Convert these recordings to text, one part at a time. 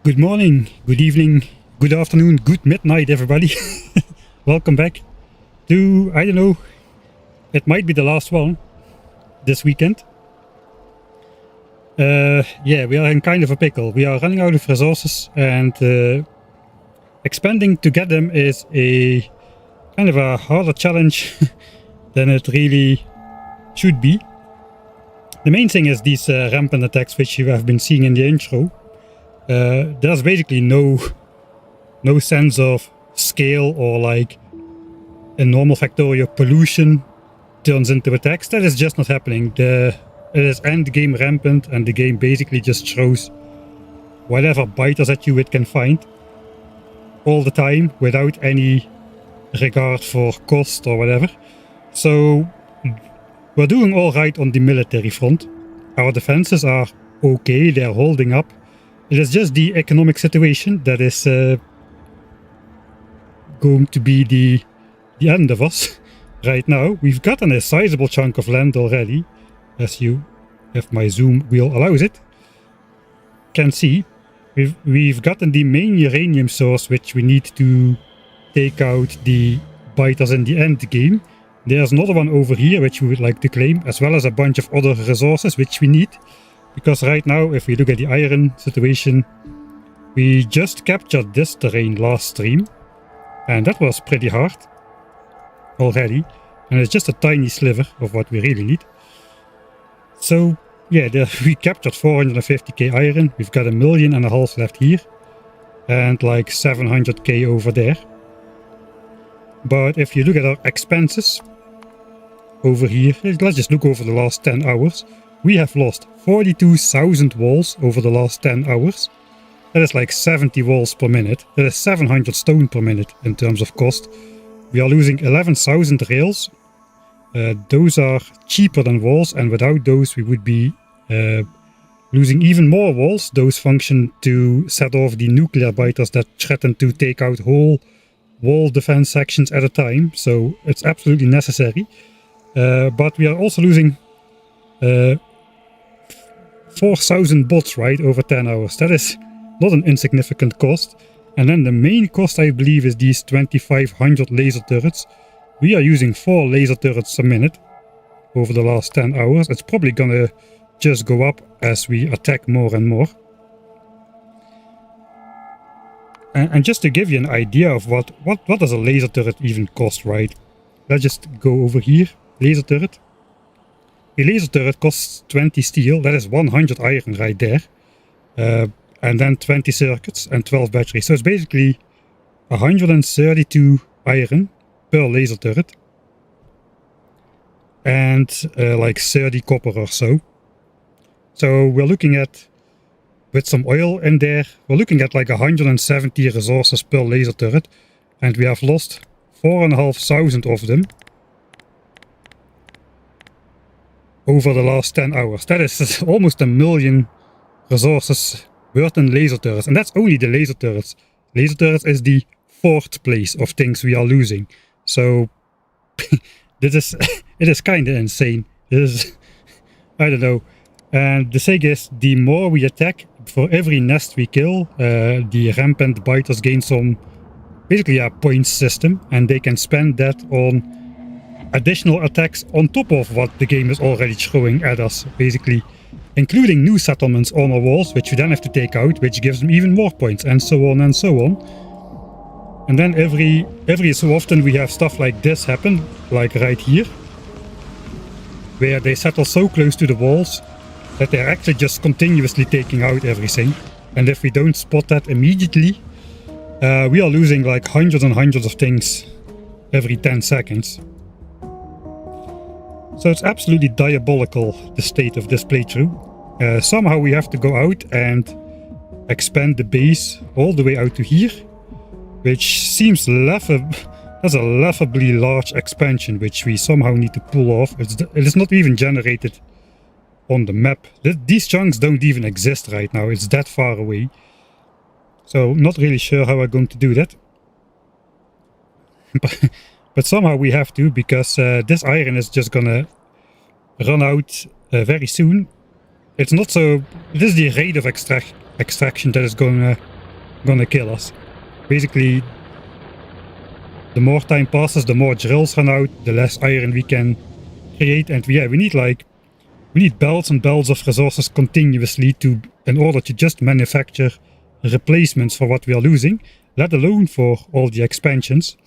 Good morning, good evening, good afternoon, good midnight, everybody. Welcome back to, I don't know, it might be the last one this weekend. Yeah, we are in kind of a pickle. We are running out of resources, and expanding to get them is a kind of a harder challenge than it really should be. The main thing is these rampant attacks, which you have been seeing in the intro. There's basically no sense of scale, or like a normal factorial pollution turns into attacks. That is just not happening. It is end game rampant, and the game basically just throws whatever biters at you it can find all the time without any regard for cost or whatever. So we're doing all right on the military front. Our defenses are okay, they're holding up. It is just the economic situation that is going to be the end of us right now. We've gotten a sizable chunk of land already, as you, if my zoom wheel allows it, can see. We've gotten the main uranium source, which we need to take out the biters in the end game. There's another one over here which we would like to claim, as well as a bunch of other resources which we need. Because right now, if we look at the iron situation, we just captured this terrain last stream, and that was pretty hard already, and it's just a tiny sliver of what we really need. So yeah, we captured 450k iron, we've got 1.5 million left here, and like 700k over there. But if you look at our expenses over here, let's just look over the last 10 hours. We have lost 42,000 walls over the last 10 hours. That is like 70 walls per minute. That is 700 stone per minute in terms of cost. We are losing 11,000 rails. Those are cheaper than walls, and without those we would be losing even more walls. Those function to set off the nuclear biters that threaten to take out whole wall defense sections at a time. So it's absolutely necessary. But we are also losing 4,000 bots, right, over 10 hours. That is not an insignificant cost. And then the main cost, I believe, is these 2,500 laser turrets. We are using 4 laser turrets a minute over the last 10 hours. It's probably gonna just go up as we attack more and more. And just to give you an idea of what does a laser turret even cost, right? Let's just go over here. Laser turret. A laser turret costs 20 steel, that is 100 iron right there. And then 20 circuits and 12 batteries. So it's basically 132 iron per laser turret. And like 30 copper or so. So we're looking at, with some oil in there, we're looking at like 170 resources per laser turret. And we have lost 4,500 of them over the last 10 hours. That is almost 1 million resources worth in laser turrets. And that's only the laser turrets. Laser turrets is the 4th place of things we are losing. So it is kind of insane. It is, I don't know. And the thing is, the more we attack, for every nest we kill, the rampant biters gain some, basically a points system, and they can spend that on additional attacks on top of what the game is already throwing at us, basically, including new settlements on our walls, which we then have to take out, which gives them even more points, and so on and so on. And then every so often we have stuff like this happen, like right here, where they settle so close to the walls that they're actually just continuously taking out everything. And if we don't spot that immediately, we are losing like hundreds and hundreds of things every 10 seconds. So it's absolutely diabolical, the state of this playthrough. Somehow we have to go out and expand the base all the way out to here, which seems that's a laughably large expansion, which we somehow need to pull off. It is not even generated on the map. These chunks don't even exist right now. It's that far away. So not really sure how we're going to do that. But somehow we have to, because this iron is just gonna run out very soon. It's not so... It is the rate of extraction that is gonna gonna kill us. Basically, the more time passes, the more drills run out, the less iron we can create, and we need belts and belts of resources continuously in order to just manufacture replacements for what we are losing, let alone for all the expansions.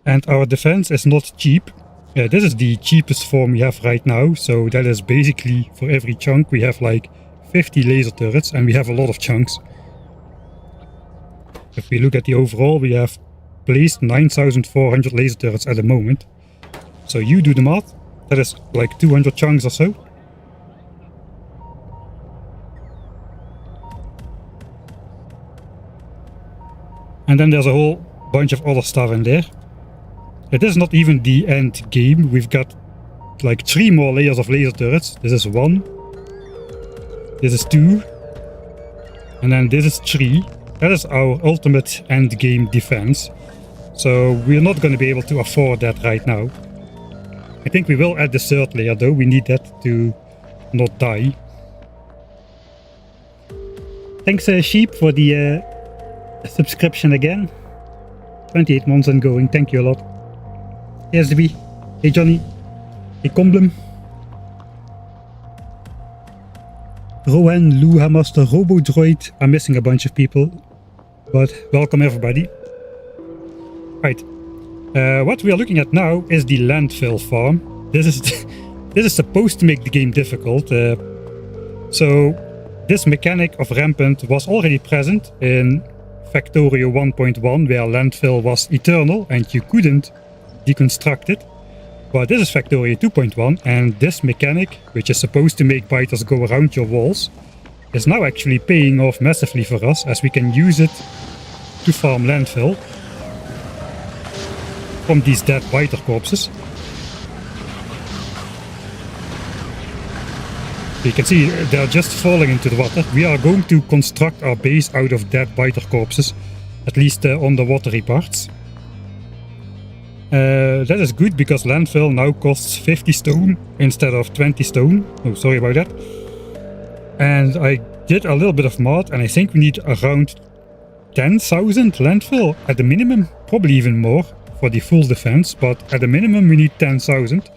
And our defense is not cheap. This is the cheapest form we have right now, so that is basically for every chunk we have like 50 laser turrets, and we have a lot of chunks. If we look at the overall, we have placed 9,400 laser turrets at the moment. So you do the math, that is like 200 chunks or so. And then there's a whole bunch of other stuff in there. It is not even the end game. We've got like 3 more layers of laser turrets. This is 1. This is 2. And then this is 3. That is our ultimate end game defense. So we're not going to be able to afford that right now. I think we will add the 3rd layer though. We need that to not die. Thanks Sheep for the subscription again. 28 months and going. Thank you a lot. Hey SDB. Hey Johnny. Hey Comblem. Rowan, Lou, Hamaster, Robodroid. I'm missing a bunch of people. But welcome everybody. Right. What we are looking at now is the landfill farm. This is supposed to make the game difficult. So this mechanic of Rampant was already present in Factorio 1.1, where landfill was eternal and you couldn't deconstruct it. But this is Factorio 2.1, and this mechanic, which is supposed to make biters go around your walls, is now actually paying off massively for us, as we can use it to farm landfill from these dead biter corpses. You can see they're just falling into the water. We are going to construct our base out of dead biter corpses, at least on the watery parts. That is good because landfill now costs 50 stone instead of 20 stone. Oh, sorry about that. And I did a little bit of math, and I think we need around 10,000 landfill at the minimum, probably even more for the full defense, but at the minimum we need 10,000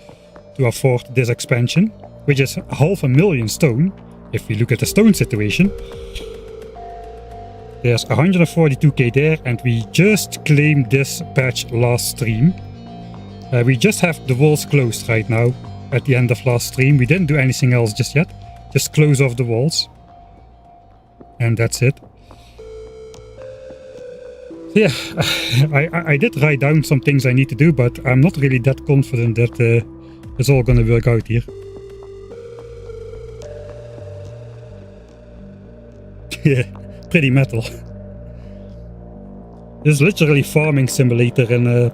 to afford this expansion, which is 500,000 stone if we look at the stone situation. There's 142k there, and we just claimed this patch last stream. We just have the walls closed right now at the end of last stream. We didn't do anything else just yet. Just close off the walls. And that's it. Yeah, I did write down some things I need to do, but I'm not really that confident that it's all gonna work out here. Yeah, pretty metal. This is literally farming simulator in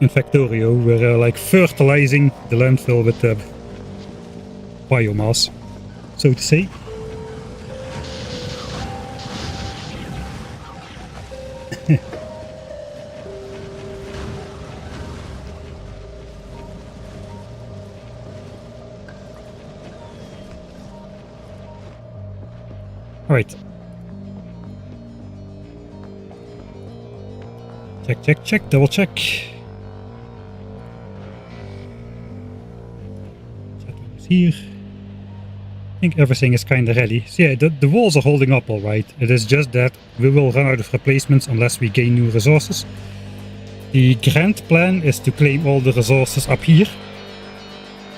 Factorio. We're like fertilizing the landfill with biomass, so to say. All right. Check, double check. Here. I think everything is kind of ready. So yeah, the walls are holding up all right. It is just that we will run out of replacements unless we gain new resources. The grand plan is to claim all the resources up here.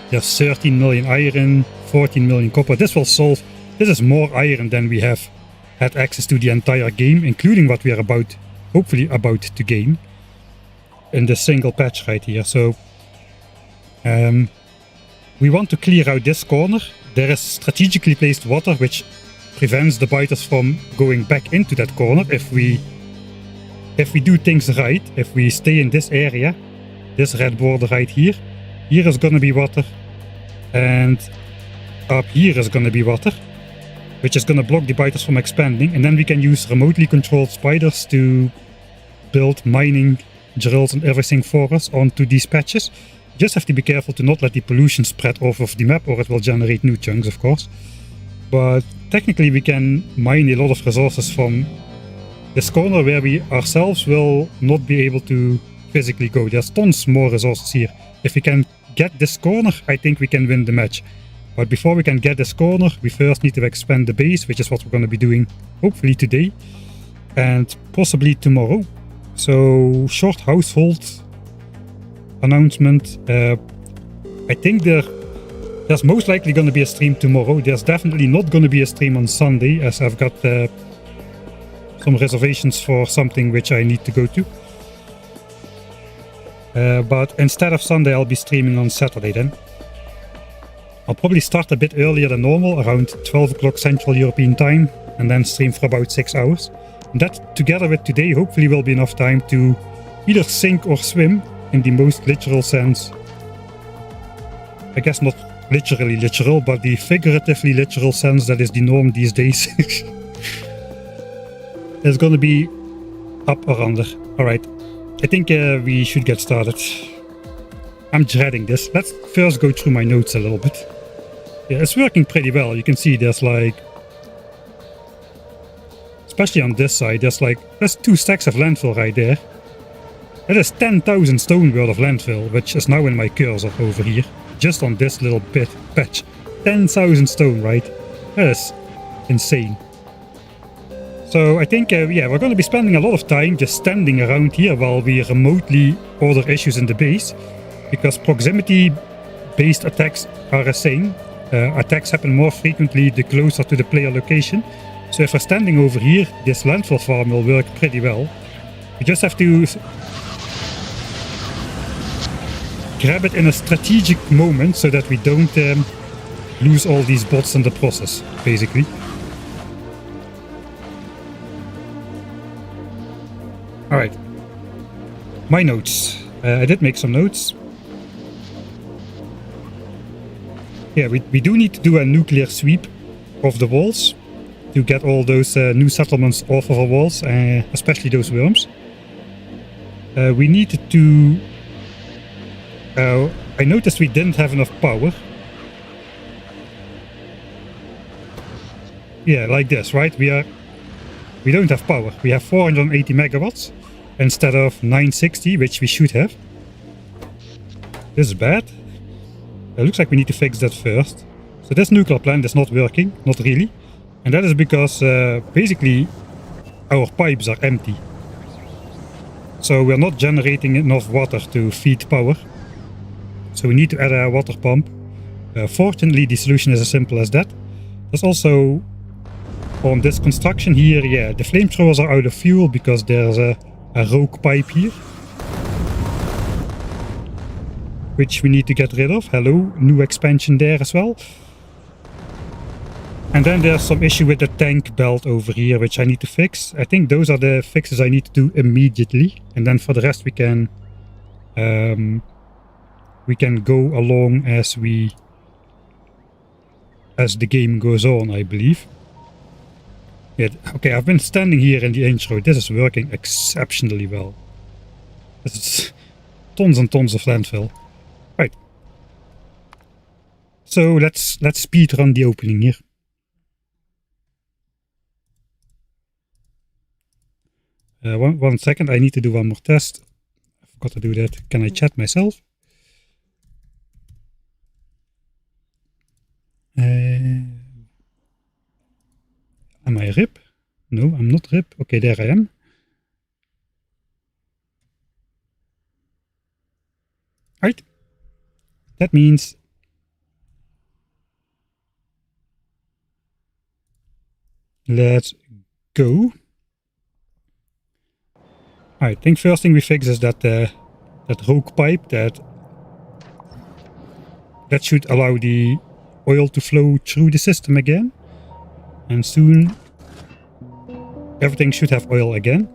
There's 13 million iron, 14 million copper. This will solve. This is more iron than we have had access to the entire game, including what we are hopefully about to gain in the single patch right here. So we want to clear out this corner. There is strategically placed water which prevents the biters from going back into that corner if we do things right. If we stay in this area, this red border right here, here is gonna be water, and up here is gonna be water, which is gonna block the biters from expanding, and then we can use remotely controlled spiders to build mining drills and everything for us onto these patches. You just have to be careful to not let the pollution spread off of the map, or it will generate new chunks, of course. But technically we can mine a lot of resources from this corner where we ourselves will not be able to physically go. There's tons more resources here. If we can get this corner, I think we can win the match. But before we can get this corner, we first need to expand the base, which is what we're going to be doing hopefully today and possibly tomorrow. So, short household announcement. I think there's most likely going to be a stream tomorrow. There's definitely not going to be a stream on Sunday, as I've got some reservations for something which I need to go to. But instead of Sunday, I'll be streaming on Saturday then. I'll probably start a bit earlier than normal, around 12 o'clock Central European time, and then stream for about 6 hours. And that, together with today, hopefully will be enough time to either sink or swim, in the most literal sense. I guess not literally literal, but the figuratively literal sense that is the norm these days. It's gonna be up or under. Alright, I think we should get started. I'm dreading this. Let's first go through my notes a little bit. Yeah, it's working pretty well. You can see there's like, especially on this side, there's 2 stacks of landfill right there. That is 10,000 stone worth of landfill, which is now in my cursor over here. Just on this little patch. 10,000 stone, right? That is insane. So I think, yeah, we're going to be spending a lot of time just standing around here while we remotely order issues in the base. Because proximity-based attacks are a thing. Attacks happen more frequently the closer to the player location. So if we're standing over here, this landfill farm will work pretty well. We just have to grab it in a strategic moment so that we don't lose all these bots in the process, basically. Alright. My notes. I did make some notes. Yeah, we do need to do a nuclear sweep of the walls to get all those new settlements off of our walls, especially those worms. We needed to... I noticed we didn't have enough power. Yeah, like this, right? We don't have power. We have 480 megawatts instead of 960, which we should have. This is bad. It looks like we need to fix that first. So this nuclear plant is not working, not really. And that is because basically our pipes are empty. So we're not generating enough water to feed power. So we need to add a water pump. Fortunately, the solution is as simple as that. There's also on this construction here, yeah, the flamethrowers are out of fuel because there's a rogue pipe here, which we need to get rid of. Hello, new expansion there as well. And then there's some issue with the tank belt over here, which I need to fix. I think those are the fixes I need to do immediately. And then for the rest we can go along as the game goes on, I believe. Yeah, okay, I've been standing here in the intro. This is working exceptionally well. This is tons and tons of landfill. Right. So let's speed run the opening here. One second, I need to do one more test. I forgot to do that. Can I chat myself? Am I RIP? No, I'm not RIP. Okay, there I am. Right. That means let's go. Alright, I think first thing we fix is that rogue pipe that should allow the oil to flow through the system again. And soon everything should have oil again.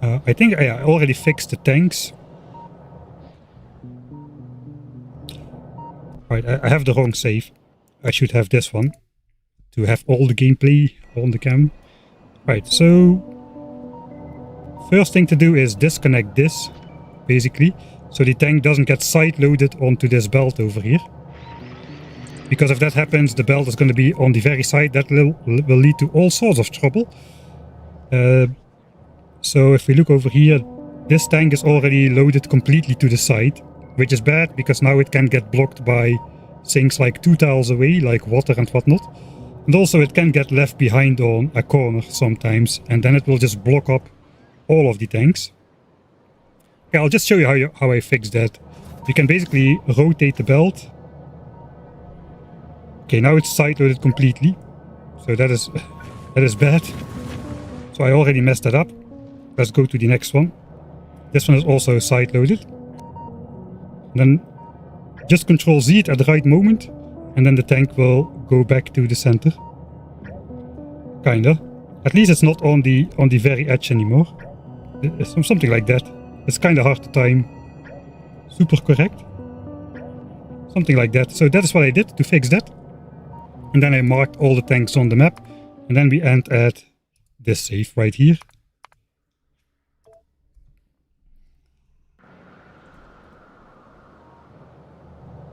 I think I already fixed the tanks. Right, I have the wrong save. I should have this one to have all the gameplay on the cam. Right, so first thing to do is disconnect this, basically, so the tank doesn't get side loaded onto this belt over here. Because if that happens, the belt is going to be on the very side. That will lead to all sorts of trouble. So if we look over here, this tank is already loaded completely to the side, which is bad because now it can get blocked by things like 2 tiles away, like water and whatnot. And also it can get left behind on a corner sometimes, and then it will just block up all of the tanks. Okay, I'll just show you how I fix that. We can basically rotate the belt. Okay, now it's side-loaded completely. So that is bad. So I already messed that up. Let's go to the next one. This one is also side-loaded. Then just Control Z it at the right moment, and then the tank will go back to the center. Kinda. At least it's not on the very edge anymore. Something like that. It's kinda hard to time. Super correct. Something like that. So that is what I did to fix that. And then I marked all the tanks on the map. And then we end at this save right here.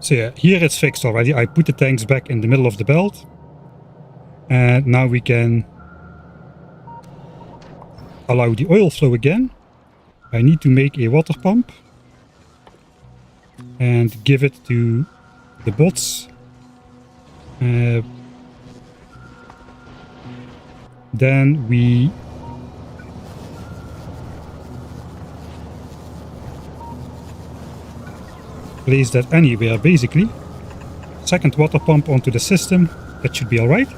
So yeah, here it's fixed already. I put the tanks back in the middle of the belt. And now we can allow the oil flow again. I need to make a water pump. And give it to the bots. Then we place that anywhere basically. Second water pump onto the system. That should be alright.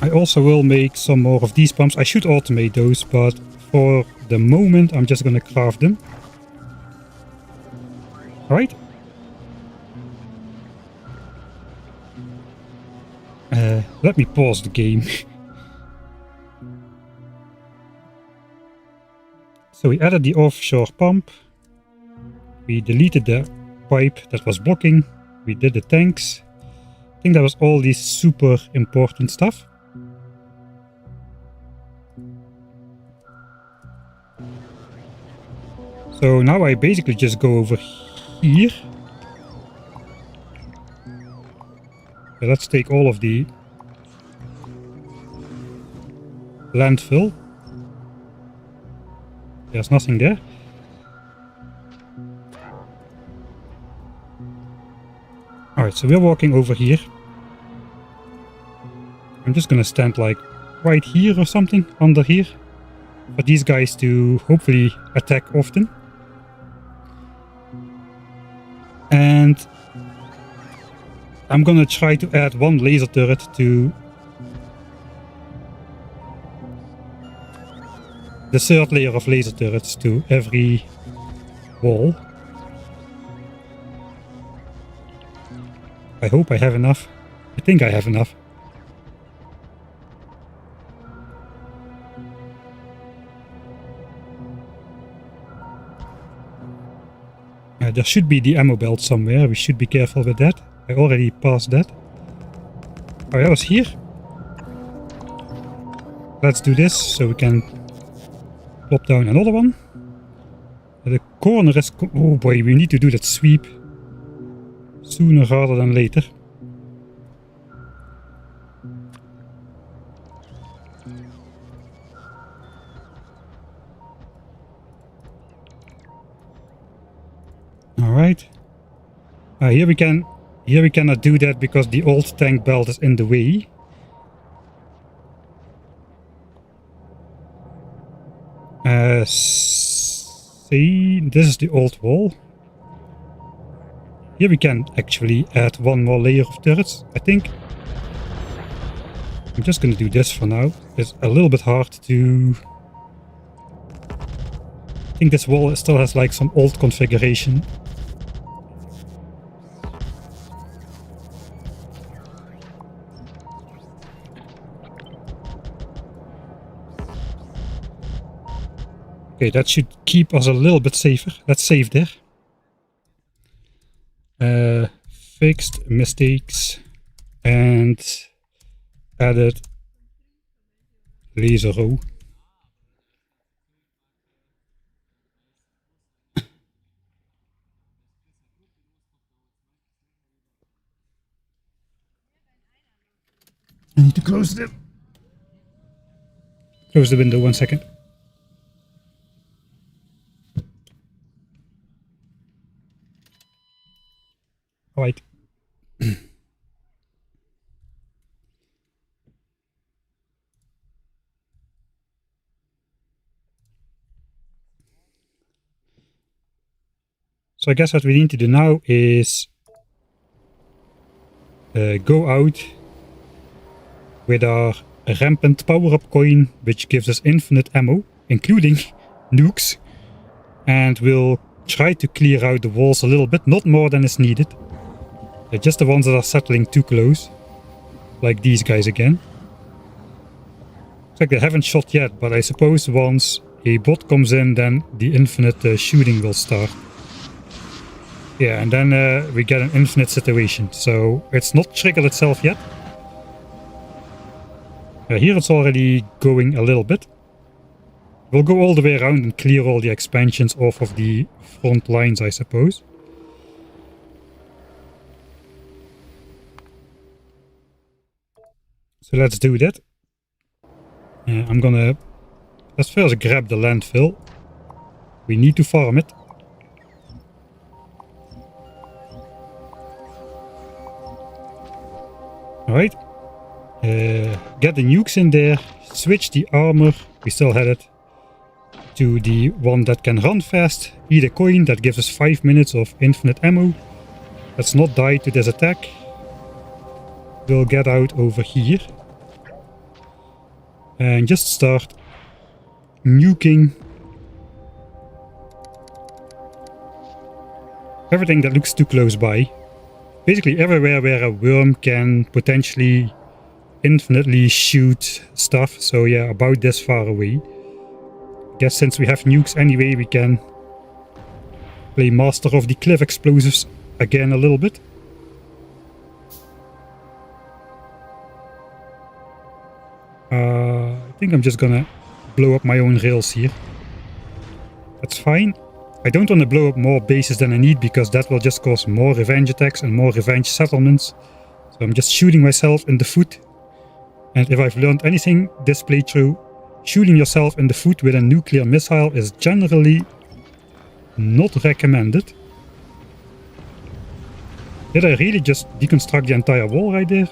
I also will make some more of these pumps. I should automate those, but for the moment I'm just gonna craft them. Alright. Let me pause the game. So we added the offshore pump. We deleted the pipe that was blocking. We did the tanks. I think that was all this super important stuff. So now I basically just go over here. So let's take all of the landfill. There's nothing there. Alright, so we're walking over here. I'm just gonna stand like right here or something, under here, for these guys to hopefully attack often. And I'm gonna try to add one laser turret to the third layer of laser turrets to every wall. I hope I have enough. I think I have enough. There should be the ammo belt somewhere. We should be careful with that. I already passed that. Oh, that was here. Let's do this so we can plop down another one. The corner is... Oh boy, we need to do that sweep sooner rather than later. Alright. Here we cannot do that because the old tank belt is in the way. See, this is the old wall. Here we can actually add one more layer of turrets, I think. I'm just gonna do this for now. It's a little bit hard to... I think this wall still has like some old configuration. Okay, that should keep us a little bit safer. Let's save there. Fixed mistakes and added laser row. I need to close the window 1 second. Alright. So I guess what we need to do now is go out with our Rampant power-up coin, which gives us infinite ammo, including nukes, and we'll try to clear out the walls a little bit, not more than is needed. Just the ones that are settling too close, like these guys again. It's like they haven't shot yet, but I suppose once a bot comes in, then the infinite shooting will start. Yeah, and then we get an infinite situation, so it's not triggered itself yet. Here it's already going a little bit. We'll go all the way around and clear all the expansions off of the front lines, I suppose. So let's do that. I'm gonna... Let's first grab the landfill. We need to farm it. Alright. Get the nukes in there. Switch the armor. We still had it. To the one that can run fast. Eat a coin that gives us 5 minutes of infinite ammo. Let's not die to this attack. We'll get out over here. And just start nuking everything that looks too close by. Basically everywhere where a worm can potentially infinitely shoot stuff. So yeah, about this far away. Guess since we have nukes anyway, we can play master of the cliff explosives again a little bit. I think I'm just gonna blow up my own rails here. That's fine. I don't want to blow up more bases than I need, because that will just cause more revenge attacks and more revenge settlements. So I'm just shooting myself in the foot. And if I've learned anything this playthrough, shooting yourself in the foot with a nuclear missile is generally not recommended. Did I really just deconstruct the entire wall right there?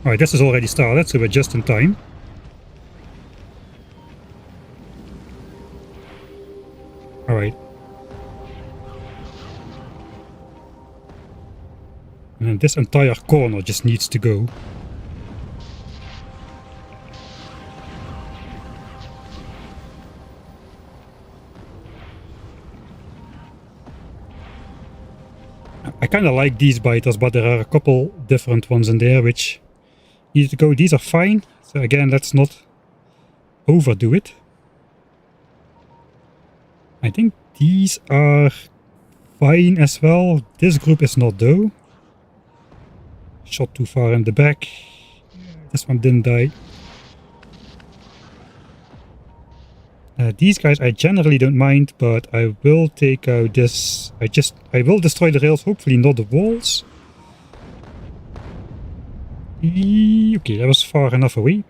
Alright, this is already started, so we're just in time. Alright. And this entire corner just needs to go. I kinda like these biters, but there are a couple different ones in there which need to go. These are fine. So again, let's not overdo it. I think these are fine as well. This group is not though. Shot too far in the back. This one didn't die. These guys I generally don't mind, but I will take out this. I will destroy the rails, hopefully not the walls. Okay, that was far enough away.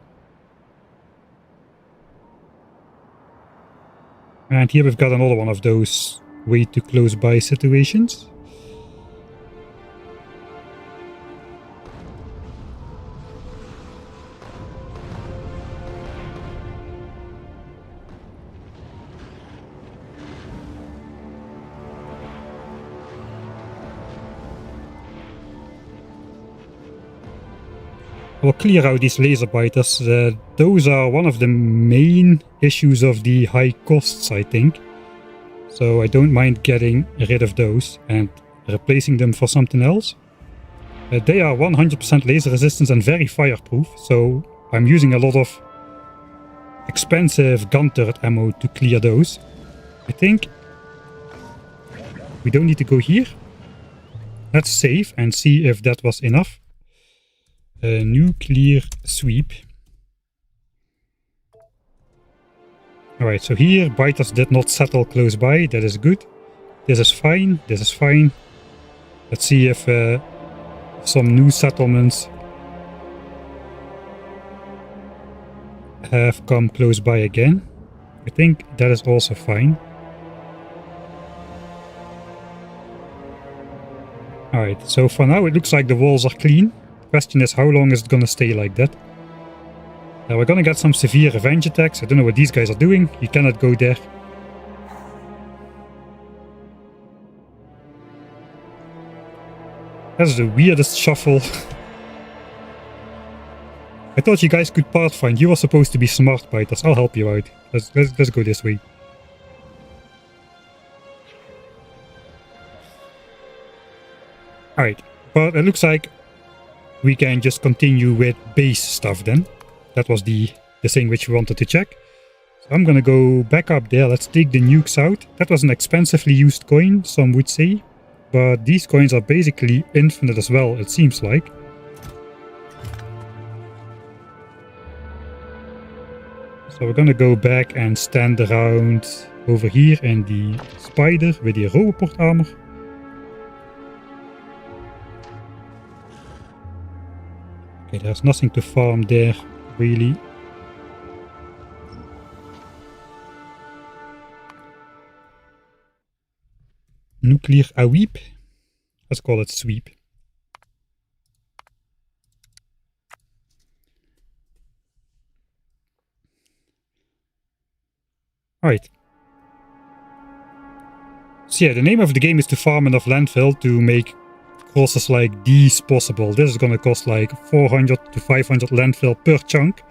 And here we've got another one of those way too close by situations. We'll clear out these laser biters. Those are one of the main issues of the high costs, I think. So I don't mind getting rid of those and replacing them for something else. They are 100% laser resistance and very fireproof, so I'm using a lot of expensive gun turret ammo to clear those. I think we don't need to go here. Let's save and see if that was enough. Nuclear sweep. Alright, so here biters did not settle close by. That is good. This is fine. This is fine. Let's see if some new settlements have come close by again. I think that is also fine. Alright, so for now it looks like the walls are clean. Question is, how long is it gonna stay like that? We're gonna get some severe revenge attacks. I don't know what these guys are doing. You cannot go there. That's the weirdest shuffle. I thought you guys could pathfind. You were supposed to be smart biters. I'll help you out. Let's go this way. Alright, but it looks like we can just continue with base stuff then. That was the thing which we wanted to check. So I'm gonna go back up there. Let's take the nukes out. That was an expensively used coin, some would say. But these coins are basically infinite as well, it seems like. So we're gonna go back and stand around over here in the spider with the roboport armor. Okay, there's nothing to farm there, really. Nuclear AWEEP. Let's call it sweep. Alright. So yeah, the name of the game is to farm enough landfill to make crosses like these possible. This is gonna cost like 400 to 500 landfill per chunk.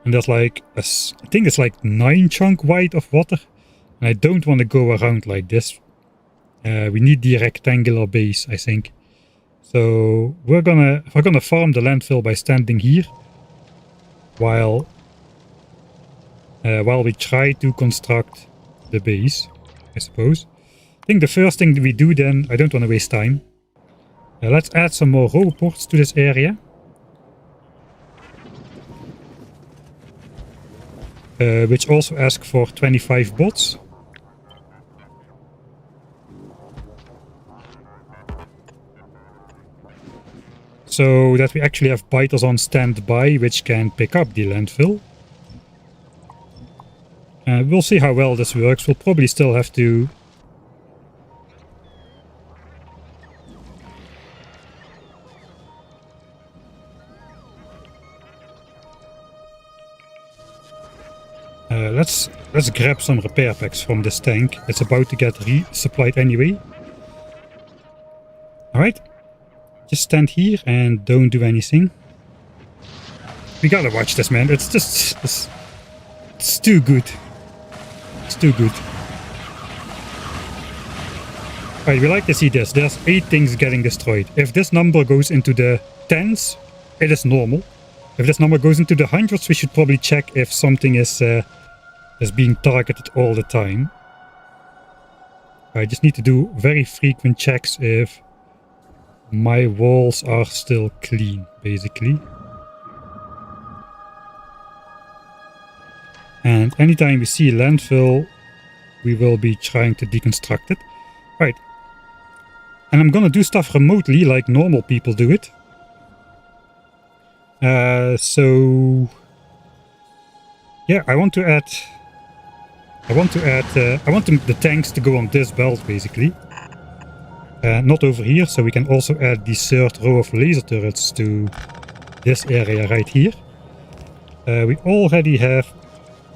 And there's like, I think it's like 9 chunk wide of water. And I don't want to go around like this. We need the rectangular base, I think. So we're gonna farm the landfill by standing here. While we try to construct the base, I suppose. I think the first thing that we do then, I don't want to waste time. Let's add some more roboports to this area. Which also ask for 25 bots. So that we actually have biters on standby which can pick up the landfill. We'll see how well this works. We'll probably still have to let's grab some repair packs from this tank. It's about to get resupplied anyway. Alright. Just stand here and don't do anything. We gotta watch this, man. It's just it's too good. It's too good. Alright, we like to see this. There's 8 things getting destroyed. If this number goes into the tens, it is normal. If this number goes into the hundreds, we should probably check if something is being targeted all the time. I just need to do very frequent checks if my walls are still clean, basically. And anytime we see landfill, we will be trying to deconstruct it. Right. And I'm gonna do stuff remotely like normal people do it. So yeah, I want the tanks to go on this belt, basically. Not over here, so we can also add the third row of laser turrets to this area right here. We already have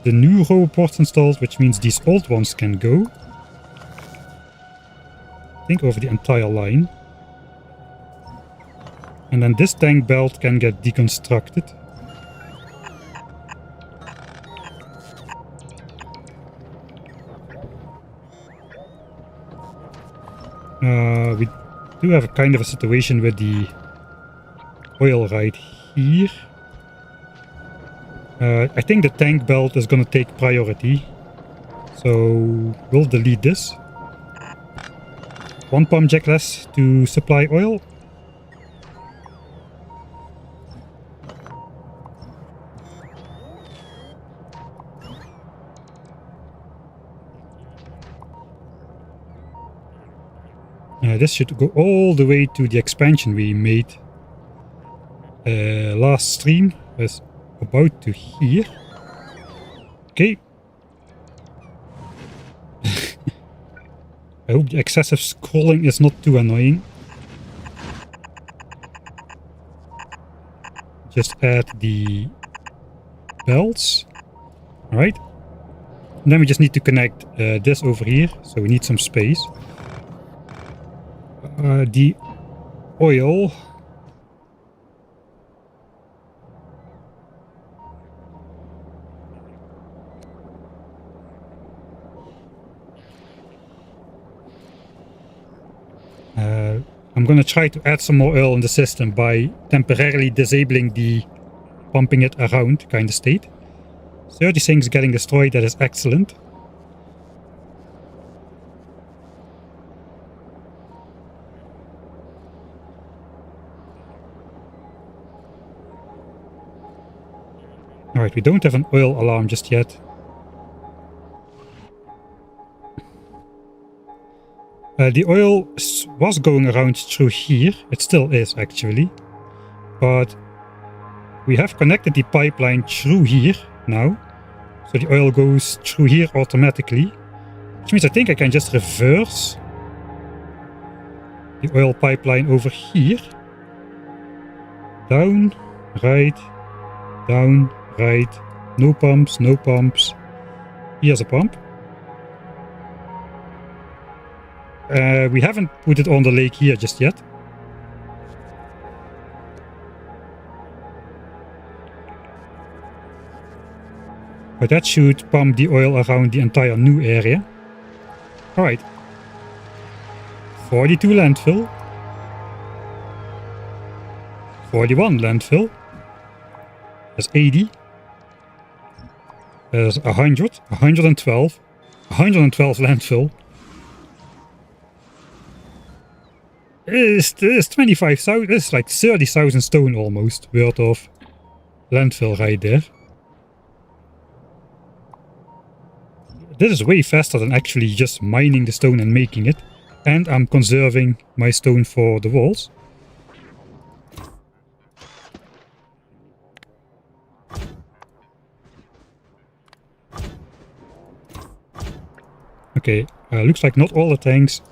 the new roboports installed, which means these old ones can go. I think over the entire line. And then this tank belt can get deconstructed. We do have a kind of a situation with the oil right here. I think the tank belt is gonna take priority. So we'll delete this. 1 pump jack less to supply oil. This should go all the way to the expansion we made last stream was about to here. Okay. I hope the excessive scrolling is not too annoying. Just add the belts. Alright. And then we just need to connect this over here. So we need some space. The oil. I'm gonna try to add some more oil in the system by temporarily disabling the pumping it around kind of state. 30 things getting destroyed, that is excellent. Alright, we don't have an oil alarm just yet. The oil was going around through here. It still is, actually. But we have connected the pipeline through here now. So the oil goes through here automatically. Which means I think I can just reverse the oil pipeline over here. Down, right, down, right. No pumps, no pumps. Here's a pump. We haven't put it on the lake here just yet. But that should pump the oil around the entire new area. Alright. 42 landfill. 41 landfill. That's 80. There's 100. 112. 112 landfill. It's 25,000, it's like 30,000 stone almost worth of landfill right there. This is way faster than actually just mining the stone and making it. And I'm conserving my stone for the walls. Okay, looks like not all the tanks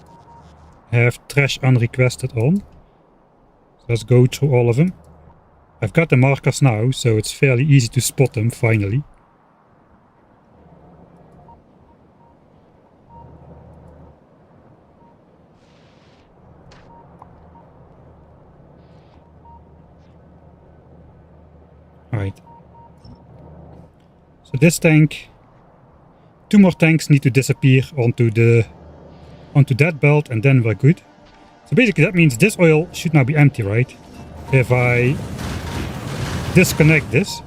have trash unrequested on. So let's go through all of them. I've got the markers now, so it's fairly easy to spot them finally. Alright. So this tank, 2 more tanks need to disappear onto that belt, and then we're good. So basically that means this oil should now be empty, right? If I disconnect this,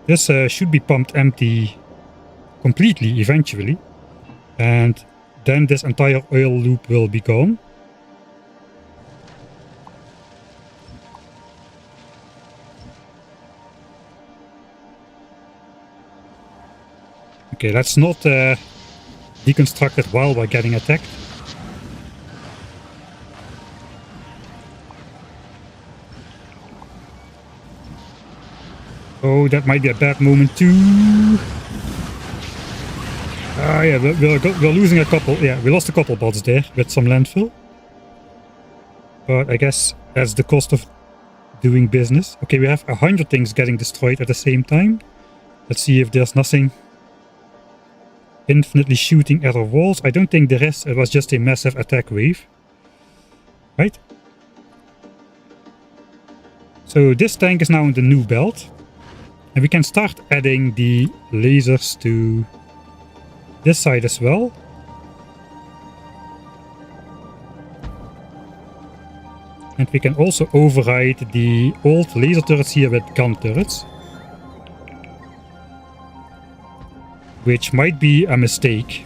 this should be pumped empty completely eventually, and then this entire oil loop will be gone. Okay, let's not deconstruct it while we're getting attacked. Oh, that might be a bad moment too. Ah, yeah, we're losing a couple. Yeah, we lost a couple bots there with some landfill. But I guess that's the cost of doing business. Okay, we have 100 things getting destroyed at the same time. Let's see if there's nothing infinitely shooting at our walls. I don't think there is. It was just a massive attack wave. Right? So this tank is now in the new belt. And we can start adding the lasers to this side as well. And we can also override the old laser turrets here with gun turrets. Which might be a mistake.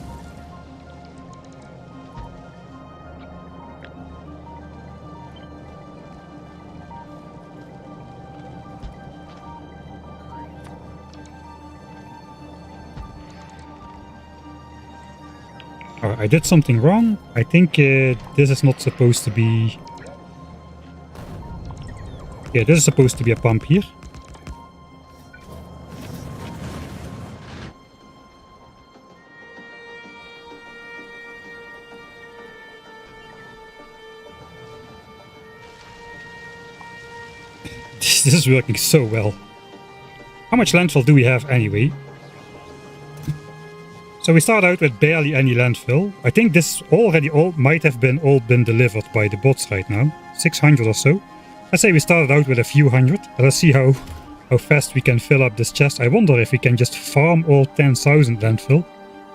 I did something wrong. I think this is not supposed to be Yeah, this is supposed to be a pump here. This is working so well. How much landfill do we have anyway? So we start out with barely any landfill. I think this already might have been all been delivered by the bots right now. 600 or so. Let's say we started out with a few hundred. Let's see how fast we can fill up this chest. I wonder if we can just farm all 10,000 landfill.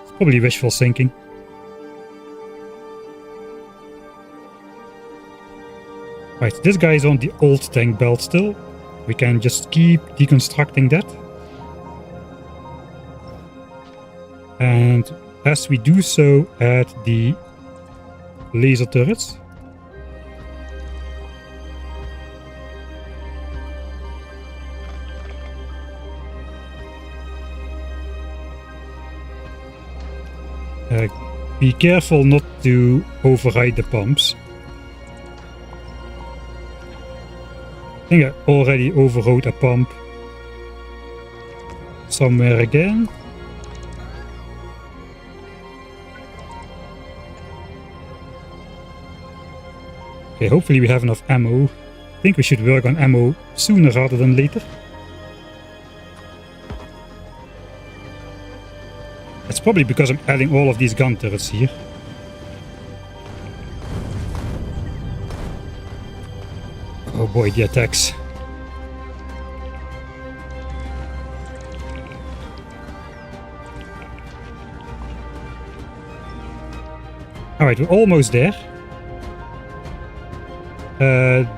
It's probably wishful thinking. Right, this guy is on the old tank belt still. We can just keep deconstructing that. And as we do so, add the laser turrets. Be careful not to override the pumps. I think I already overrode a pump somewhere again. Okay, hopefully we have enough ammo. I think we should work on ammo sooner rather than later. It's probably because I'm adding all of these gun turrets here. Oh boy, the attacks. Alright, we're almost there.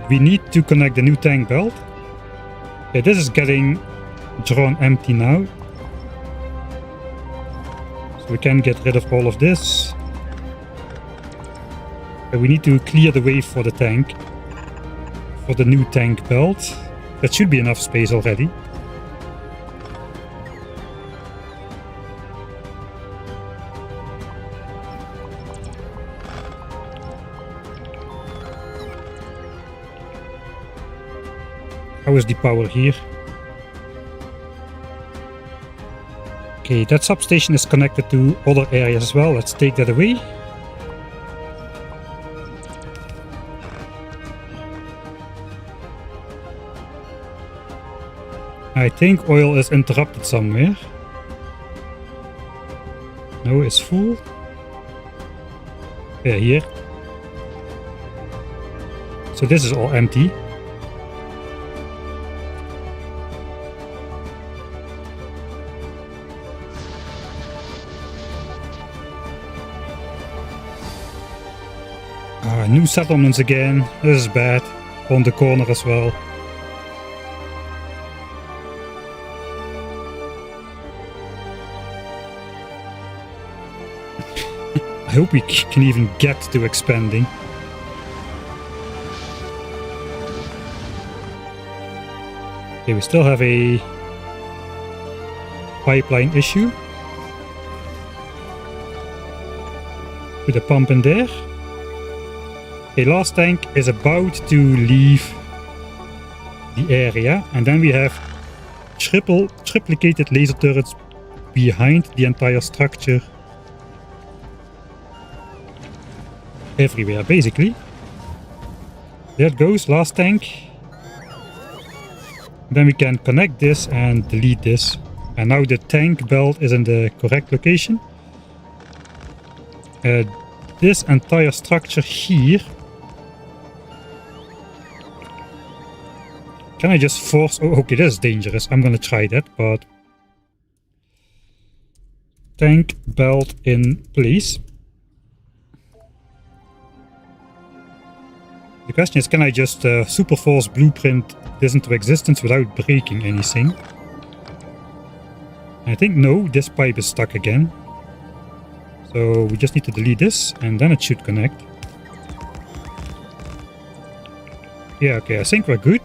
We need to connect the new tank belt. Okay, this is getting drawn empty now. So we can get rid of all of this. We need to clear the way for the tank. For the new tank belt. That should be enough space already. How is the power here? Okay, that substation is connected to other areas as well. Let's take that away. I think oil is interrupted somewhere. No, it's full. Yeah, here. So this is all empty. New settlements again. This is bad. On the corner as well. I hope we can even get to expanding. Okay, we still have a pipeline issue. With a pump in there. Okay, last tank is about to leave the area, and then we have triplicated laser turrets behind the entire structure. Everywhere, basically. There it goes, last tank. Then we can connect this and delete this. And now the tank belt is in the correct location. This entire structure here. Can I just force... Oh, okay, that's dangerous. I'm gonna try that, but... Tank belt in place. The question is, can I just super force blueprint this into existence without breaking anything? I think no, this pipe is stuck again. So we just need to delete this and then it should connect. Yeah, okay, I think we're good.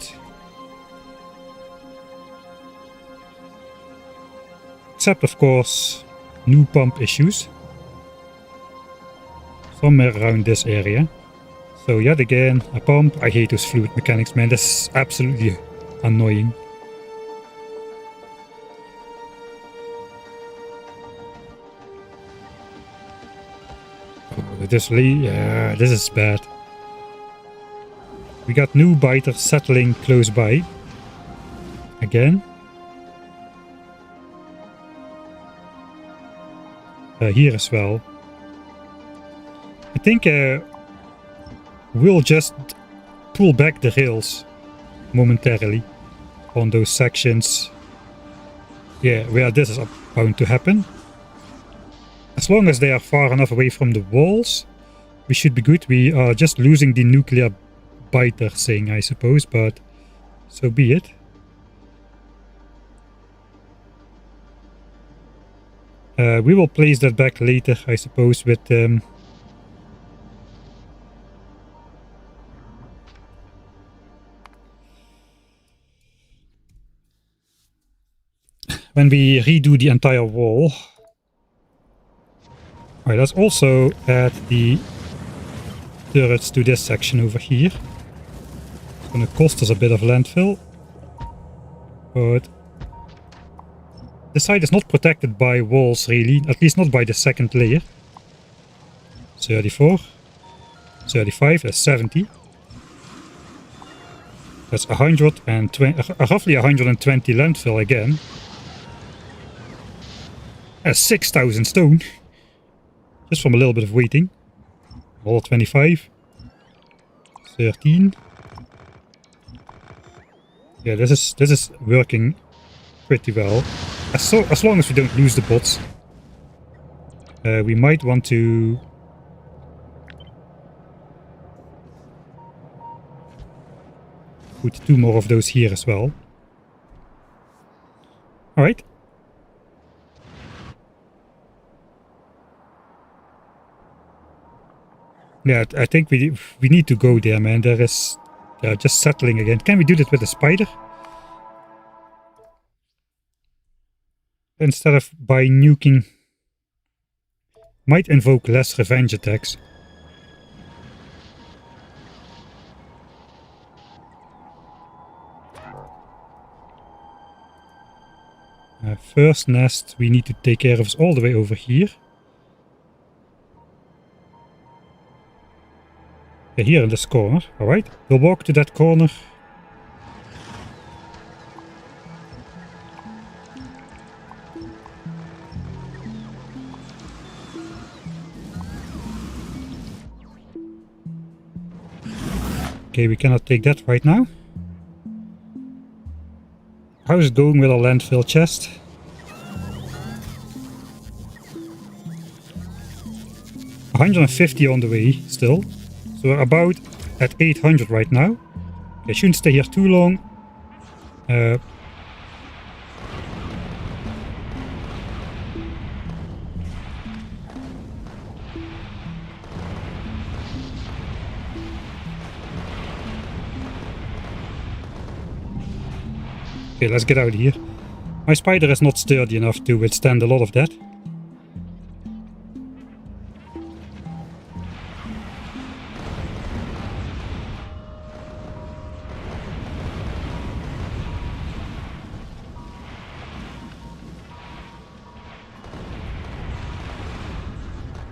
Except, of course, new pump issues. Somewhere around this area. So yet again, a pump. I hate those fluid mechanics, man. That's absolutely annoying. Oh, this is bad. We got new biters settling close by. Again. Here as well. I think we'll just pull back the rails momentarily on those sections. Yeah, where this is bound to happen. As long as they are far enough away from the walls, we should be good. We are just losing the nuclear biter thing, I suppose, but so be it. We will place that back later, I suppose, with when we redo the entire wall. Alright, let's also add the turrets to this section over here. It's gonna cost us a bit of landfill, but this side is not protected by walls really, at least not by the second layer. 34, 35, that's 70. That's 120, roughly 120 landfill again. That's 6,000 stone. Just from a little bit of waiting. 125. 13. Yeah, this is working pretty well. As long as we don't lose the bots. We might want to put 2 more of those here as well. Alright. Yeah, I think we need to go there, man. They're just settling again. Can we do that with a spider? Instead of by nuking. Might invoke less revenge attacks. First nest we need to take care of is all the way over here. Yeah, here in this corner. Alright, we'll walk to that corner. Okay, we cannot take that right now. How's it going with our landfill chest? $150 on the way still. So we're about at 800 right now. Okay, shouldn't stay here too long. Okay, let's get out of here. My spider is not sturdy enough to withstand a lot of that.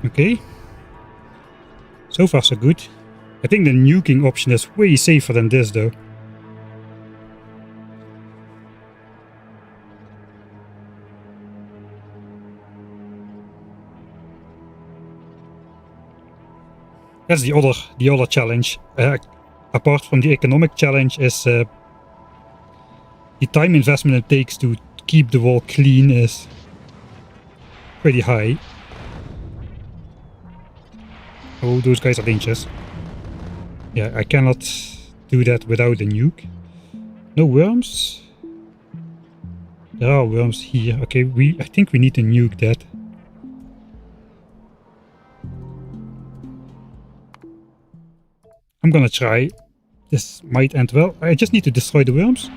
Okay. So far so good. I think the nuking option is way safer than this though. That's the other challenge. Apart from the economic challenge is the time investment it takes to keep the wall clean is pretty high. Oh, those guys are dangerous. Yeah, I cannot do that without a nuke. No worms? There are worms here. Okay, I think we need to nuke that. I'm gonna try. This might end well. I just need to destroy the worms.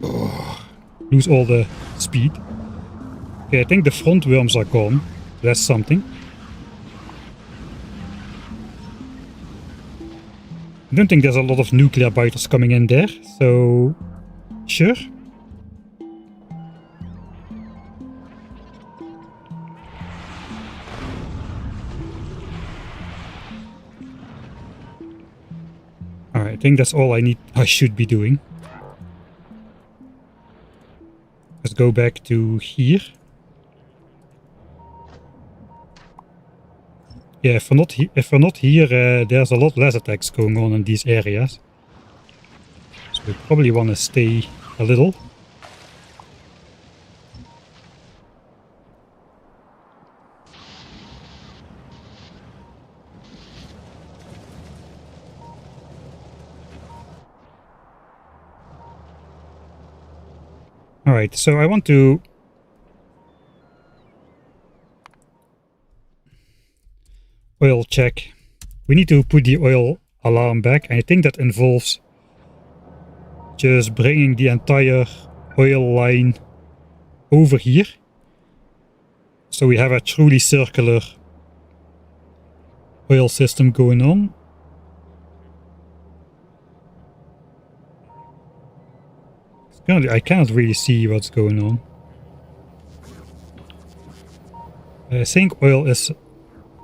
Oh, lose all the speed. Okay, I think the front worms are gone. That's something. I don't think there's a lot of nuclear biters coming in there, so sure. Alright, I think that's all I should be doing. Let's go back to here. Yeah, if we're not here, there's a lot less attacks going on in these areas. So we probably want to stay a little. Alright, so I want to oil check. We need to put the oil alarm back, and I think that involves just bringing the entire oil line over here. So we have a truly circular oil system going on. I cannot really see what's going on. I think oil is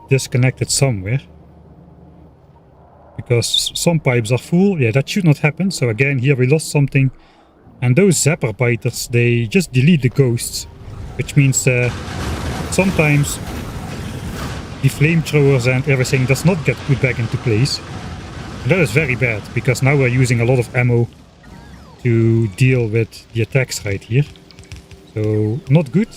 disconnected somewhere. Because some pipes are full. Yeah, that should not happen. So again, here we lost something. And those zapper biters, they just delete the ghosts. Which means sometimes the flamethrowers and everything does not get put back into place. And that is very bad, because now we're using a lot of ammo to deal with the attacks right here. So, not good.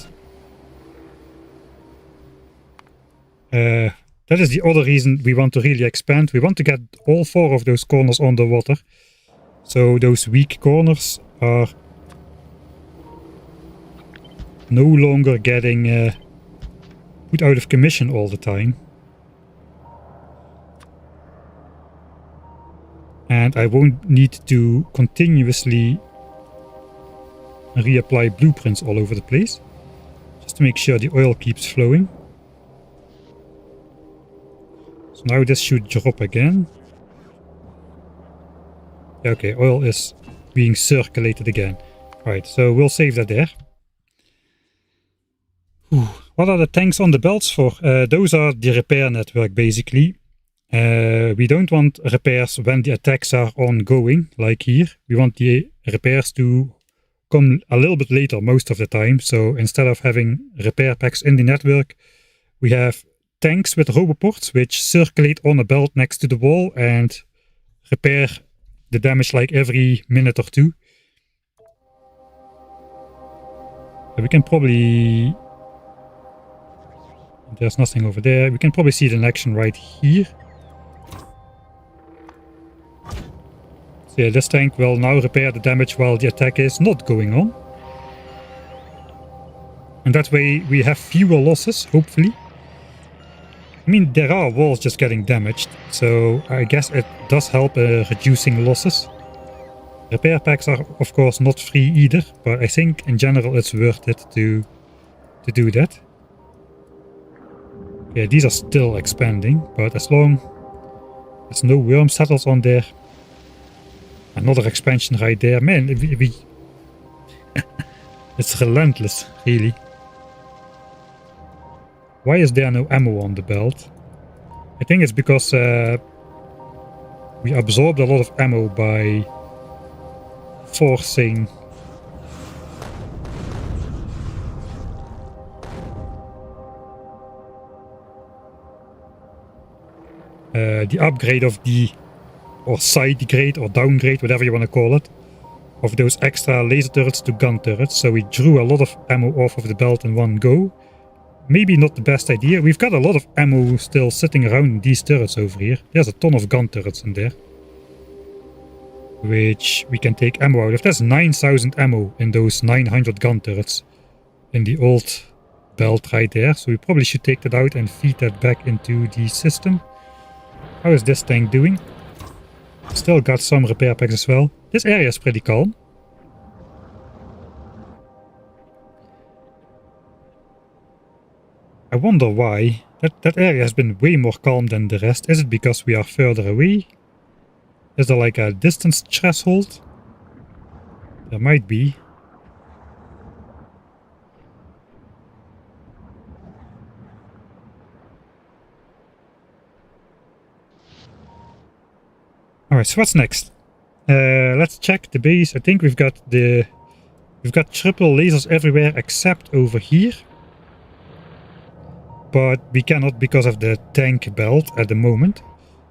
That is the other reason we want to really expand. We want to get all 4 of those corners underwater. So those weak corners are no longer getting put out of commission all the time. And I won't need to continuously reapply blueprints all over the place. Just to make sure the oil keeps flowing. So now this should drop again. Okay, oil is being circulated again. Right, so we'll save that there. Whew. What are the tanks on the belts for? Those are the repair network, basically. We don't want repairs when the attacks are ongoing, like here. We want the repairs to come a little bit later most of the time. So instead of having repair packs in the network, we have tanks with roboports which circulate on a belt next to the wall and repair the damage like every minute or two. We can probably... There's nothing over there. We can probably see it in action right here. So yeah, this tank will now repair the damage while the attack is not going on. And that way we have fewer losses, hopefully. I mean, there are walls just getting damaged, so I guess it does help reducing losses. Repair packs are of course not free either, but I think in general it's worth it to do that. Yeah, these are still expanding, but as long as no worm settles on there. Another expansion right there. Man, it's relentless, really. Why is there no ammo on the belt? I think it's because we absorbed a lot of ammo by forcing the upgrade of the, or side grade or downgrade, whatever you want to call it, of those extra laser turrets to gun turrets. So we drew a lot of ammo off of the belt in one go. Maybe not the best idea. We've got a lot of ammo still sitting around in these turrets over here. There's a ton of gun turrets in there, which we can take ammo out of. There's 9,000 ammo in those 900 gun turrets in the old belt right there. So we probably should take that out and feed that back into the system. How is this tank doing? Still got some repair packs as well. This area is pretty calm. I wonder why. That area has been way more calm than the rest. Is it because we are further away? Is there like a distance threshold? There might be. Alright, so what's next? Let's check the base. I think we've got triple lasers everywhere except over here. But we cannot because of the tank belt at the moment.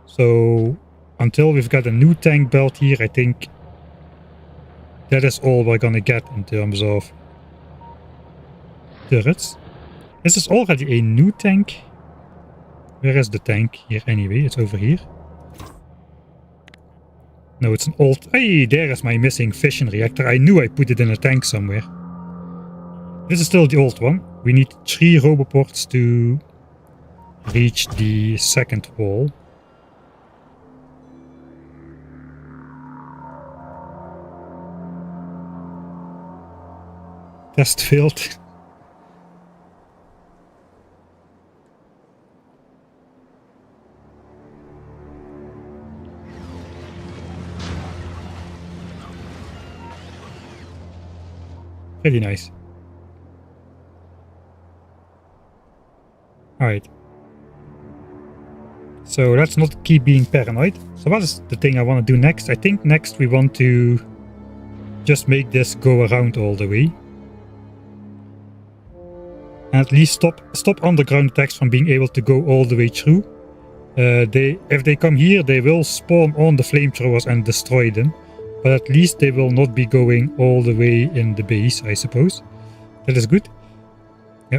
So until we've got a new tank belt here, I think that is all we're gonna get in terms of turrets. Is this already a new tank? Where is the tank here anyway? It's over here. No, it's an old... Hey, there is my missing fission reactor. I knew I put it in a tank somewhere. This is still the old one. We need 3 roboports to reach the second wall. Test failed. Pretty nice. Alright. So let's not keep being paranoid. So what is the thing I want to do next? I think next we want to just make this go around all the way. And at least stop underground attacks from being able to go all the way through. If they come here, they will spawn on the flamethrowers and destroy them. But at least they will not be going all the way in the base, I suppose. That is good.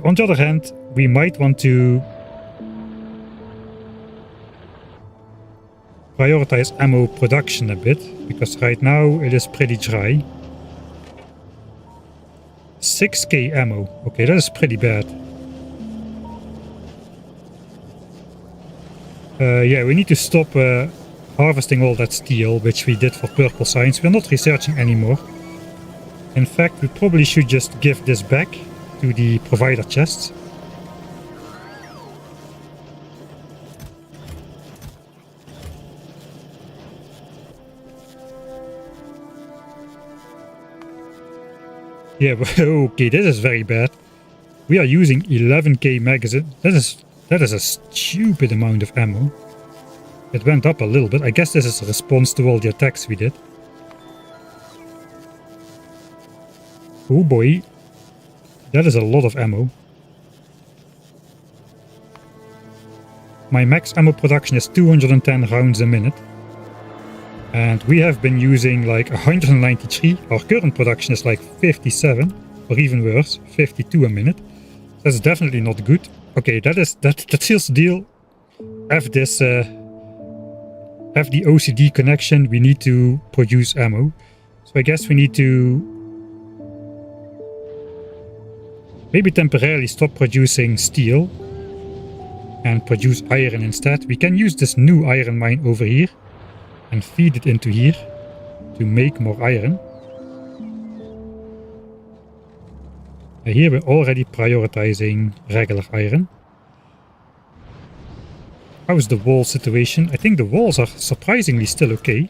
On the other hand, we might want to prioritize ammo production a bit, because right now it is pretty dry. 6k ammo. Okay, that is pretty bad. Yeah, we need to stop harvesting all that steel, which we did for purple science. We're not researching anymore. In fact, we probably should just give this back to the provider chests. Yeah, okay, this is very bad. We are using 11k magazine. That is a stupid amount of ammo. It went up a little bit. I guess this is a response to all the attacks we did. Oh boy. That is a lot of ammo. My max ammo production is 210 rounds a minute. And we have been using like 193. Our current production is like 57. Or even worse, 52 a minute. That's definitely not good. Okay, that seals the deal. Have the OCD connection, we need to produce ammo. So I guess we need to maybe temporarily stop producing steel and produce iron instead. We can use this new iron mine over here and feed it into here to make more iron. Here we're already prioritizing regular iron. How's the wall situation? I think the walls are surprisingly still okay.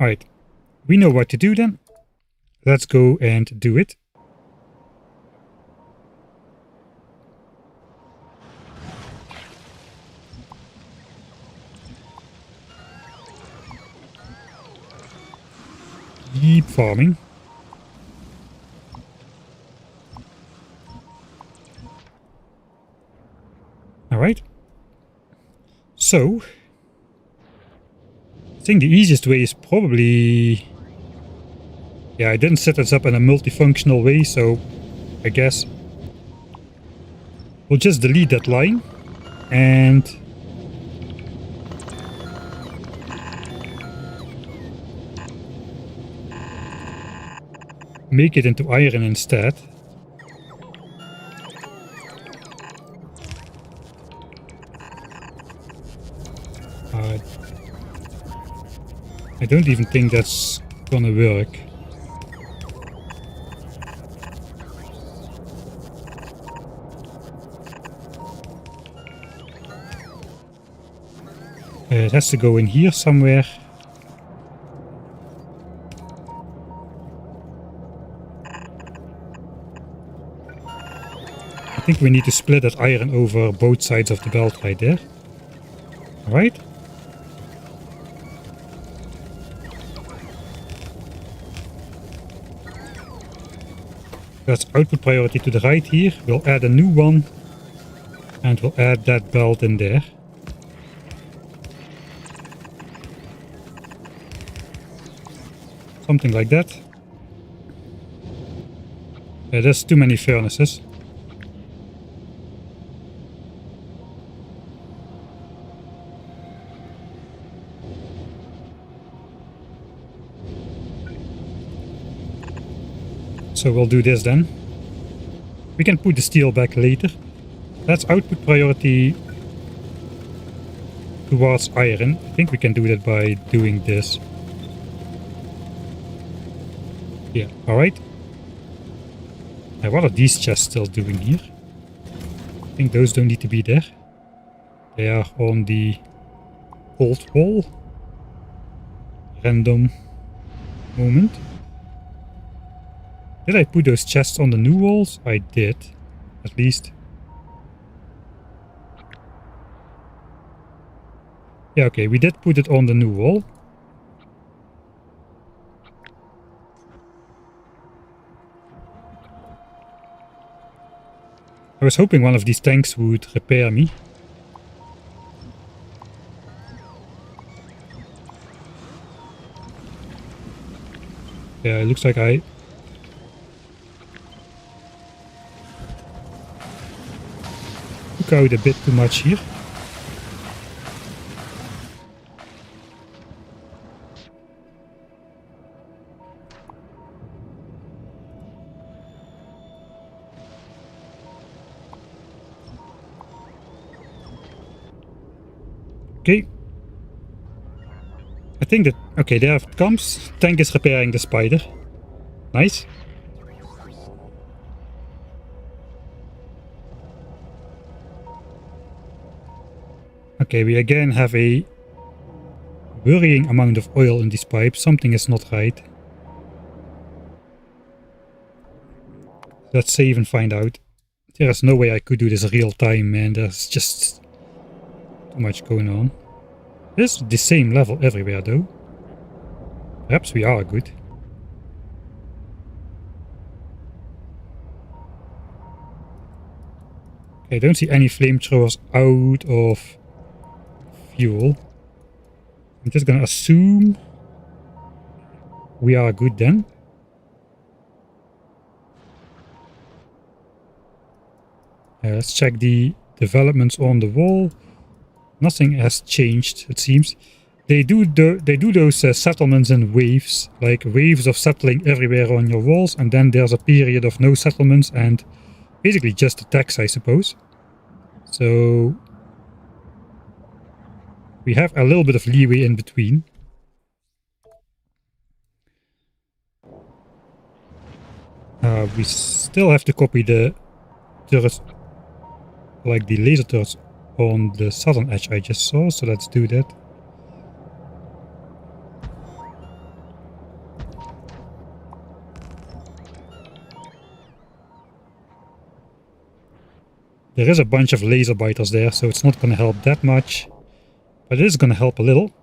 Alright, we know what to do then. Let's go and do it. Keep farming. Alright. So, I think the easiest way is probably... Yeah, I didn't set this up in a multifunctional way, so I guess we'll just delete that line and make it into iron instead. I don't even think that's gonna work. It has to go in here somewhere. I think we need to split that iron over both sides of the belt right there. Alright. That's output priority to the right here. We'll add a new one. And we'll add that belt in there. Something like that. Yeah, there's too many furnaces. So we'll do this then. We can put the steel back later. That's output priority towards iron. I think we can do that by doing this. Yeah, alright. Now what are these chests still doing here? I think those don't need to be there. They are on the old wall. Random moment. Did I put those chests on the new walls? I did, at least. Yeah, okay, we did put it on the new wall. I was hoping one of these tanks would repair me. Yeah, it looks like I... took out a bit too much here. Okay. I think that... okay, there it comes. Tank is repairing the spider. Nice. Okay, we again have a worrying amount of oil in these pipes. Something is not right. Let's save and find out. There is no way I could do this real time, man. There's just too much going on. It's the same level everywhere though. Perhaps we are good. Okay, I don't see any flamethrowers out of fuel. I'm just gonna assume we are good then. Let's check the developments on the wall. Nothing has changed, it seems. They do those settlements in waves, like waves of settling everywhere on your walls, and then there's a period of no settlements and basically just attacks, I suppose. So we have a little bit of leeway in between. We still have to copy the turrets, like the laser turrets on the southern edge I just saw, so let's do that. There is a bunch of laser biters there, so it's not going to help that much, but it is going to help a little.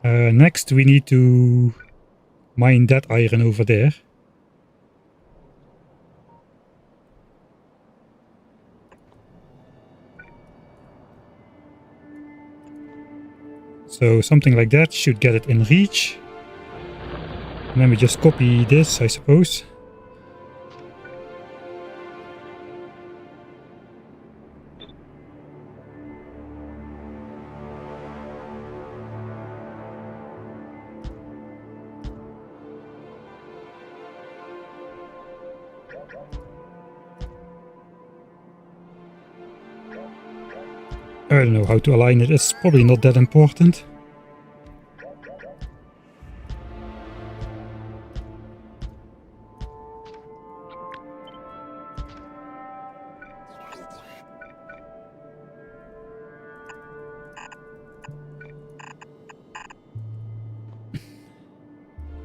Next we need to mine that iron over there. So something like that should get it in reach. And then we just copy this, I suppose. I don't know how to align it, it's probably not that important.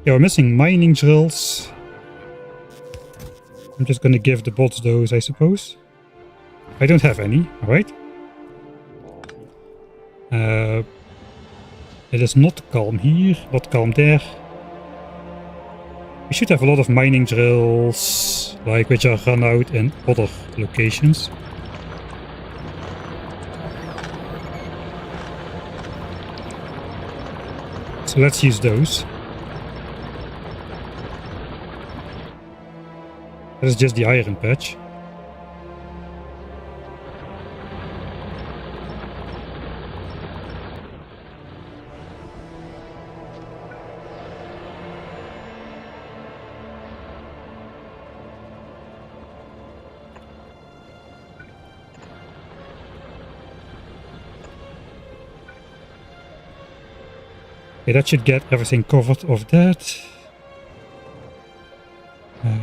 Yeah, we're missing mining drills. I'm just gonna give the bots those, I suppose. I don't have any, alright. It is not calm here, not calm there. We should have a lot of mining drills, like which are run out in other locations. So let's use those. That is just the iron patch. Okay, that should get everything covered of that.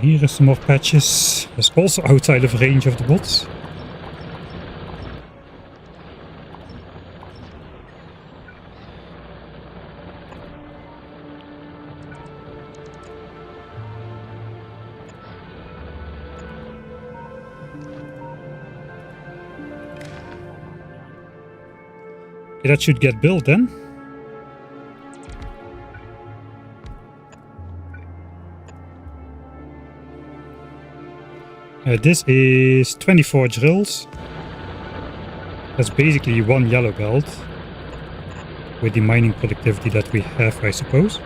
Here is some more patches. That's also outside of range of the bots. Okay, that should get built then. This is 24 drills. That's basically one yellow belt. With the mining productivity that we have, I suppose.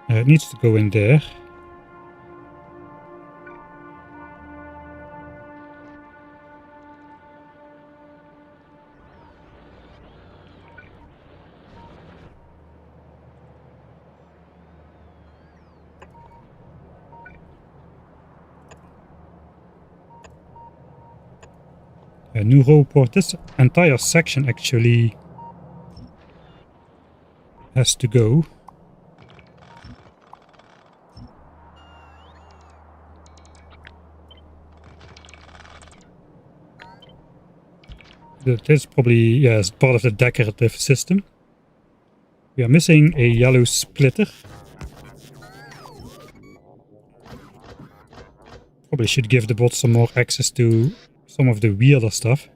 It needs to go in there. A new row port. This entire section actually has to go. That is probably, yeah, as part of the decorative system. We are missing a yellow splitter. Probably should give the bot some more access to some of the weirder stuff.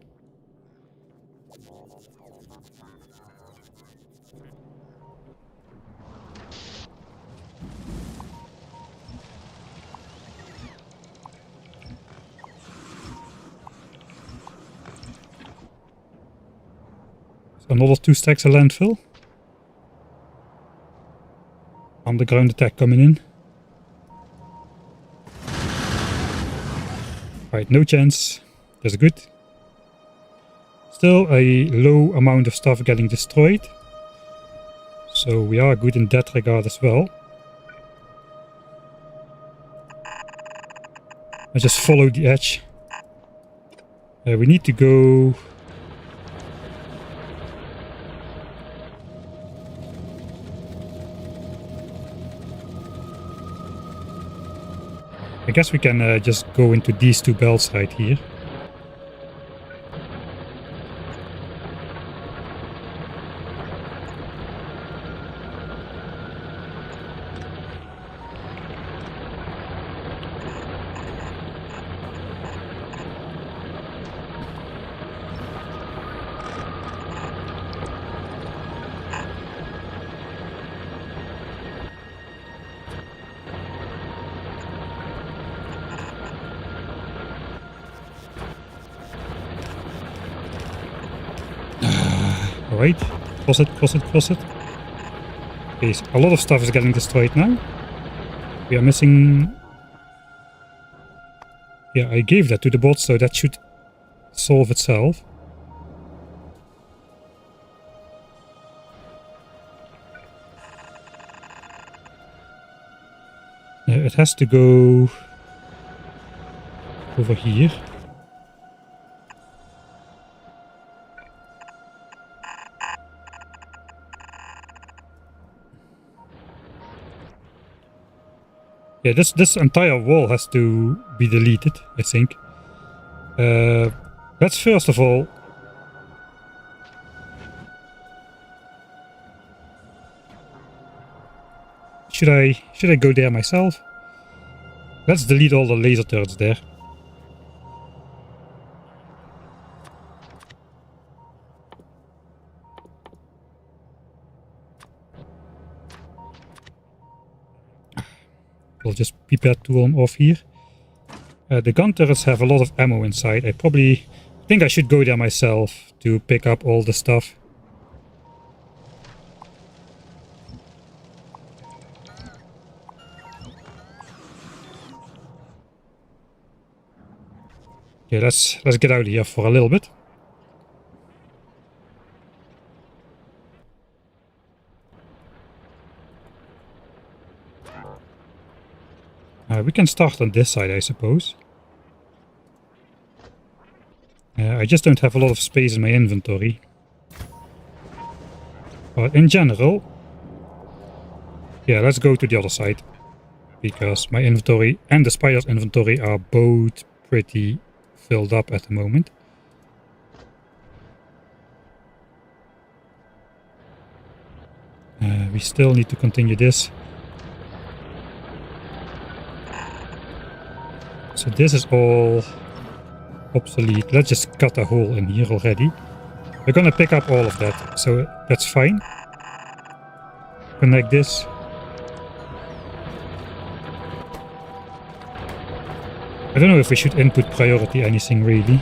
So another 2 stacks of landfill. Underground attack coming in. Right, no chance. That's good. Still a low amount of stuff getting destroyed. So we are good in that regard as well. I just follow the edge. We need to go... I guess we can just go into these 2 belts right here. Alright, cross it, cross it, cross it. Okay, so a lot of stuff is getting destroyed now. We are missing... Yeah, I gave that to the bot, so that should solve itself. It has to go over here. Yeah, this entire wall has to be deleted, I think. Let's first of all... Should I go there myself? Let's delete all the laser turrets there. We'll just prepare to on off here. The gun turrets have a lot of ammo inside. I think I should go there myself to pick up all the stuff. Okay, let's get out of here for a little bit. We can start on this side, I suppose. I just don't have a lot of space in my inventory. But in general... Yeah, let's go to the other side. Because my inventory and the spider's inventory are both pretty filled up at the moment. We still need to continue this. So this is all obsolete. Let's just cut a hole in here already. We're gonna pick up all of that, so that's fine. Connect this. I don't know if we should input priority anything really.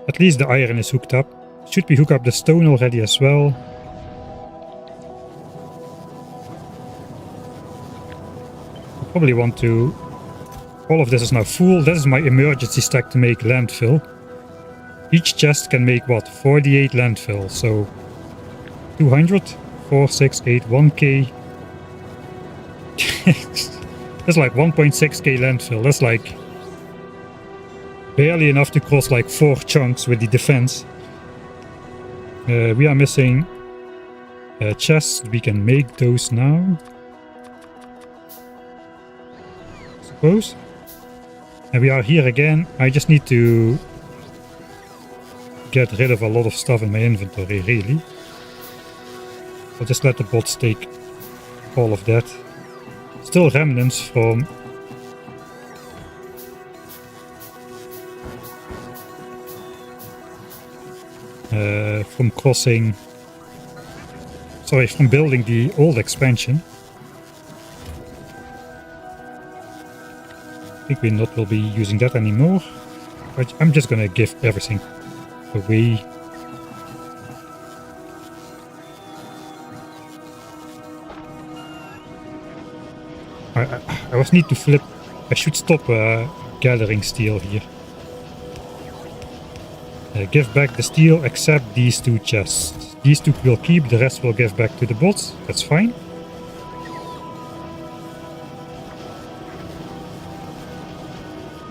At least the iron is hooked up. Should we hook up the stone already as well? Probably want to... All of this is now full. That is my emergency stack to make landfill. Each chest can make what? 48 landfill. So 200, 4, 6, 8, 1k. That's like 1.6k landfill. That's like barely enough to cross like 4 chunks with the defense. We are missing chests. We can make those now. Suppose. And we are here again. I just need to get rid of a lot of stuff in my inventory, really. I'll just let the bots take all of that. Still remnants from crossing, sorry, from building the old expansion. I think we not will be using that anymore. But I'm just gonna give everything away. I was need to flip. I should stop gathering steel here. Give back the steel except these 2 chests. These 2 will keep, the rest will give back to the bots. That's fine.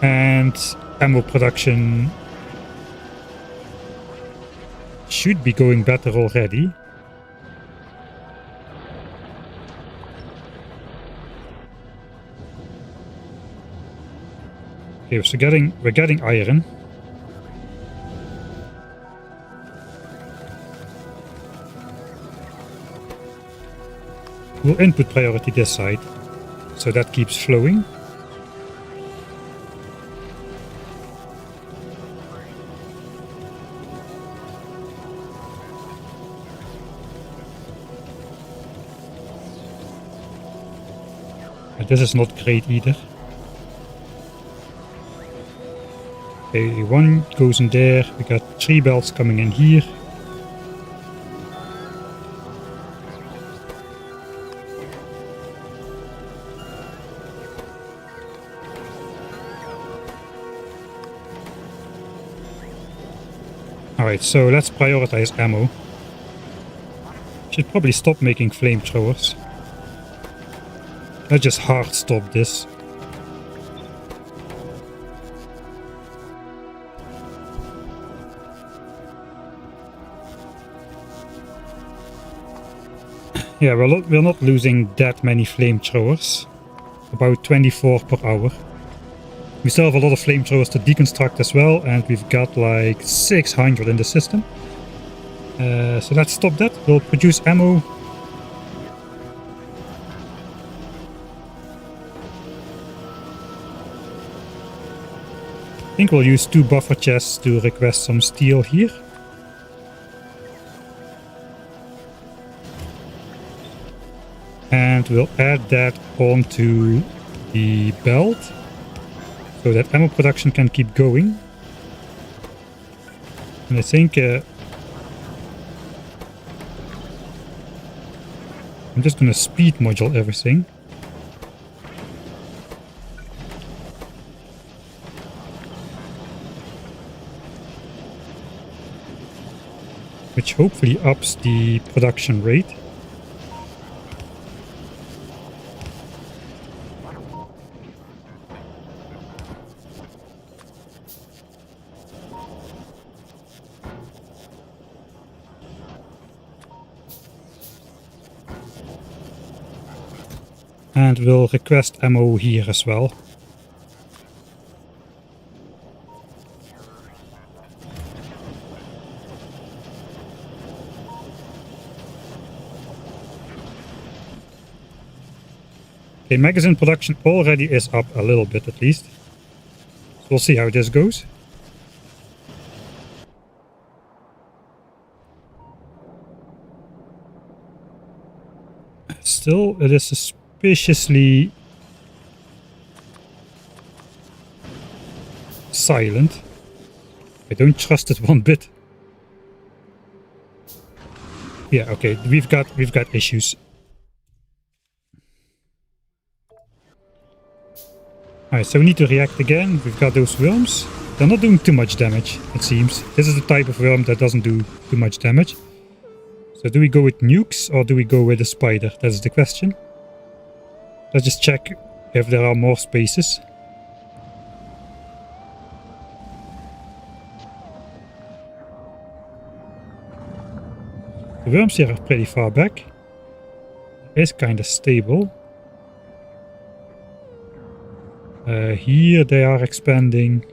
And ammo production should be going better already. Okay, so we're getting iron. We'll input priority this side, so that keeps flowing. This is not great either. Okay, 1 goes in there. We got 3 belts coming in here. Alright, so let's prioritize ammo. Should probably stop making flamethrowers. Let's just hard stop this. Yeah, we're not losing that many flamethrowers. About 24 per hour. We still have a lot of flamethrowers to deconstruct as well, and we've got like 600 in the system. So let's stop that. We'll produce ammo. I think we'll use 2 buffer chests to request some steel here. And we'll add that onto the belt so that ammo production can keep going. And I think I'm just gonna speed module everything. Which hopefully ups the production rate. And we'll request ammo here as well. Okay, magazine production already is up a little bit at least. So we'll see how this goes. Still, it is suspiciously silent. I don't trust it one bit. Yeah, okay, we've got issues. Alright, so we need to react again. We've got those worms. They're not doing too much damage, it seems. This is the type of worm that doesn't do too much damage. So do we go with nukes or do we go with a spider? That's the question. Let's just check if there are more spaces. The worms here are pretty far back. It is kind of stable. Here they are expanding.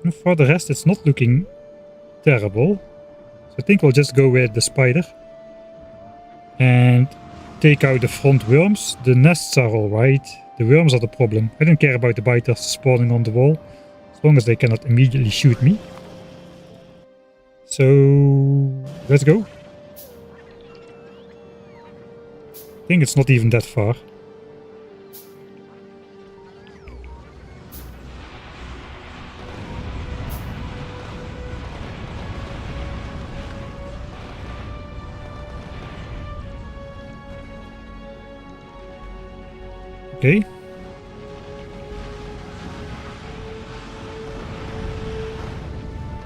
And for the rest, it's not looking terrible. So I think we'll just go with the spider. And take out the front worms. The nests are alright. The worms are the problem. I don't care about the biters spawning on the wall. As long as they cannot immediately shoot me. So let's go. I think it's not even that far. Okay.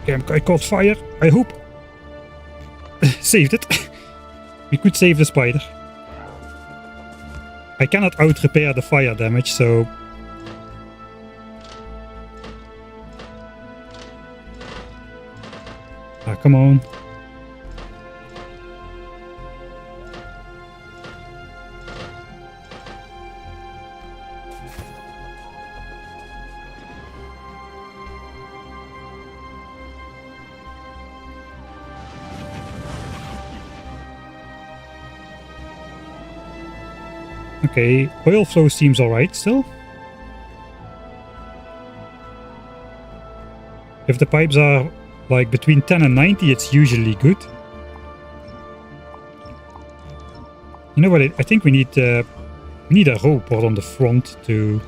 Okay, I caught fire. I hope. Saved it. We could save the spider. I cannot out-repair the fire damage, so... Ah, come on. Okay, oil flow seems alright still. If the pipes are like between 10 and 90, it's usually good. You know what, I think we need a robot on the front to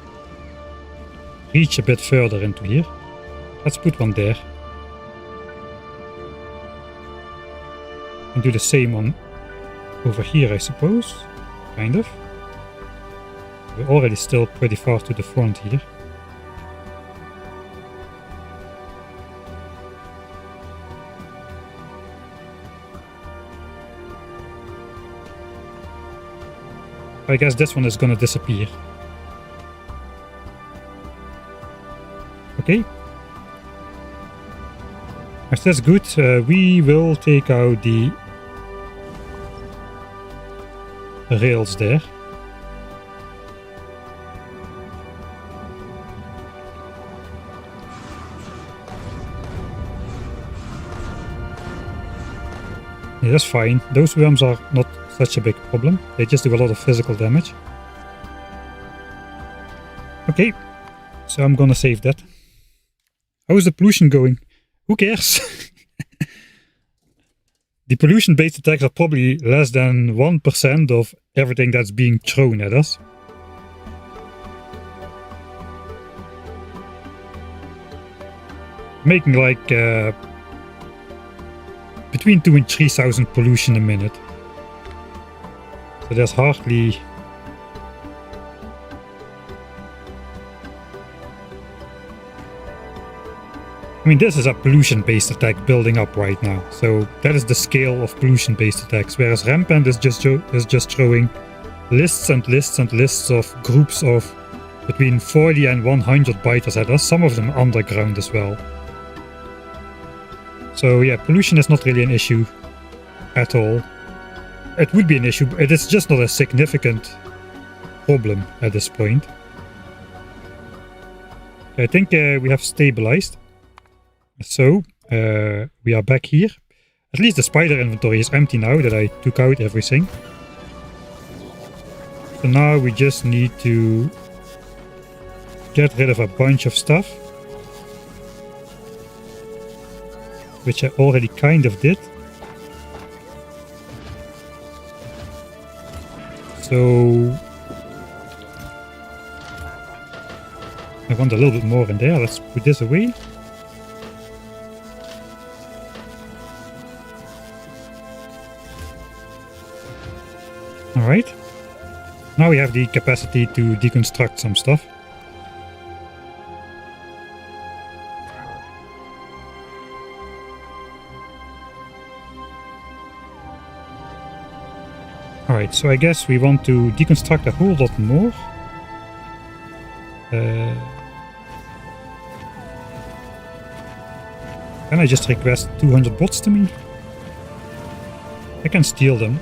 reach a bit further into here. Let's put one there. And do the same one over here, I suppose. Kind of. We're already still pretty far to the front here. I guess this one is gonna disappear. Okay. That's good. We will take out the rails there. Yeah, that's fine. Those worms are not such a big problem. They just do a lot of physical damage. Okay, so I'm gonna save that. How is the pollution going? Who cares? The pollution-based attacks are probably less than 1% of everything that's being thrown at us. Making like between 2,000 and 3,000 pollution a minute. So there's hardly... I mean, this is a pollution-based attack building up right now. So that is the scale of pollution-based attacks. Whereas Rampant is just throwing lists and lists and lists of groups of between 40 and 100 biters at us. Some of them underground as well. So yeah, pollution is not really an issue at all. It would be an issue, but it is just not a significant problem at this point. I think we have stabilized. So we are back here. At least the spider inventory is empty now that I took out everything. So now we just need to get rid of a bunch of stuff, which I already kind of did. So I want a little bit more in there. Let's put this away. Alright. Now we have the capacity to deconstruct some stuff. Alright, so I guess we want to deconstruct a whole lot more. Can I just request 200 bots to me? I can steal them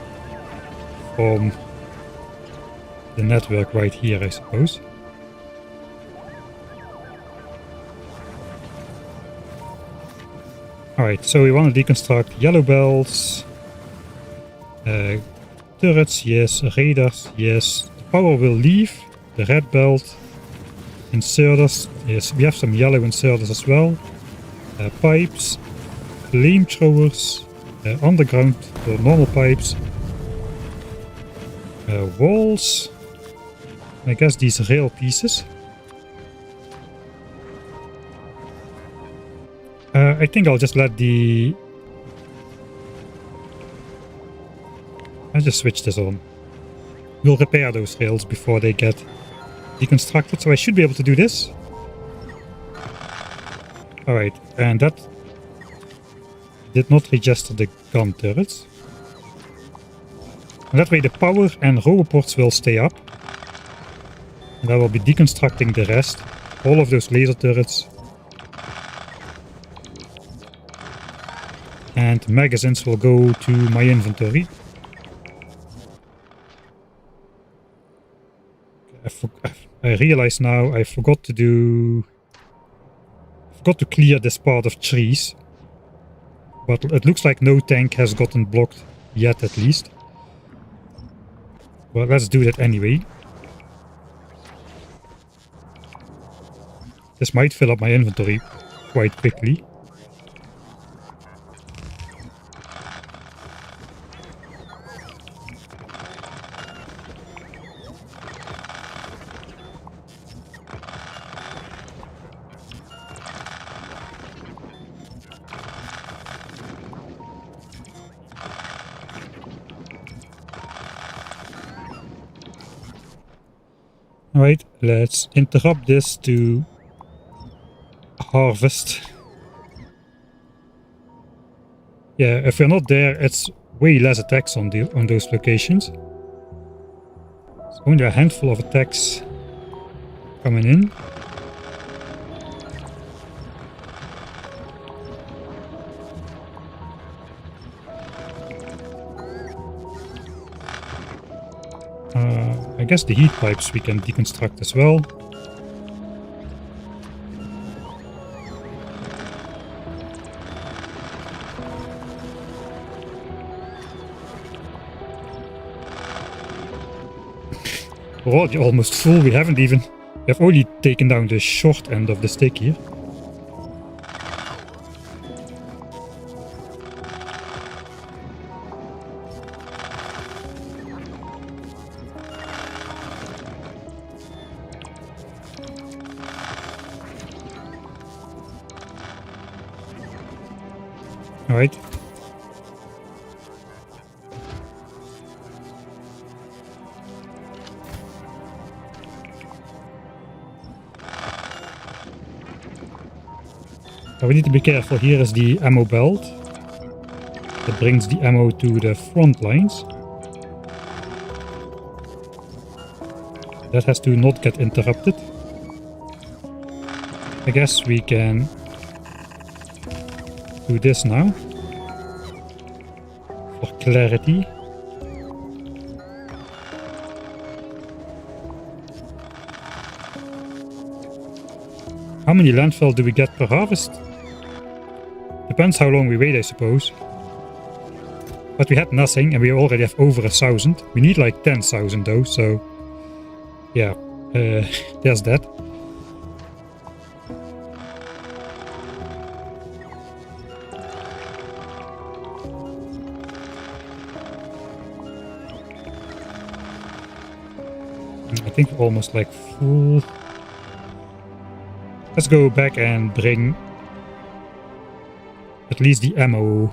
from the network right here, I suppose. Alright, so we want to deconstruct yellow belts, turrets, yes, radars, yes. The power will leave, the red belt, inserters, yes, we have some yellow inserters as well, pipes, flamethrowers, underground or normal pipes, walls, I guess these rail pieces. I think I'll just let the... I'll just switch this on. We'll repair those rails before they get deconstructed, so I should be able to do this. Alright, and that did not register the gun turrets. And that way the power and roboports will stay up. And I will be deconstructing the rest. All of those laser turrets. And magazines will go to my inventory. I realize now I forgot to clear this part of trees. But it looks like no tank has gotten blocked yet, at least. Well, let's do that anyway. This might fill up my inventory quite quickly. Alright, let's interrupt this to harvest. Yeah, if we're not there, it's way less attacks on those locations. There's only a handful of attacks coming in. I guess the heat pipes we can deconstruct as well. We're already almost full. We have only taken down the short end of the stick here. All right. Now we need to be careful. Here is the ammo belt that brings the ammo to the front lines. That has to not get interrupted. I guess we can do this now for clarity. How many landfill do we get per harvest? Depends how long we wait, I suppose. But we had nothing and we already have over 1,000. We need like 10,000 though, so yeah, there's that. I think we're almost like full. Let's go back and bring at least the ammo.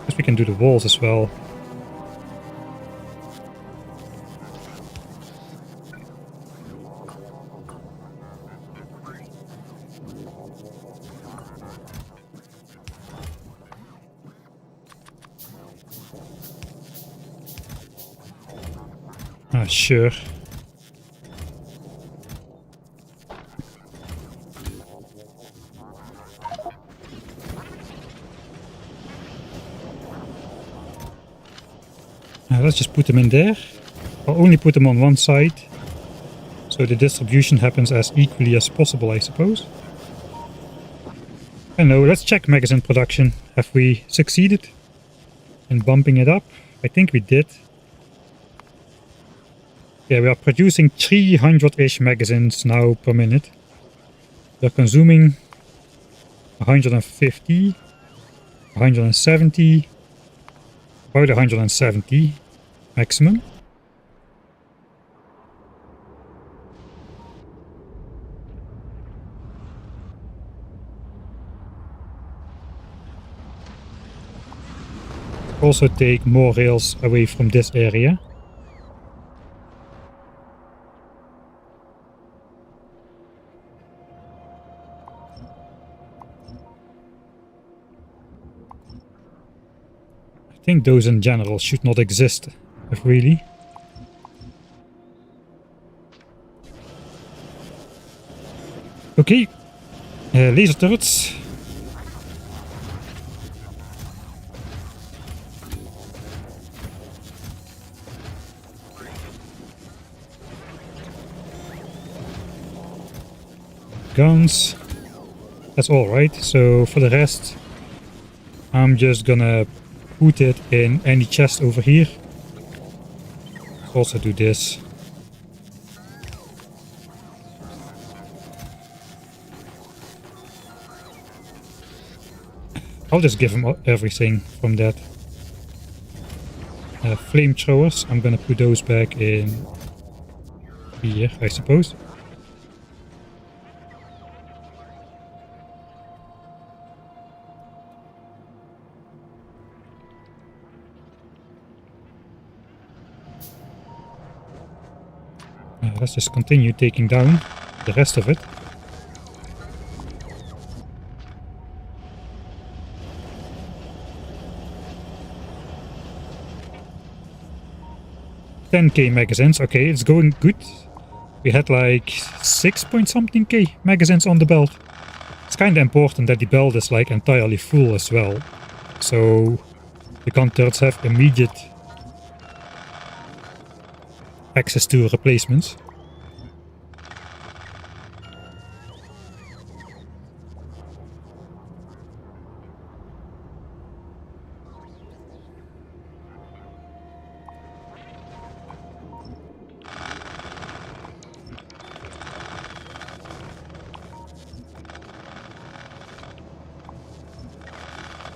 Guess we can do the walls as well. Ah, sure. Let's just put them in there. I'll only put them on one side, so the distribution happens as equally as possible, I suppose. I know, let's check magazine production. Have we succeeded in bumping it up? I think we did. Yeah, we are producing 300-ish magazines now per minute. We're consuming 150, 170, about 170 maximum. Also take more rails away from this area. I think those in general should not exist, if really. Okay, laser turrets. Guns. That's alright, so for the rest, I'm just gonna put it in any chest over here. Also do this. I'll just give him everything from that. Flamethrowers, I'm gonna put those back in here, I suppose. Let's just continue taking down the rest of it. $10K magazines, okay, it's going good. We had like 6 point something K magazines on the belt. It's kind of important that the belt is like entirely full as well. So the gun turrets have immediate access to replacements.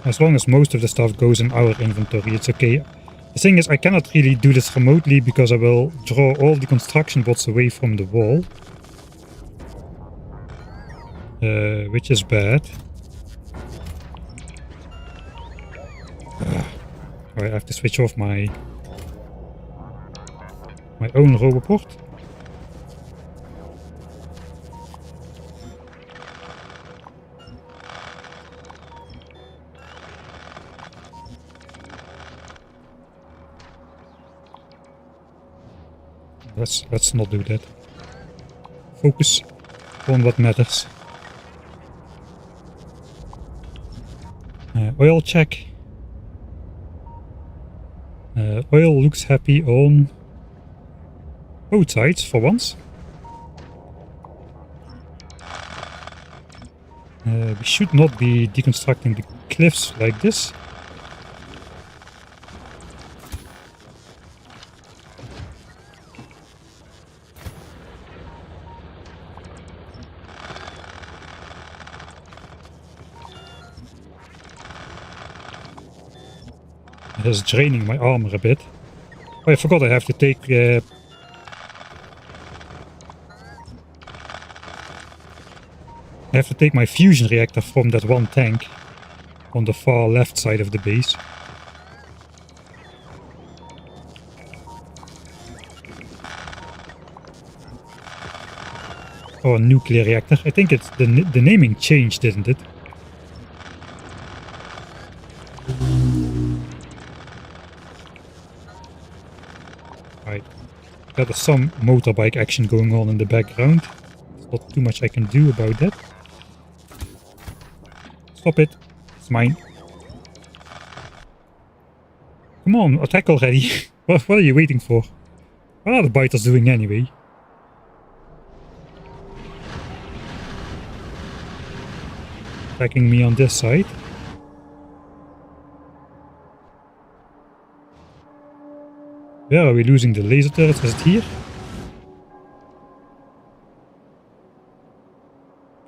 As long as most of the stuff goes in our inventory, it's okay. The thing is, I cannot really do this remotely because I will draw all the construction bots away from the wall. Which is bad. I have to switch off my own roboport. Let's not do that. Focus on what matters. Oil check. Oil looks happy on both sides for once. We should not be deconstructing the cliffs like this. It is draining my armor a bit. Oh, I forgot I have to take... I have to take my fusion reactor from that one tank on the far left side of the base. Oh, a nuclear reactor. I think it's the naming changed, didn't it? Right. Got some motorbike action going on in the background. There's not too much I can do about that. Stop it. It's mine. Come on, attack already. What are you waiting for? What are the biters doing anyway? Attacking me on this side. Where are we losing the laser turrets? Is it here?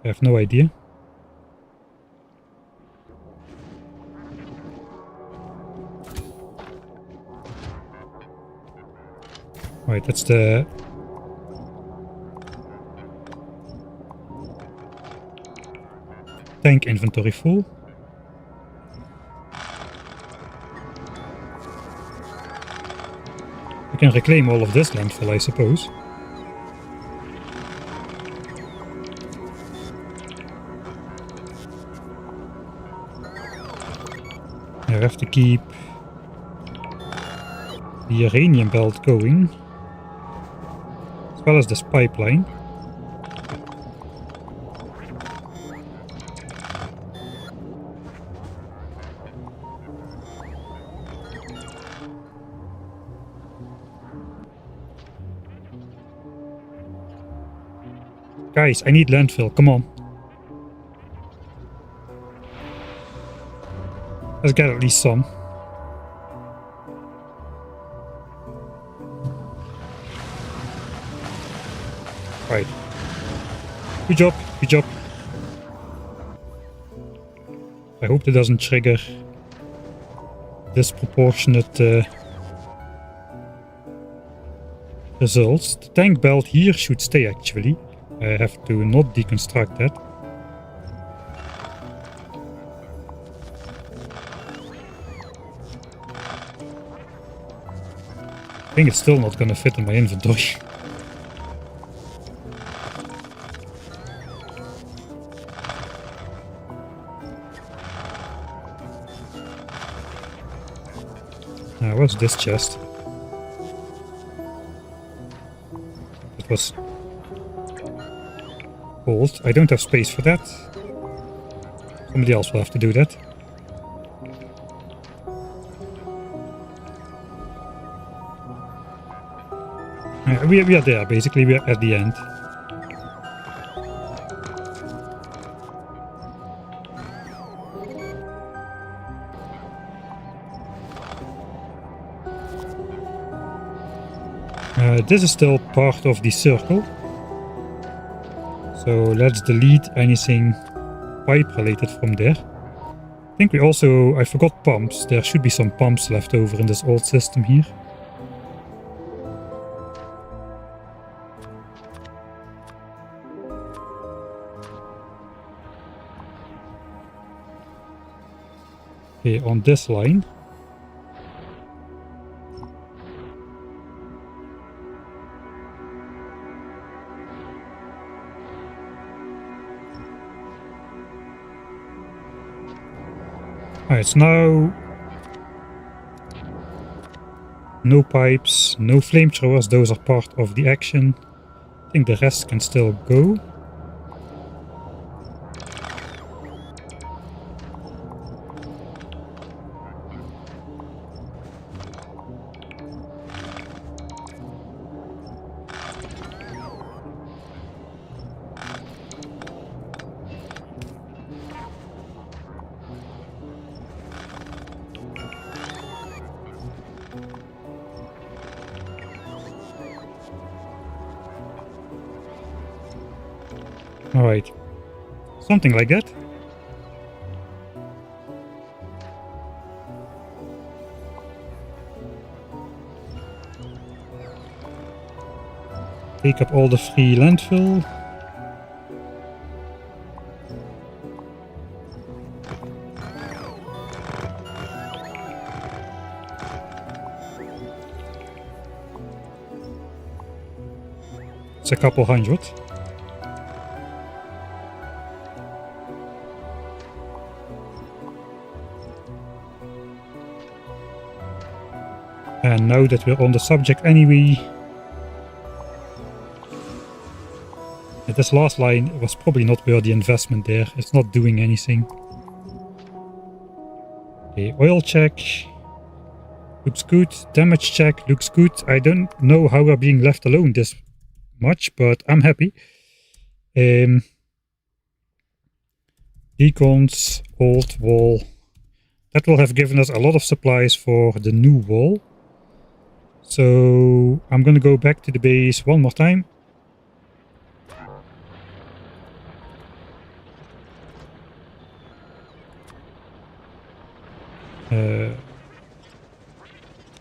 I have no idea. Right, that's the... tank inventory full. We can reclaim all of this landfill, I suppose. I have to keep the uranium belt going, as well as this pipeline. Guys, I need landfill, come on. Let's get at least some. Right. Good job, good job. I hope that doesn't trigger disproportionate results. The tank belt here should stay actually. I have to not deconstruct that. I think it's still not gonna fit in my inventory. What's this chest? It was old. I don't have space for that. Somebody else will have to do that. we are there, basically. We are at the end. This is still part of the circle. So let's delete anything pipe related from there. I think I forgot pumps. There should be some pumps left over in this old system here. Okay, on this line. Alright, so now no pipes, no flamethrowers, those are part of the action. I think the rest can still go. Alright, something like that. Take up all the free landfill. It's a couple hundred. And now that we're on the subject anyway, this last line was probably not worth the investment there. It's not doing anything. Okay, oil check. Looks good. Damage check looks good. I don't know how we're being left alone this much, but I'm happy. Decons, old wall. That will have given us a lot of supplies for the new wall. So I'm going to go back to the base one more time.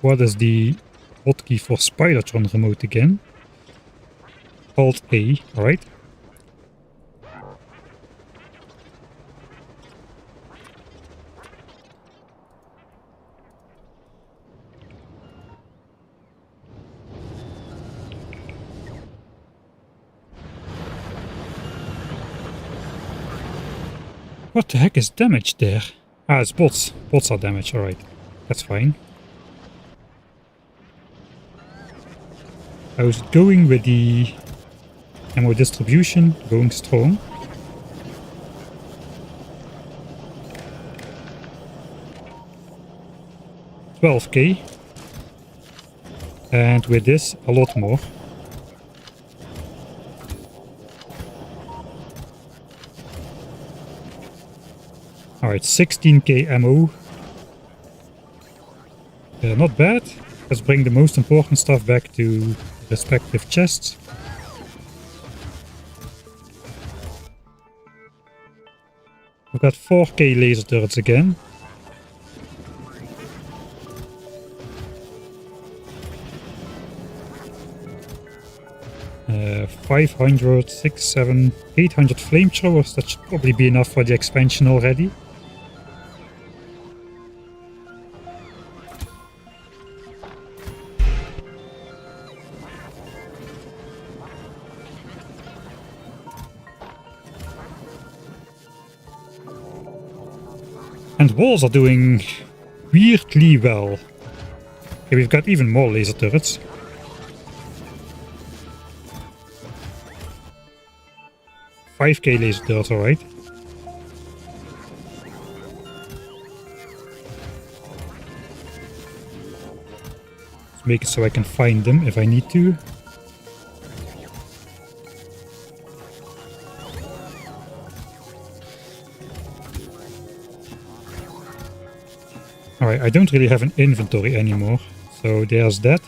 What is the hotkey for Spidertron remote again? Alt A, alright. What the heck is damaged there? Ah, it's bots. Bots are damaged, alright. That's fine. How's it going with the ammo distribution? Going strong. $12K. And with this, a lot more. Alright, 16K ammo. Not bad. Let's bring the most important stuff back to respective chests. We've got 4K laser turrets again. Uh, 500, 6, 7, 800 flamethrowers. That should probably be enough for the expansion already. And walls are doing weirdly well. Okay, we've got even more laser turrets. $5K laser turrets, alright. Let's make it so I can find them if I need to. Alright, I don't really have an inventory anymore, so there's that.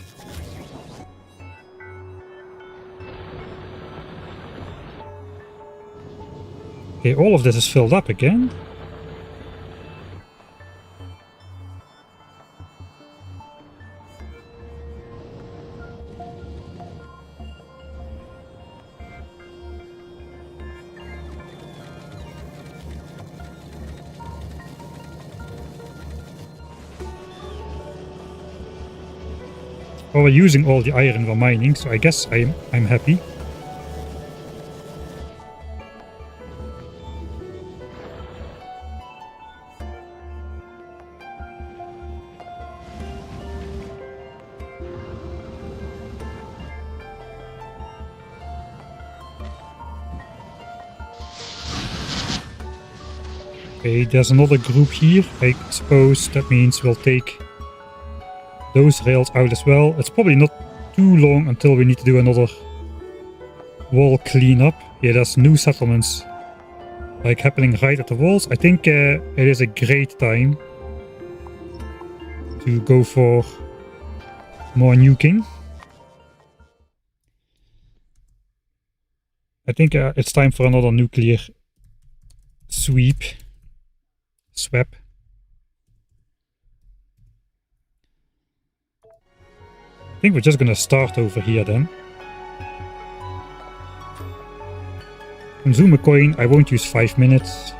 Okay, all of this is filled up again. Well, we're using all the iron we're mining, so I guess I'm happy. Okay, there's another group here. I suppose that means we'll take those rails out as well. It's probably not too long until we need to do another wall cleanup. Yeah, there's new settlements like happening right at the walls. I think it is a great time to go for more nuking. I think it's time for another nuclear swap. I think we're just gonna start over here then. Consume a coin, I won't use 5 minutes.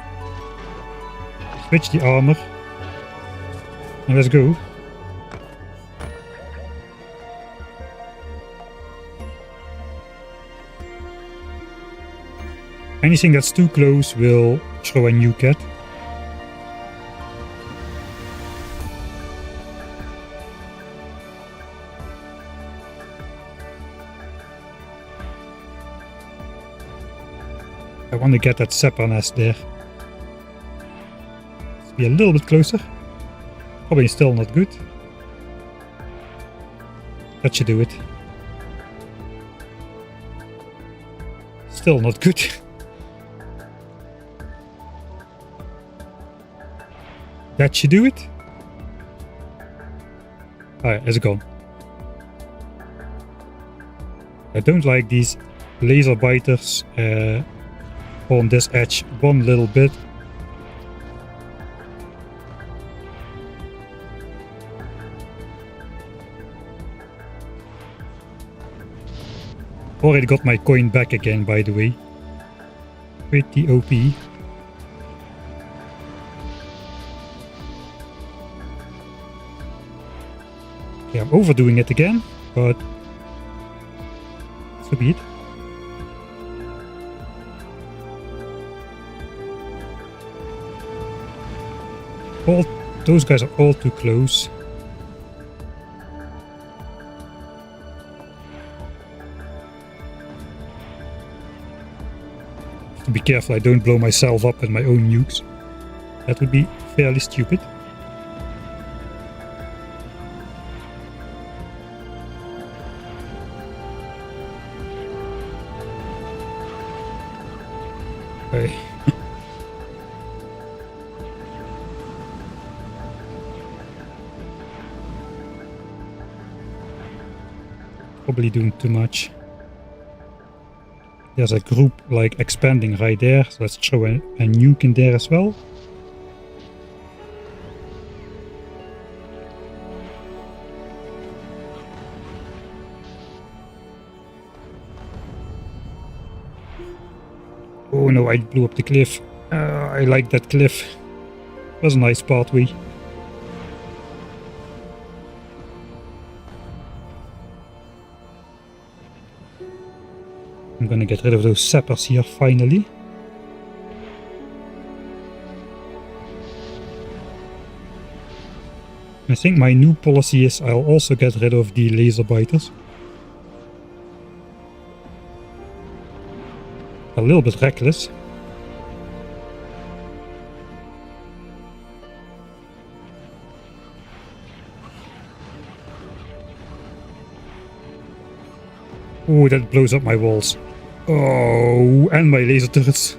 Switch the armor. And let's go. Anything that's too close will throw a nuke at. I want to get that Sepper nest there. Let's be a little bit closer. Probably still not good. That should do it. Still not good. That should do it. Alright, it's gone. I don't like these laser biters on this edge one little bit. Already got my coin back again, by the way. Pretty OP. Okay, I'm overdoing it again, but so be it. All those guys are all too close. Have to be careful I don't blow myself up with my own nukes. That would be fairly stupid. Okay. Probably doing too much. There's a group like expanding right there, so let's throw a nuke in there as well. Oh no, I blew up the cliff. I like that cliff. It was a nice pathway. I'm gonna get rid of those sappers here finally. I think my new policy is I'll also get rid of the laser biters. A little bit reckless. Oh, that blows up my walls. Oh, and my laser turrets.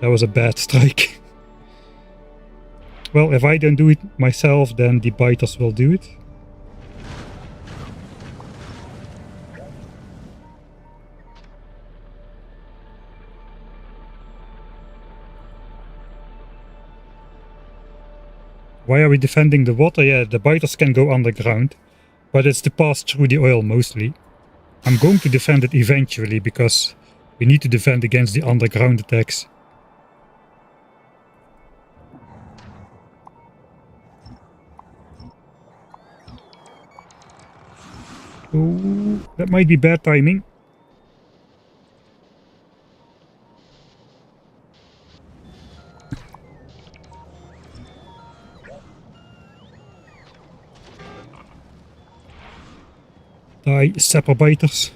That was a bad strike. Well, if I don't do it myself, then the biters will do it. Why are we defending the water? Yeah, the biters can go underground, but it's to pass through the oil mostly. I'm going to defend it eventually because we need to defend against the underground attacks. Oh, that might be bad timing. Die, sapper biters.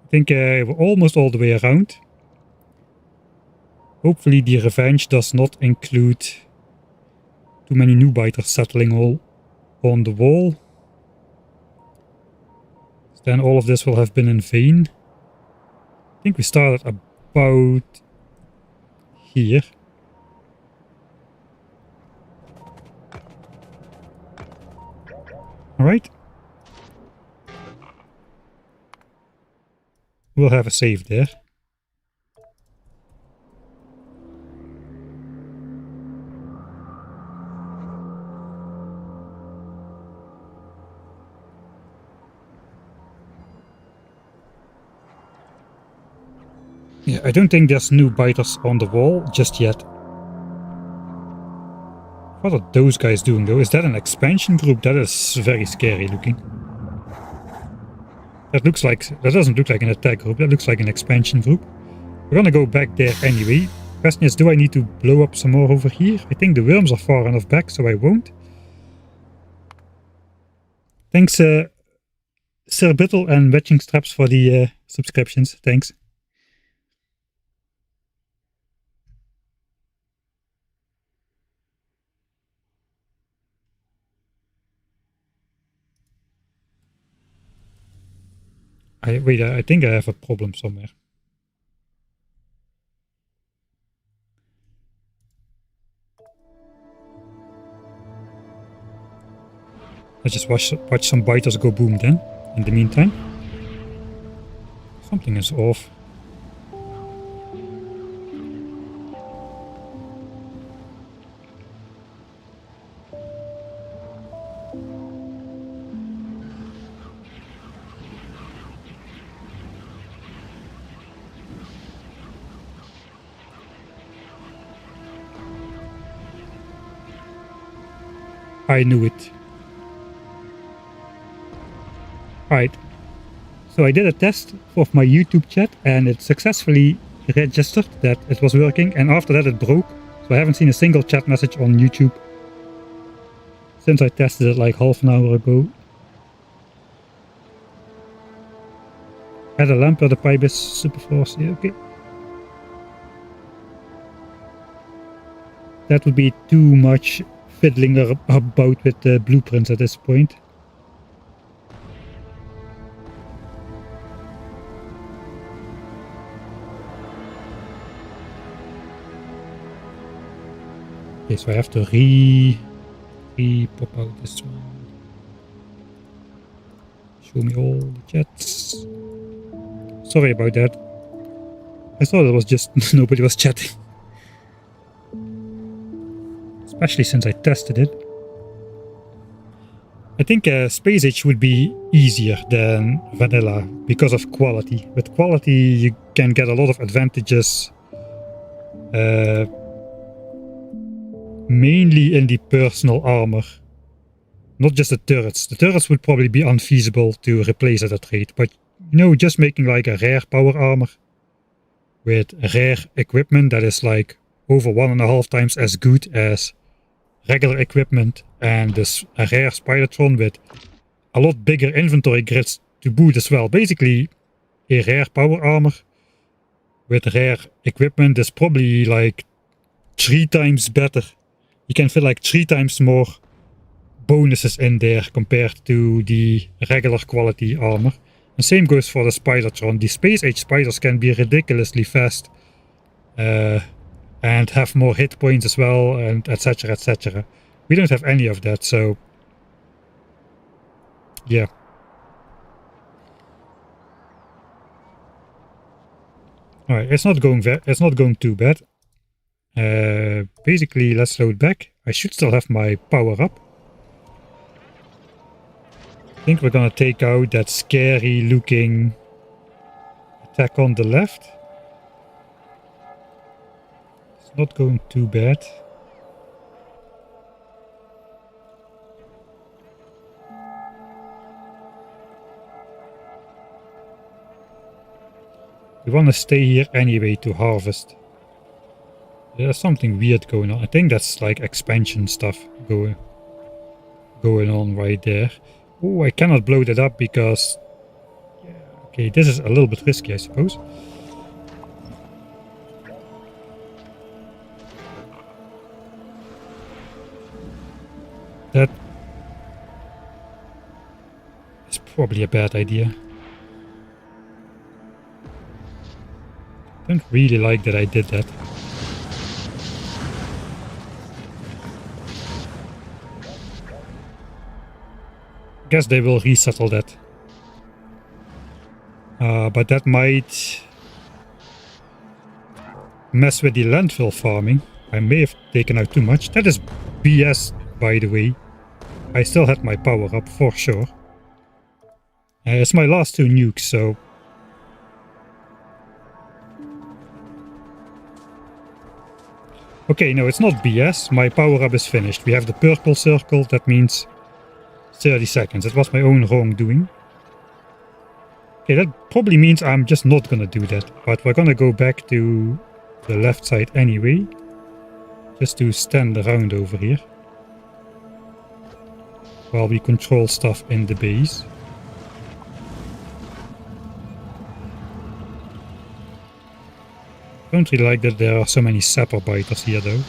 I think we're almost all the way around. Hopefully the revenge does not include too many new biters settling all on the wall. Then all of this will have been in vain. I think we started about here. Alright. We'll have a save there. Yeah, I don't think there's new biters on the wall just yet. What are those guys doing though? Is that an expansion group? That is very scary looking. That doesn't look like an attack group, that looks like an expansion group. We're gonna go back there anyway. Question is, do I need to blow up some more over here? I think the worms are far enough back, so I won't. Thanks Sir Bittle and Wedging Straps for the subscriptions, thanks. Wait, I think I have a problem somewhere. Let's just watch some biters go boom then, in the meantime. Something is off. I knew it. Alright, so I did a test of my YouTube chat and it successfully registered that it was working, and after that it broke, so I haven't seen a single chat message on YouTube since I tested it like half an hour ago. Add a lamp where the pipe is super force, yeah, okay. That would be too much fiddling about with the blueprints at this point. Okay, so I have to pop out this one. Show me all the chats. Sorry about that. I thought it was just nobody was chatting. Especially since I tested it. I think Space Age would be easier than Vanilla because of quality. With quality you can get a lot of advantages. Mainly in the personal armor. Not just the turrets. The turrets would probably be unfeasible to replace at that rate. But you know, just making like a rare power armor with rare equipment that is like over 1.5 times as good as regular equipment, and this a rare Spidertron with a lot bigger inventory grids to boot as well. Basically a rare power armor with rare equipment is probably like 3 times better. You can fit like 3 times more bonuses in there compared to the regular quality armor. And same goes for the Spidertron. The Space Age spiders can be ridiculously fast. And have more hit points as well, and etc, etc. We don't have any of that, so yeah. Alright, it's not going too bad. Basically, let's load back. I should still have my power up. I think we're gonna take out that scary looking attack on the left. It's not going too bad. We want to stay here anyway to harvest. There's something weird going on. I think that's like expansion stuff going on right there. Oh, I cannot blow that up because... Yeah, okay, this is a little bit risky, I suppose. That is probably a bad idea. I don't really like that I did that. I guess they will resettle that. But that might mess with the landfill farming. I may have taken out too much. That is BS, by the way. I still had my power up for sure. It's my last 2 nukes, so... Okay, no, it's not BS. My power up is finished. We have the purple circle. That means 30 seconds. It was my own wrongdoing. Okay, that probably means I'm just not gonna do that. But we're gonna go back to the left side anyway. Just to stand around over here. While we control stuff in the base. I don't really like that there are so many sapper biters here though.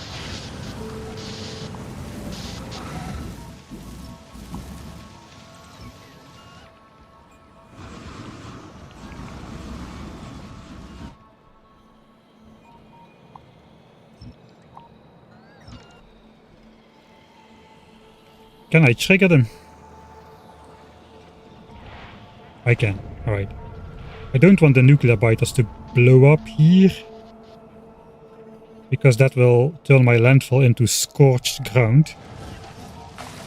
Can I trigger them? I can. Alright. I don't want the nuclear biters to blow up here. Because that will turn my landfill into scorched ground.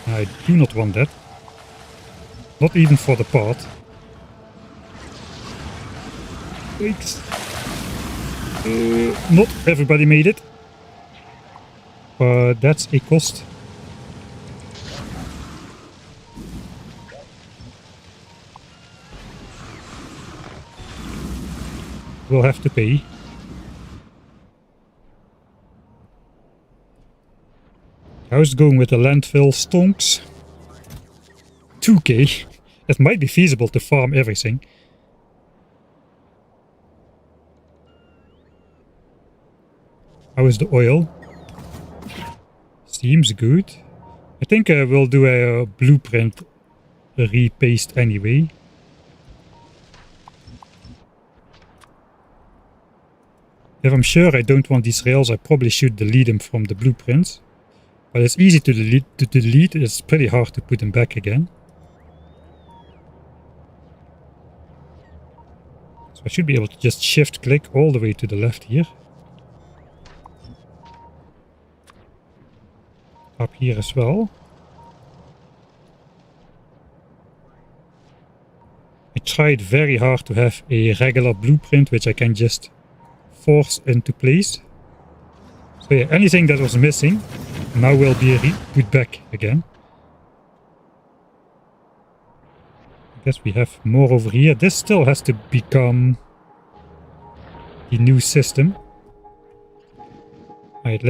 I do not want that. Not even for the part. Wait. Not everybody made it. But that's a cost. We'll have to pay. How's it going with the landfill stonks? 2k. It might be feasible to farm everything. How is the oil? Seems good. I think we'll do a blueprint repaste anyway. If I'm sure I don't want these rails, I probably should delete them from the blueprints. But it's easy to delete, it's pretty hard to put them back again. So I should be able to just shift click all the way to the left here. Up here as well. I tried very hard to have a regular blueprint which I can just force into place. So yeah, anything that was missing now will be put back again. I guess we have more over here. This still has to become the new system. Alright,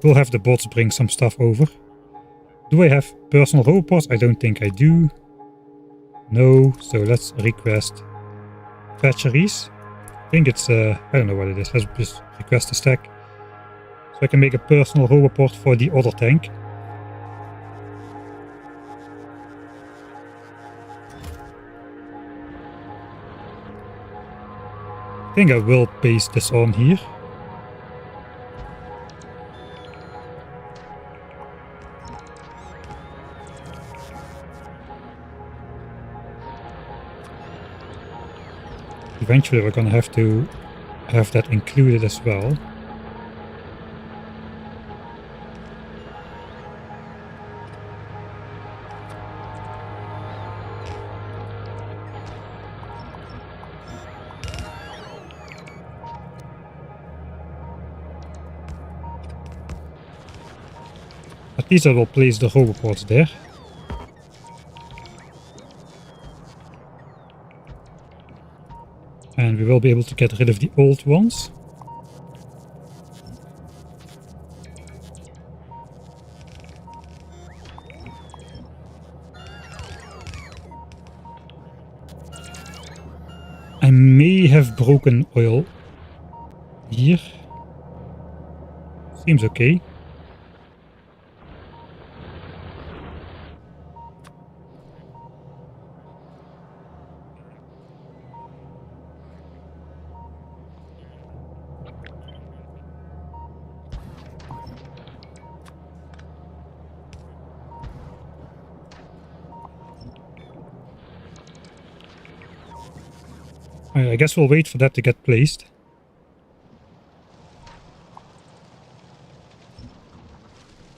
we'll have the bots bring some stuff over. Do I have personal robots? I don't think I do. No, so let's request hatcheries. I think it's, I don't know what it is. Let's just request a stack. So I can make a personal roboport for the other tank. think I will paste this on here. Eventually we're gonna have to have that included as well. At least I will place the roboports there. And we will be able to get rid of the old ones. I may have broken oil here. Seems okay. I guess we'll wait for that to get placed.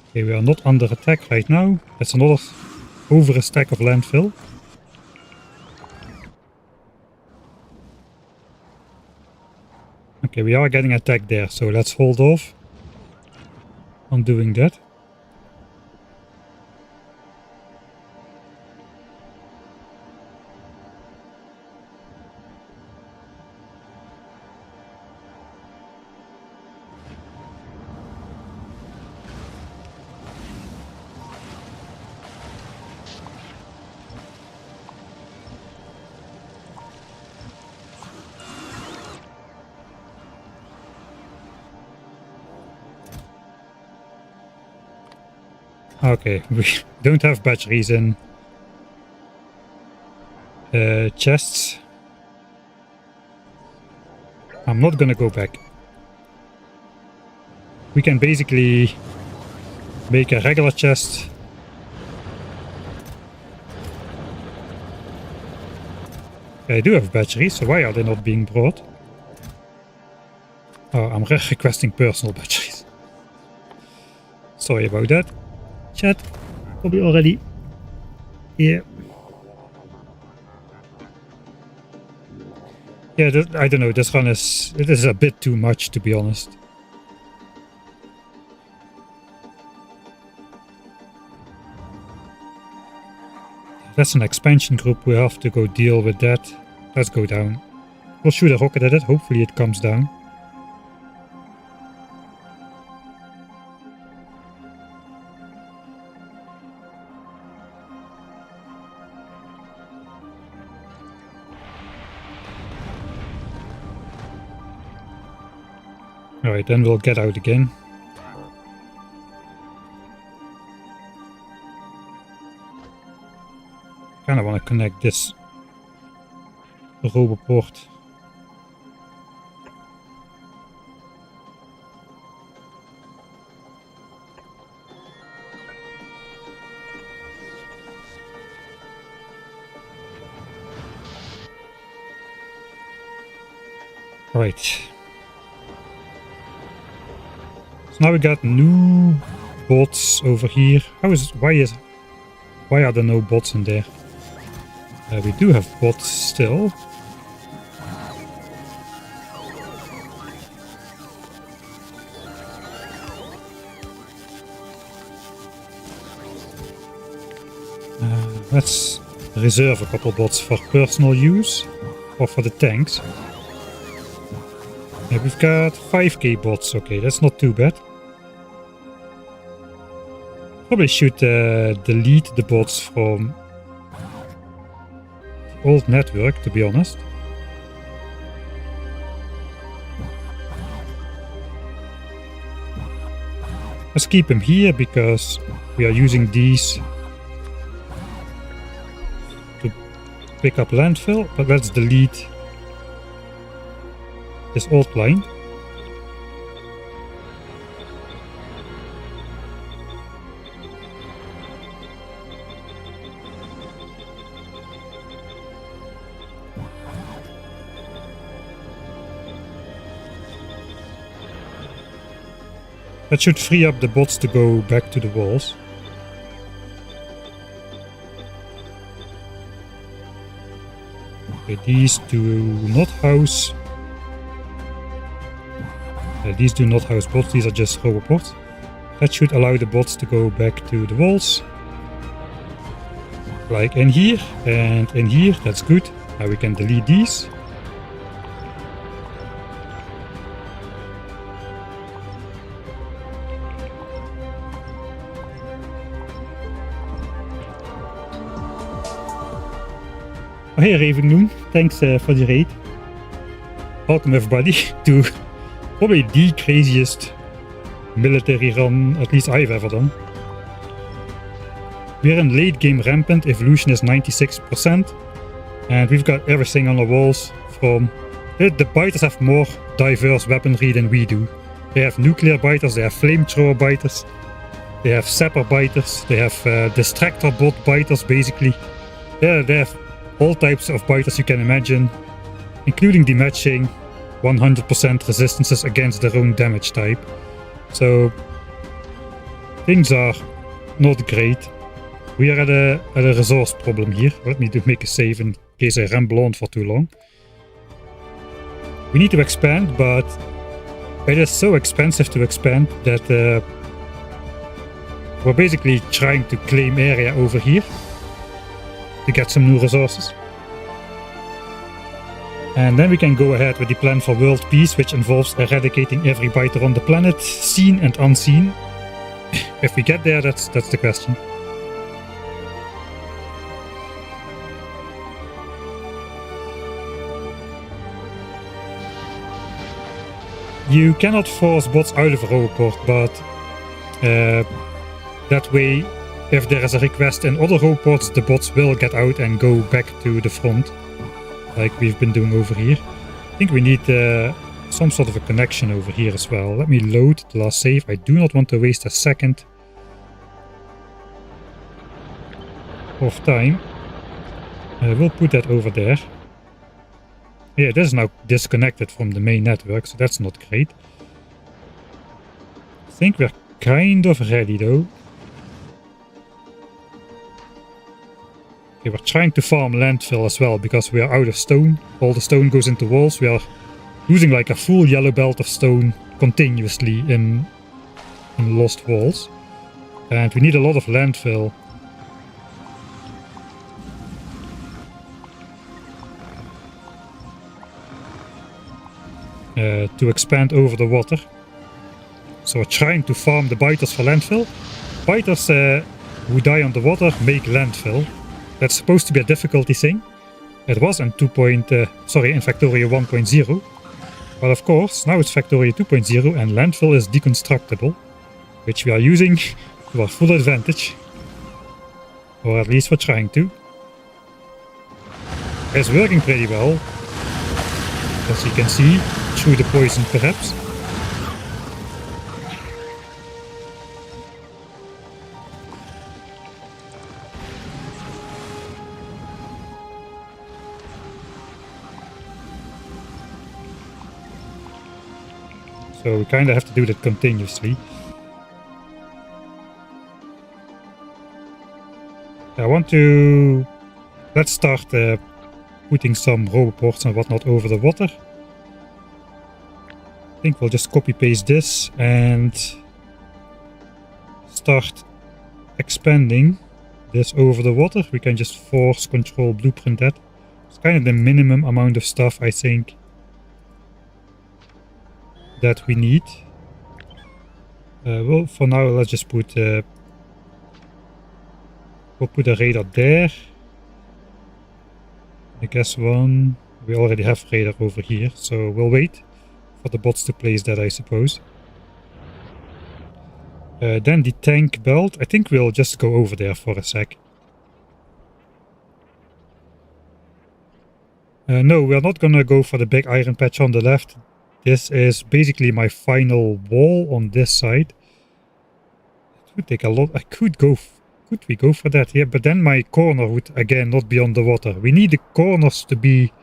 Okay, we are not under attack right now. That's another over a stack of landfill. Okay, we are getting attacked there, so let's hold off on doing that. Okay, we don't have batteries in chests. I'm not gonna go back. We can basically make a regular chest. I do have batteries, so why are they not being brought? Oh, I'm requesting personal batteries. Sorry about that. Chat, probably already here. Yeah, I don't know, this run is a bit too much, to be honest. That's an expansion group, we have to go deal with that. Let's go down. We'll shoot a rocket at it, hopefully it comes down. Alright, then we'll get out again. Kinda wanna connect this roboport. Right. So now we got new bots over here. Why are there no bots in there? We do have bots still. Let's reserve a couple bots for personal use or for the tanks. Yeah, we've got 5k bots. Okay, that's not too bad. Probably should delete the bots from the old network, to be honest. Let's keep them here because we are using these to pick up landfill, but let's delete this old line. That should free up the bots to go back to the walls. Okay, these do not house... these do not house bots, these are just roboports. That should allow the bots to go back to the walls. Like in here and in here, that's good. Now we can delete these. Oh, hey Raven Noon, thanks for the raid. Welcome everybody to probably the craziest military run at least I've ever done. We're in late game Rampant, evolution is 96%, and we've got everything on the walls from... The biters have more diverse weaponry than we do. They have nuclear biters, they have flamethrower biters, they have sapper biters, they have distractor bot biters basically. Yeah, they have all types of biters you can imagine, including the matching 100% resistances against their own damage type. So things are not great. We are at a resource problem here. Let me make a save in case I ramble on for too long. We need to expand, but it is so expensive to expand that we're basically trying to claim area over here to get some new resources. And then we can go ahead with the plan for world peace, which involves eradicating every biter on the planet, seen and unseen. If we get there, that's the question. You cannot force bots out of a roboport, but that way, if there is a request in other roboports, the bots will get out and go back to the front, like we've been doing over here. I think we need some sort of a connection over here as well. Let me load the last save. I do not want to waste a second of time. We'll put that over there. Yeah, this is now disconnected from the main network, so that's not great. I think we're kind of ready though. Okay, we're trying to farm landfill as well because we are out of stone. All the stone goes into walls. We are losing like a full yellow belt of stone continuously in lost walls. And we need a lot of landfill. To expand over the water. So we're trying to farm the biters for landfill. Biters who die on the water make landfill. That's supposed to be a difficulty thing. It was in Factorio 1.0. But of course, now it's Factorio 2.0 and landfill is deconstructible, which we are using to our full advantage. Or at least we're trying to. It's working pretty well, as you can see, through the poison perhaps. So we kind of have to do that continuously. I want to... Let's start putting some roboports and whatnot over the water. I think we'll just copy paste this and start expanding this over the water. We can just force control blueprint that. It's kind of the minimum amount of stuff I think that we need. Well, for now let's just put we'll put a radar there. I guess one. We already have radar over here, so we'll wait for the bots to place that, I suppose. Then the tank belt. I think we'll just go over there for a sec. No, we're not gonna go for the big iron patch on the left. This is basically my final wall on this side. It would take a lot. I could go. Could we go for that? Yeah, but then my corner would again not be on the water. We need the corners to be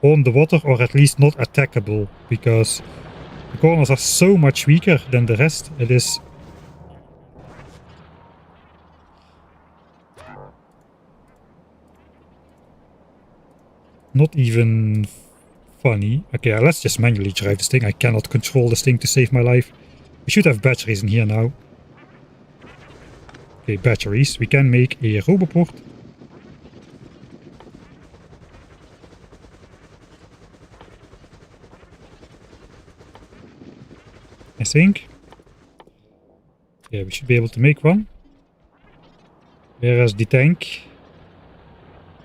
on the water, or at least not attackable, because the corners are so much weaker than the rest. It is not even funny. Okay, let's just manually drive this thing. I cannot control this thing to save my life. We should have batteries in here now. Okay, batteries. We can make a roboport. I think. Yeah, we should be able to make one. Whereas the tank?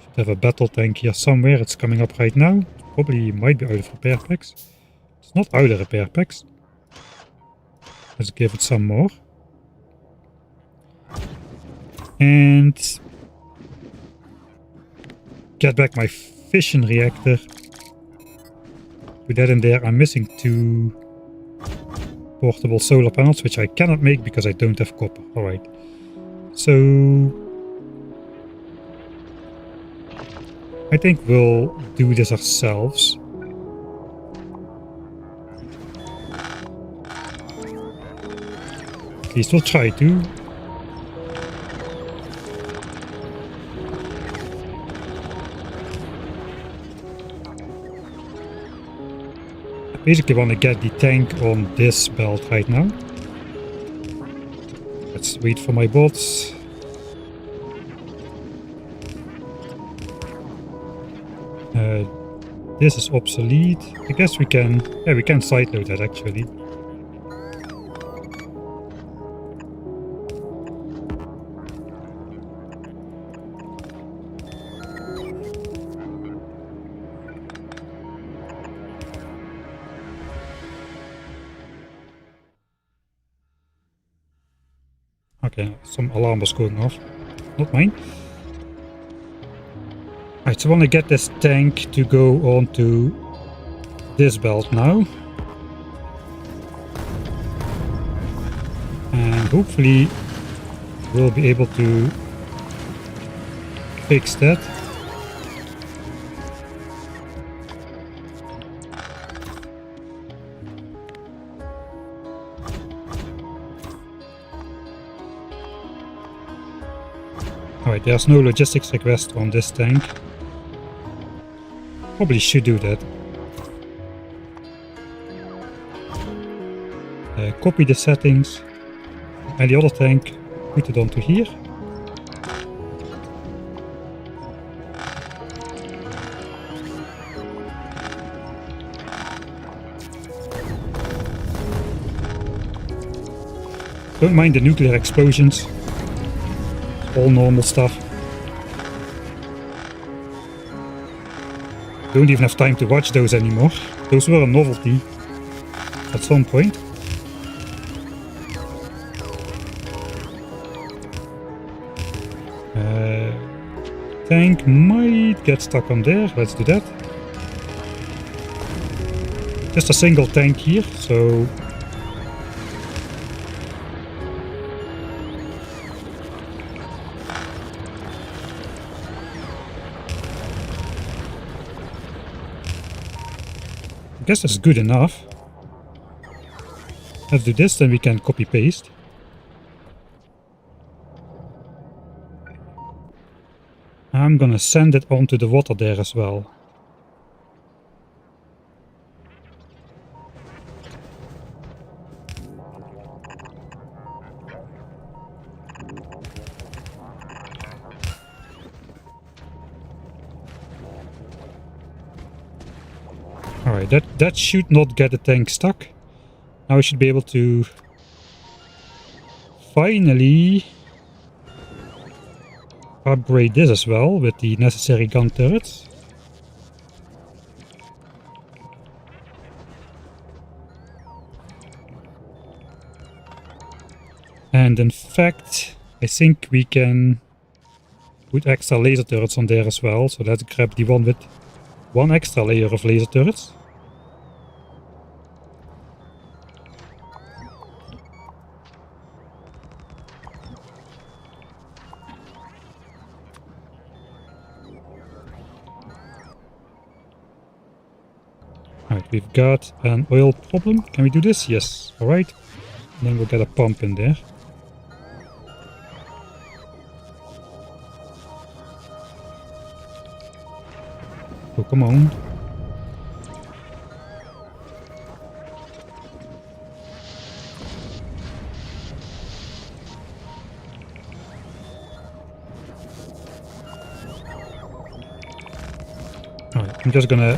Should have a battle tank here somewhere. It's coming up right now. Probably might be out of repair packs. It's not out of repair packs. Let's give it some more. And get back my fission reactor. Put that in there. I'm missing 2 portable solar panels, which I cannot make because I don't have copper. Alright. So I think we'll do this ourselves. At least we'll try to. I basically want to get the tank on this belt right now. Let's wait for my bots. This is obsolete. I guess we can... Yeah, we can sideload that actually. Okay, some alarm was going off. Not mine. Alright, so I want to get this tank to go onto this belt now. And hopefully we'll be able to fix that. Alright, there's no logistics request on this tank. Probably should do that. Copy the settings. And the other tank, put it onto here. Don't mind the nuclear explosions. All normal stuff. Don't even have time to watch those anymore. Those were a novelty at some point. Tank might get stuck on there. Let's do that. Just a single tank here, so I guess that's good enough. Let's do this, then we can copy paste. I'm gonna send it onto the water there as well. Alright, that should not get the tank stuck. Now we should be able to finally upgrade this as well with the necessary gun turrets. And in fact, I think we can put extra laser turrets on there as well. So let's grab the one with one extra layer of laser turrets. Alright, we've got an oil problem. Can we do this? Yes. Alright. Then we'll get a pump in there. Oh, come on. Alright, I'm just gonna...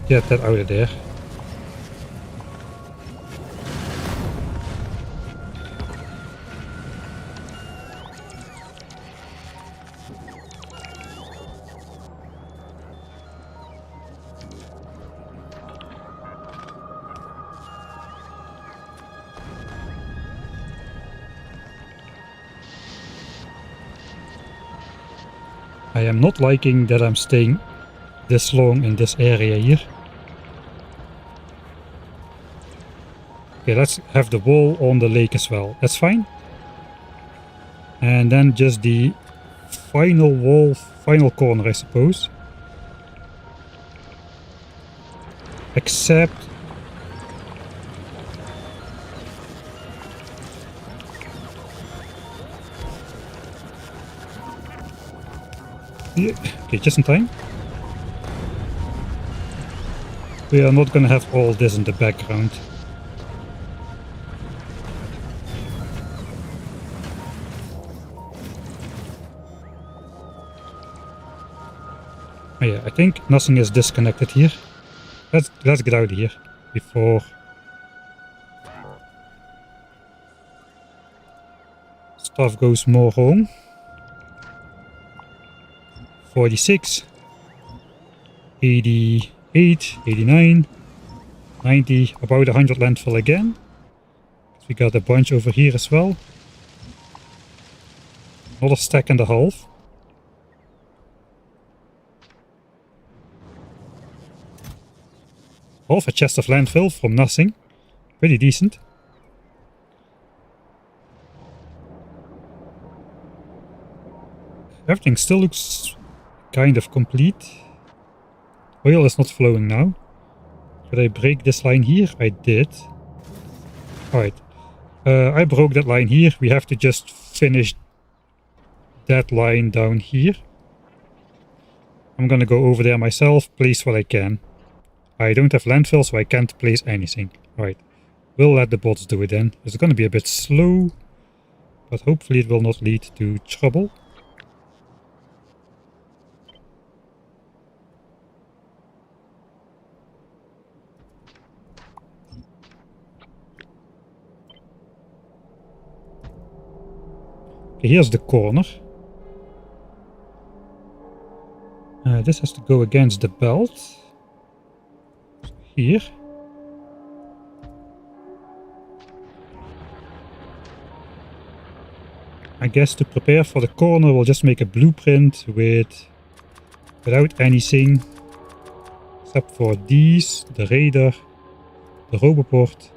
get that out of there. I am not liking that I'm staying this long in this area here. Okay, let's have the wall on the lake as well. That's fine. And then just the final wall, final corner, I suppose. Except... yeah, okay, just in time. We are not gonna have all this in the background. Oh yeah, I think nothing is disconnected here. Let's get out of here before stuff goes more wrong. 46, 88, 89, 90, about 100 landfill again. We got a bunch over here as well. Another stack and a half. Half a chest of landfill from nothing. Pretty decent. Everything still looks kind of complete. Oil is not flowing now. Did I break this line here? I did. Alright. I broke that line here. We have to just finish that line down here. I'm gonna go over there myself, place what I can. I don't have landfill, so I can't place anything. Alright. We'll let the bots do it then. It's gonna be a bit slow, but hopefully it will not lead to trouble. Okay, here's the corner. This has to go against the belt. Here. I guess to prepare for the corner we'll just make a blueprint without anything except for these, the radar, the roboport,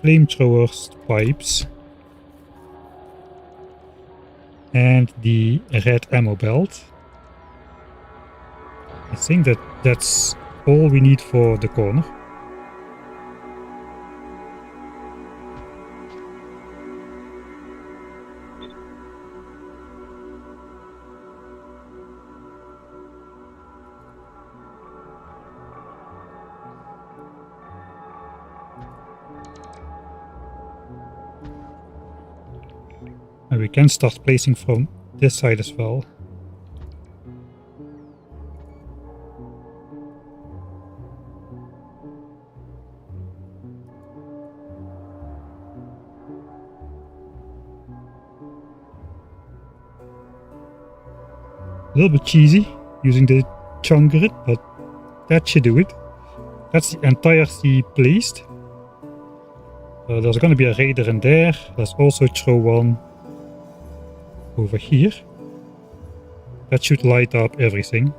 flamethrowers, pipes, and the red ammo belt. I think that's all we need for the corner. And we can start placing from this side as well. A little bit cheesy using the chunk grid, but that should do it. That's the entirety placed. There's going to be a radar in there. Let's also throw one over here. That should light up everything.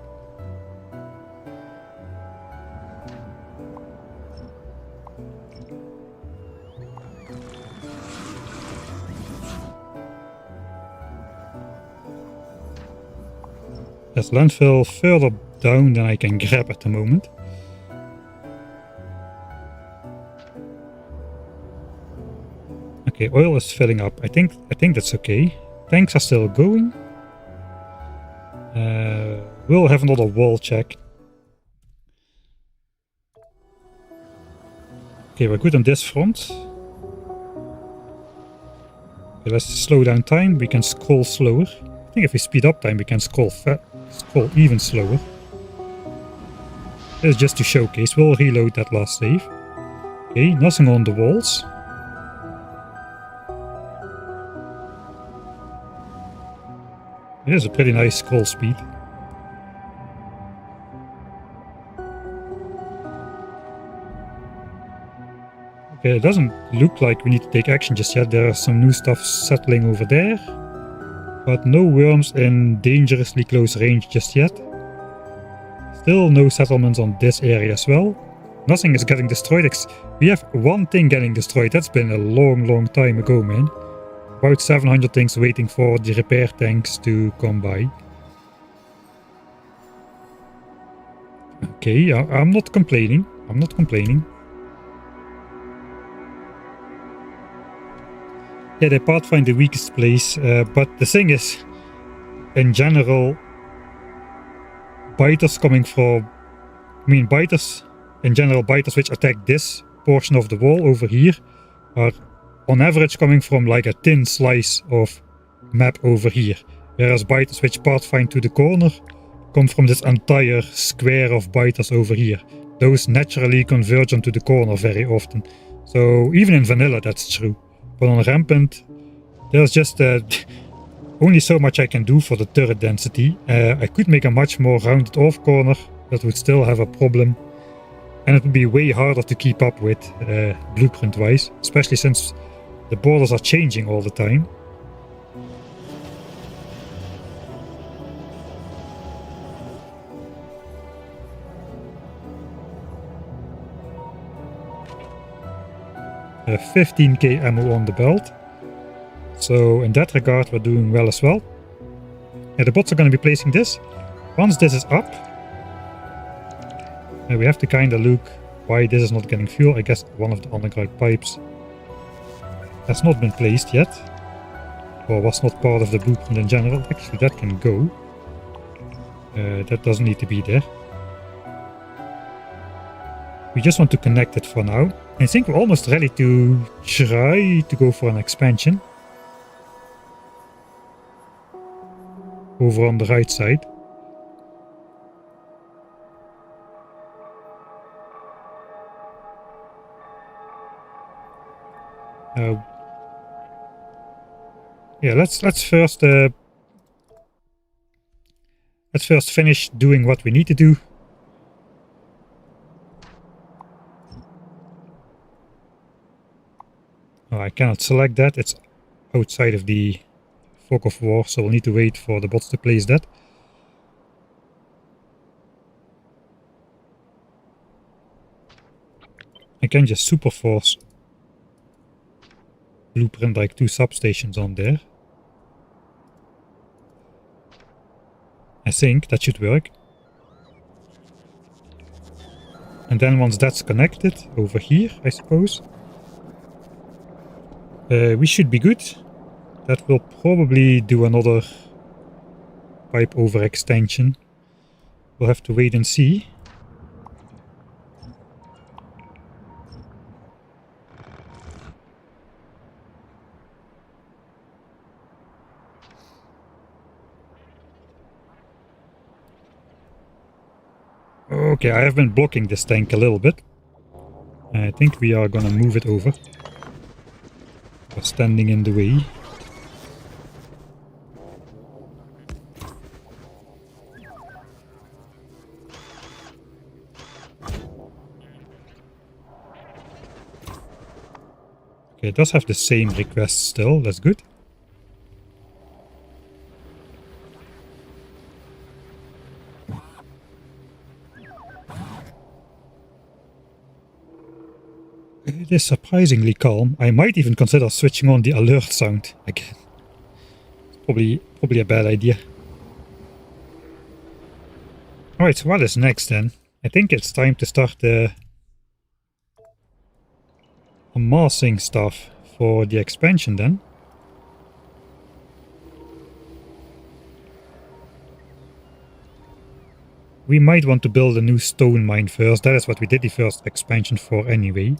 There's landfill further down than I can grab at the moment. Okay, oil is filling up. I think that's okay. Tanks are still going. We'll have another wall check. Okay, we're good on this front. Okay, let's slow down time. We can scroll slower. I think if we speed up time, we can scroll even slower. This is just to showcase. We'll reload that last save. Okay, nothing on the walls. It is a pretty nice scroll speed. Okay, it doesn't look like we need to take action just yet. There are some new stuff settling over there. But no worms in dangerously close range just yet. Still no settlements on this area as well. Nothing is getting destroyed. We have one thing getting destroyed. That's been a long time ago, man. About 700 things waiting for the repair tanks to come by. Okay, I'm not complaining. I'm not complaining. Yeah, they pathfind the weakest place, but the thing is, in general, biters coming from... biters, in general, biters which attack this portion of the wall over here are on average coming from like a thin slice of map over here, whereas biters which pathfind to the corner come from this entire square of biters over here. Those naturally converge onto the corner very often. So even in vanilla that's true. But on Rampant, there's just only so much I can do for the turret density. I could make a much more rounded off corner, that would still have a problem. And it would be way harder to keep up with, blueprint-wise, especially since the borders are changing all the time. Uh, 15k ammo on the belt. So in that regard we're doing well as well. Yeah, the bots are going to be placing this. Once this is up, we have to kind of look why this is not getting fuel. I guess one of the underground pipes has not been placed yet, or was not part of the blueprint in general. Actually, that can go. That doesn't need to be there. We just want to connect it for now. I think we're almost ready to try to go for an expansion. Over on the right side. Yeah, let's first finish doing what we need to do. Oh, I cannot select that. It's outside of the fog of war, so we'll need to wait for the bots to place that. I can just super force blueprint like 2 substations on there. I think that should work. And then once that's connected over here, I suppose, we should be good. That will probably do another pipe overextension. We'll have to wait and see. Okay, I have been blocking this tank a little bit. I think we are gonna move it over. We're standing in the way. Okay, it does have the same request still, that's good. It is surprisingly calm. I might even consider switching on the alert sound again. It's probably a bad idea. Alright, so what is next then? I think it's time to start the amassing stuff for the expansion then. We might want to build a new stone mine first. That is what we did the first expansion for anyway.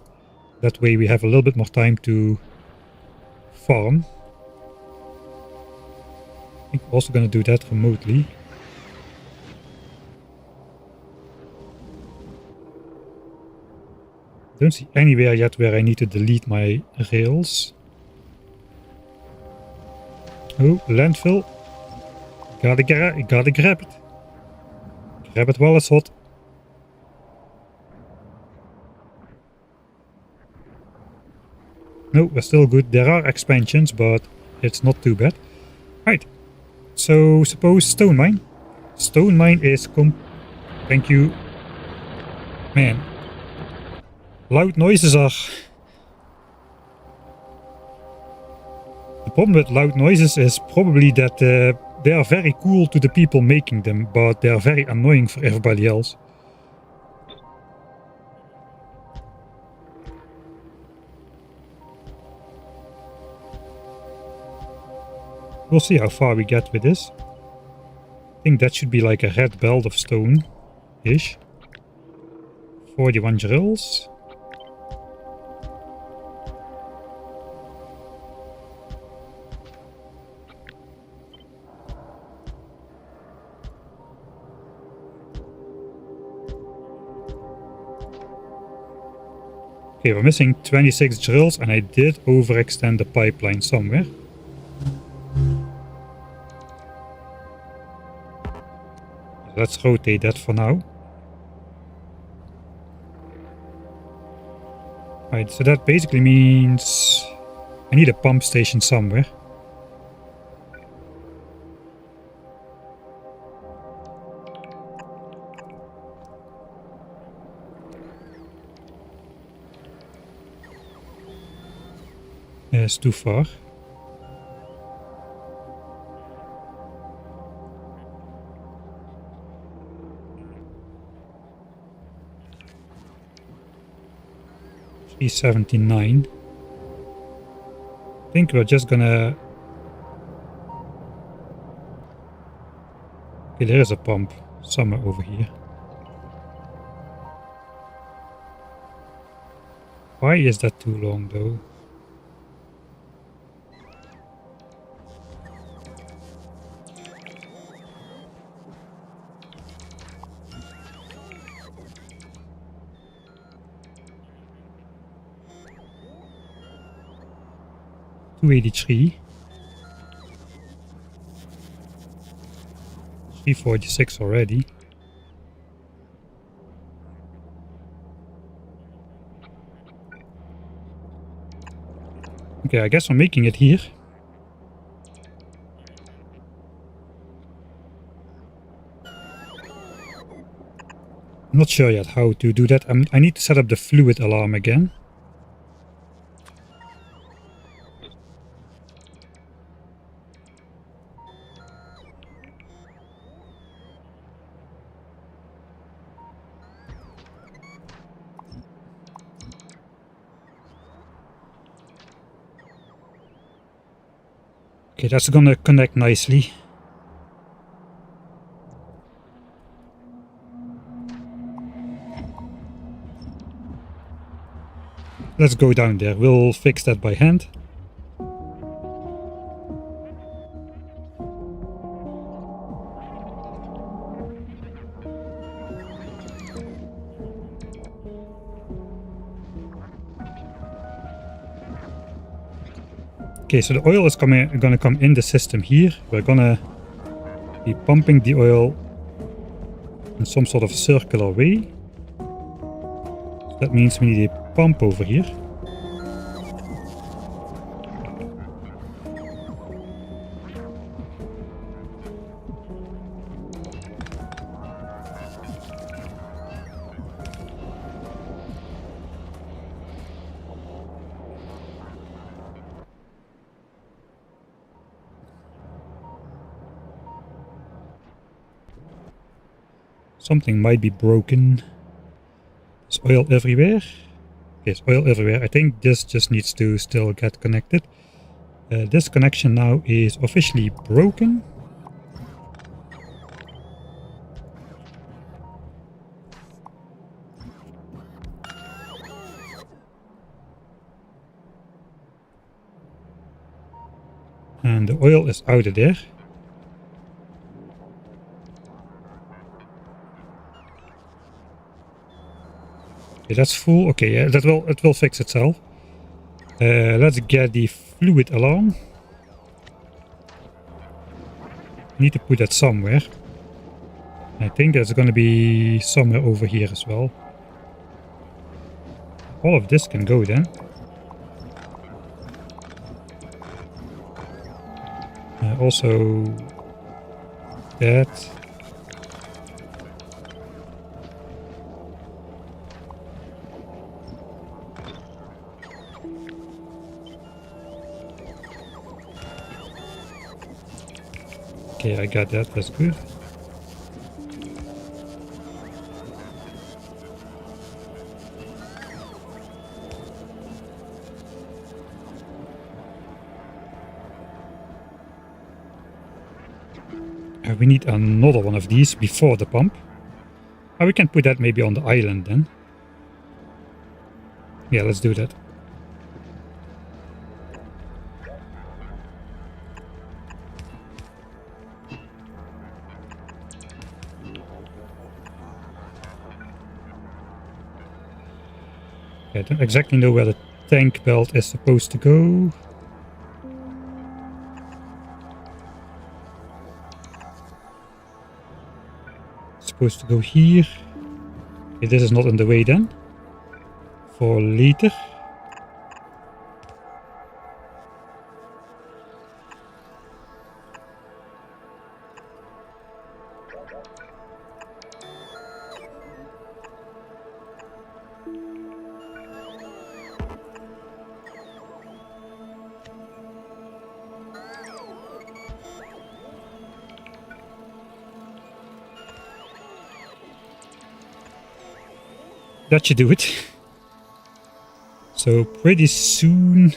That way we have a little bit more time to farm. I think we're also going to do that remotely. Don't see anywhere yet where I need to delete my rails. Oh, landfill. Gotta grab it. Grab it while it's hot. No, we're still good. There are expansions, but it's not too bad. Right. So, suppose stone mine. Stone mine is Thank you. Man. Loud noises are... The problem with loud noises is probably that they are very cool to the people making them, but they are very annoying for everybody else. We'll see how far we get with this. I think that should be like a red belt of stone-ish. 41 drills. Okay, we're missing 26 drills and I did overextend the pipeline somewhere. Let's rotate that for now. Right, so that basically means I need a pump station somewhere. It's too far. $379. I think we're just gonna... Okay, there is a pump somewhere over here. Why is that too long though? $283. $346 already. Okay, I guess I'm making it here. I'm not sure yet how to do that. I need to set up the fluid alarm again. Okay, that's gonna connect nicely. Let's go down there. We'll fix that by hand. Okay, so the oil is gonna come in the system here. We're gonna be pumping the oil in some sort of circular way. That means we need a pump over here. Something might be broken. There's oil everywhere. There's oil everywhere. I think this just needs to still get connected. This connection now is officially broken. And the oil is out of there. Okay, that's full. Okay, yeah, it will fix itself. Let's get the fluid alarm. Need to put that somewhere. I think there's going to be somewhere over here as well. All of this can go then. Also that. Okay, I got that. That's good. We need another one of these before the pump. We can put that maybe on the island then. Yeah, let's do that. I don't exactly know where the tank belt is supposed to go. Supposed to go here. Okay, this is not in the way then. For later. That should do it. So pretty soon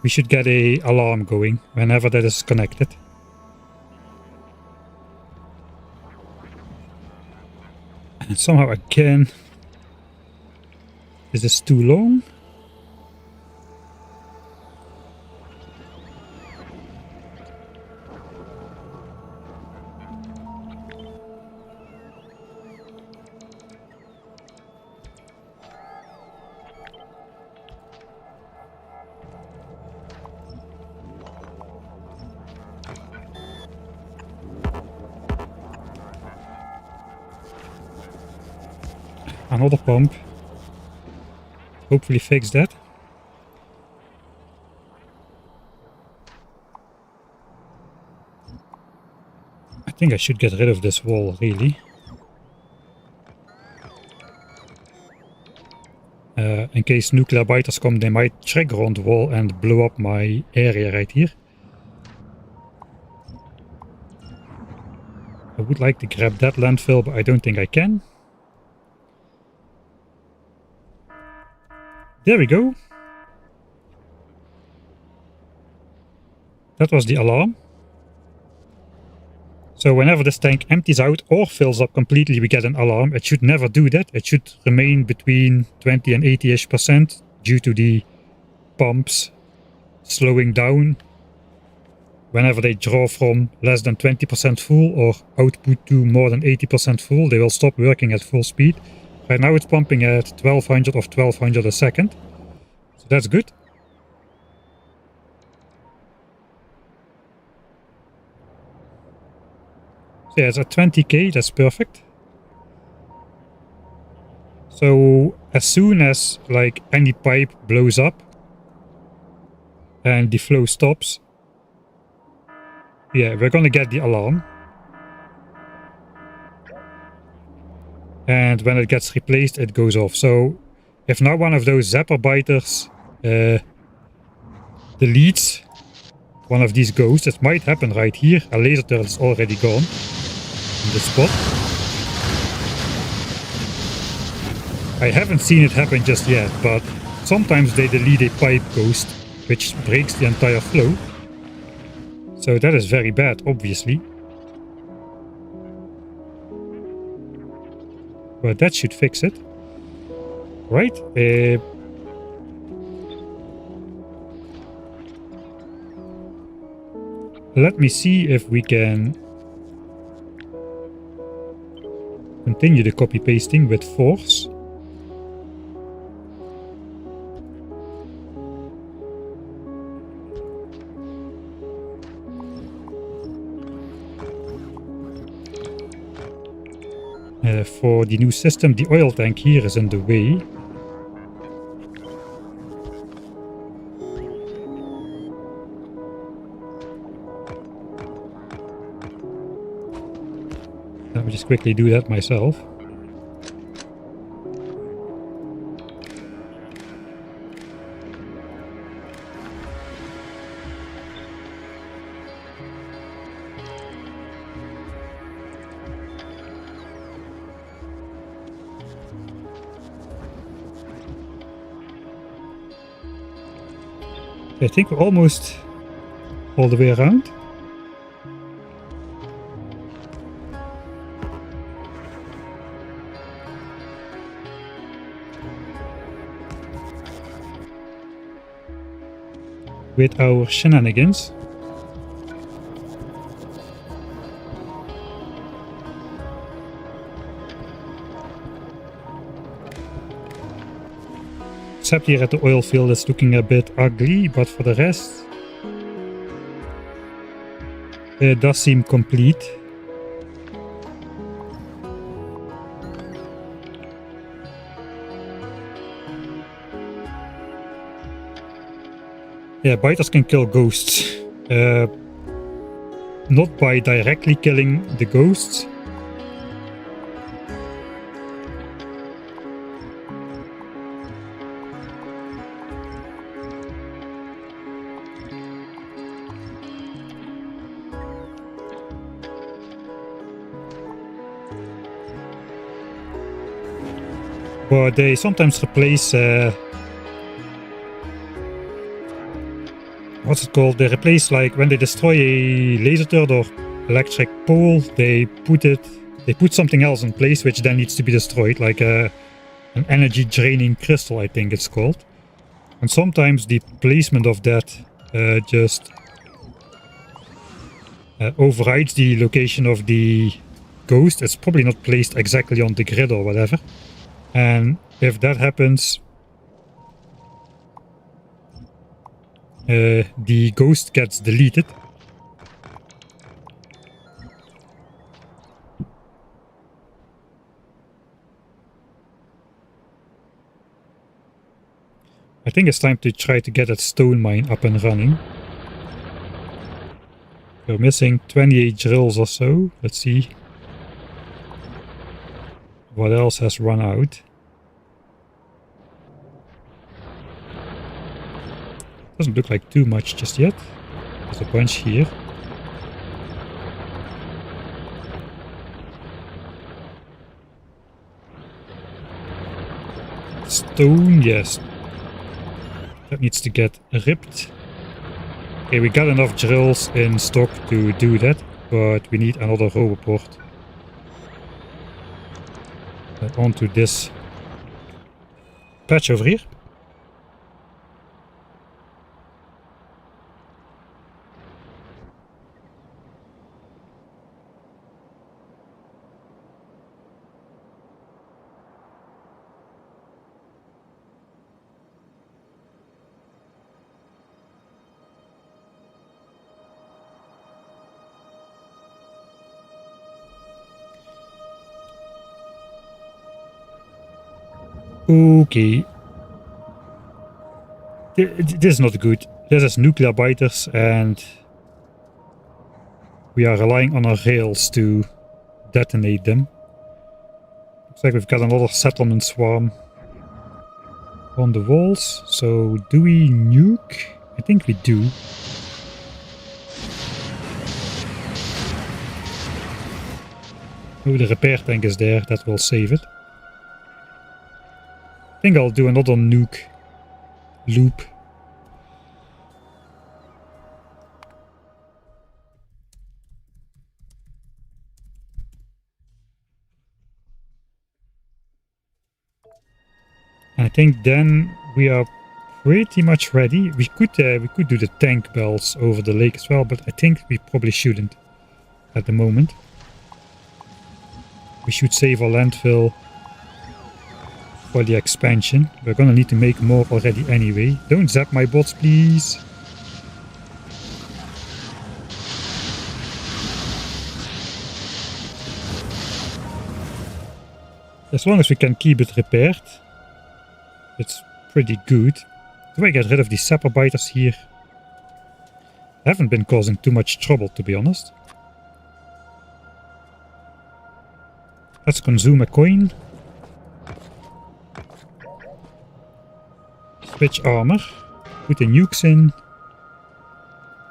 we should get a alarm going whenever that is connected. And somehow again, is this too long? Another pump. Hopefully fix that. I think I should get rid of this wall, really. In case nuclear biters come, they might trigger on the wall and blow up my area right here. I would like to grab that landfill, but I don't think I can. There we go. That was the alarm. So whenever this tank empties out or fills up completely, we get an alarm. It should never do that. It should remain between 20 and 80-ish% due to the pumps slowing down whenever they draw from less than 20% full or output to more than 80% full. They will stop working at full speed. Right now it's pumping at 1200 of 1200 a second. So that's good. So yeah, it's at 20k, that's perfect. So as soon as like any pipe blows up and the flow stops, yeah, we're gonna get the alarm. And when it gets replaced, it goes off. So if now one of those zapper biters deletes one of these ghosts. It might happen right here. A laser turret is already gone in the spot. I haven't seen it happen just yet, but sometimes they delete a pipe ghost, which breaks the entire flow. So that is very bad, obviously. But that should fix it. Right? Let me see if we can continue the copy pasting with force. For the new system, the oil tank here is in the way. Let me just quickly do that myself. I think we're almost all the way around. With our shenanigans. Except here at the oil field, it's looking a bit ugly, but for the rest, it does seem complete. Yeah, biters can kill ghosts. Not by directly killing the ghosts. But they sometimes replace what's it called? They replace, like, when they destroy a laser turret or electric pole, they put something else in place which then needs to be destroyed, like an energy draining crystal, I think it's called. And sometimes the placement of that just overrides the location of the ghost. It's probably not placed exactly on the grid or whatever. And if that happens, the ghost gets deleted. I think it's time to try to get that stone mine up and running. We're missing 28 drills or so. Let's see what else has run out. Doesn't look like too much just yet. There's a bunch here. Stone, yes. That needs to get ripped. Okay, we got enough drills in stock to do that, but we need another roboport. Onto this patch over here. Okay. This is not good. This is nuclear biters and we are relying on our rails to detonate them. Looks like we've got another settlement swarm on the walls. So do we nuke? I think we do. Oh, the repair tank is there. That will save it. I think I'll do another nuke loop. And I think then we are pretty much ready. We could do the tank bells over the lake as well, but I think we probably shouldn't at the moment. We should save our landfill for the expansion. We're gonna need to make more already anyway. Don't zap my bots, please. As long as we can keep it repaired, it's pretty good. Do I get rid of these sapper biters here? I haven't been causing too much trouble, to be honest. Let's consume a coin. Switch armor. Put the nukes in.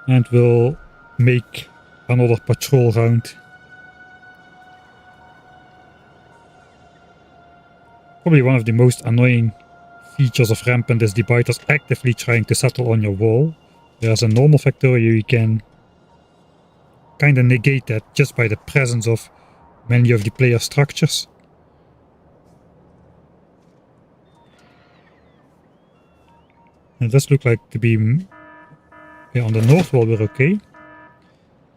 And we'll make another patrol round. Probably one of the most annoying features of Rampant is the biters actively trying to settle on your wall. Whereas a normal Factorio you can kinda negate that just by the presence of many of the player structures. It does look like to be on the north wall we're okay.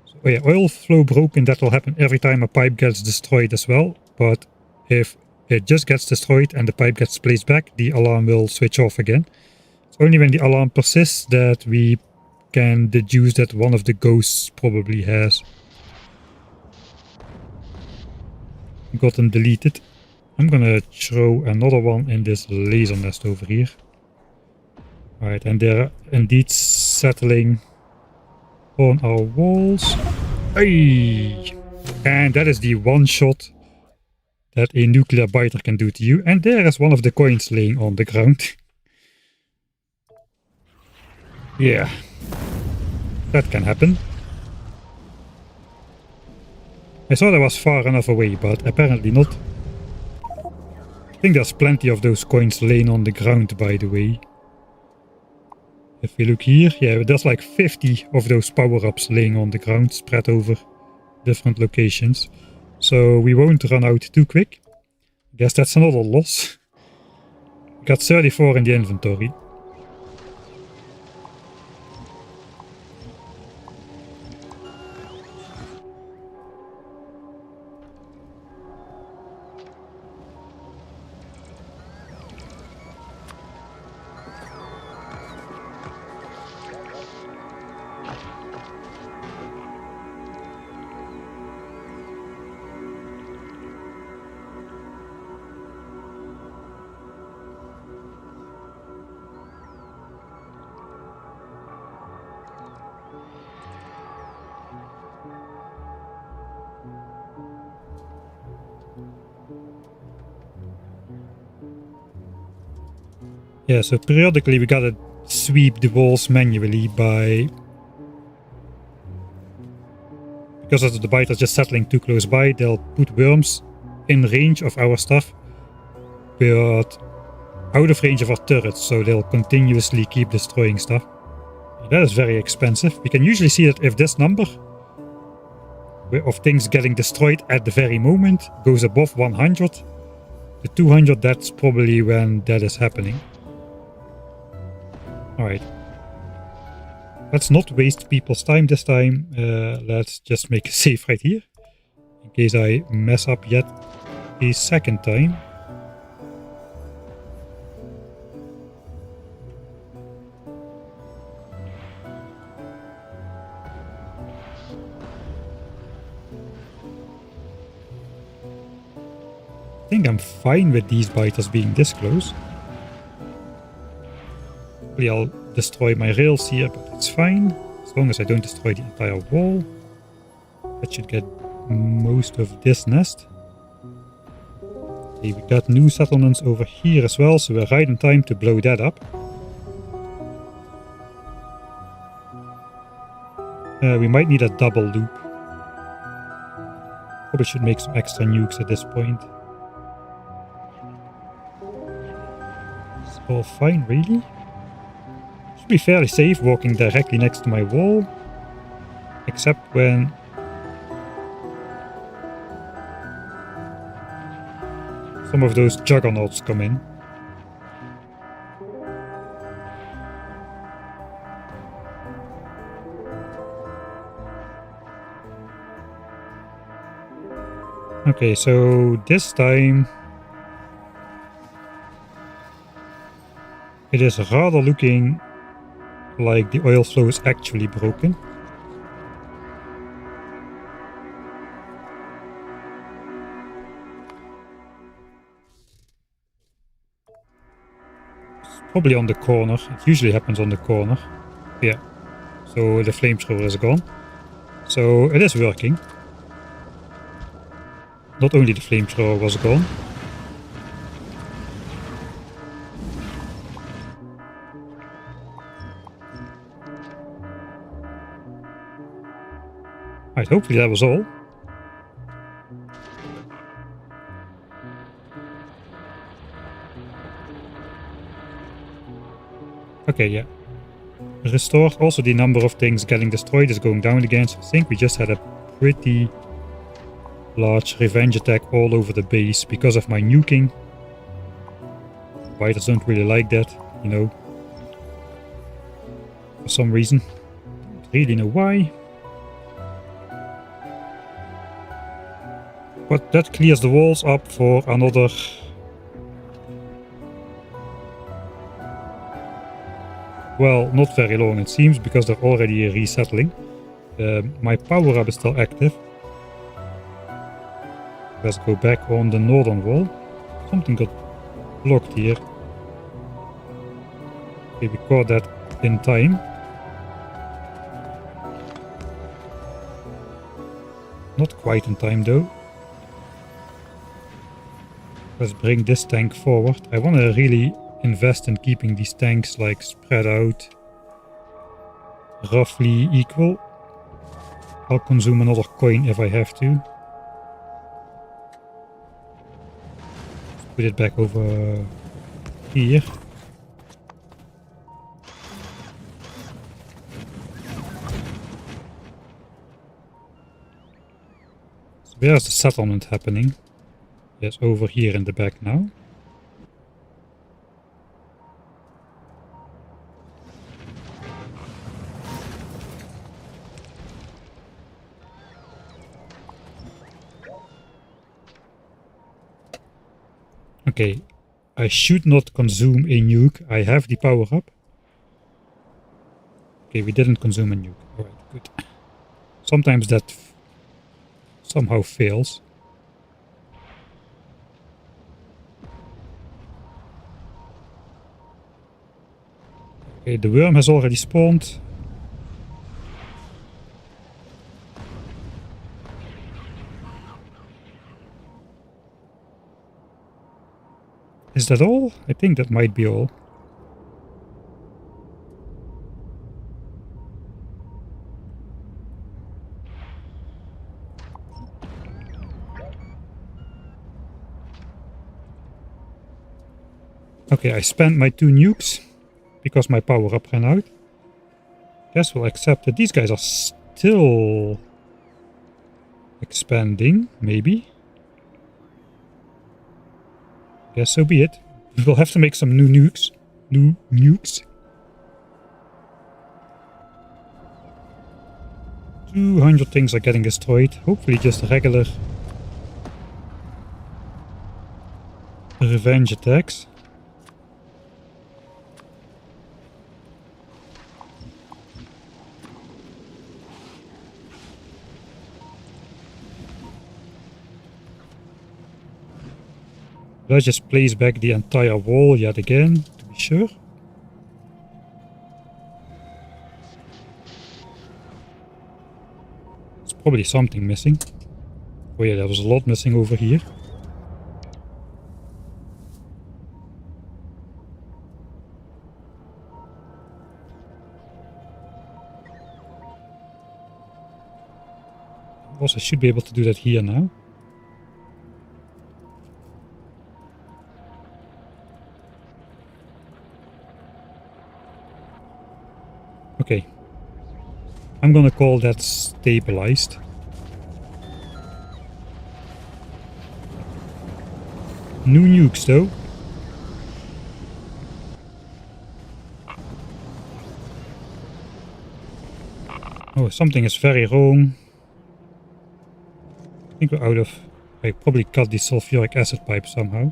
So, oh yeah, oil flow broken, that will happen every time a pipe gets destroyed as well. But if it just gets destroyed and the pipe gets placed back, the alarm will switch off again. It's only when the alarm persists that we can deduce that one of the ghosts probably has gotten deleted. I'm gonna throw another one in this laser nest over here. Alright, and they're indeed settling on our walls. Hey! And that is the one shot that a nuclear biter can do to you. And there is one of the coins laying on the ground. Yeah. That can happen. I thought I was far enough away, but apparently not. I think there's plenty of those coins laying on the ground, by the way. If we look here, yeah, there's like 50 of those power-ups laying on the ground, spread over different locations. So we won't run out too quick. I guess that's another loss. We got 34 in the inventory. Yeah, so periodically we gotta sweep the walls manually by... Because of the biters just settling too close by, they'll put worms in range of our stuff, but out of range of our turrets, so they'll continuously keep destroying stuff. That is very expensive. We can usually see that if this number of things getting destroyed at the very moment goes above 100, the 200, that's probably when that is happening. Alright. Let's not waste people's time this time. Let's just make a save right here. In case I mess up yet a second time. I think I'm fine with these biters being this close. Hopefully I'll destroy my rails here, but it's fine. As long as I don't destroy the entire wall. That should get most of this nest. Okay, we got new settlements over here as well, so we're right in time to blow that up. We might need a double loop. Probably should make some extra nukes at this point. It's all fine, really. Should be fairly safe walking directly next to my wall. Except when some of those juggernauts come in. Okay, so this time it is rather looking like the oil flow is actually broken. It's probably on the corner. It usually happens on the corner. Yeah. So the flamethrower is gone. So it is working. Not only the flamethrower was gone. Right, hopefully that was all. Okay, yeah. Restored. Also the number of things getting destroyed is going down again. So I think we just had a pretty large revenge attack all over the base because of my nuking. Fighters don't really like that, you know. For some reason. Don't really know why. But that clears the walls up for another... Well, not very long it seems, because they're already resettling. My power-up is still active. Let's go back on the northern wall. Something got blocked here. Okay, we caught that in time. Not quite in time though. Let's bring this tank forward. I want to really invest in keeping these tanks like spread out roughly equal. I'll consume another coin if I have to. Let's put it back over here. So where's the settlement happening? Yes, over here in the back now. Okay, I should not consume a nuke. I have the power up. Okay, we didn't consume a nuke. Alright, good. Sometimes that somehow fails. Okay, the worm has already spawned. Is that all? I think that might be all. Okay, I spent my 2 nukes because my power up ran out. Guess we'll accept that these guys are still expanding, maybe. Guess so be it. We will have to make some new nukes. New nukes. 200 things are getting destroyed. Hopefully just regular revenge attacks. Let's just place back the entire wall yet again, to be sure. There's probably something missing. Oh yeah, there was a lot missing over here. Also, I should be able to do that here now. Okay. I'm gonna call that stabilized. New nukes though. Oh, something is very wrong. I think we're out of... I probably cut the sulfuric acid pipe somehow.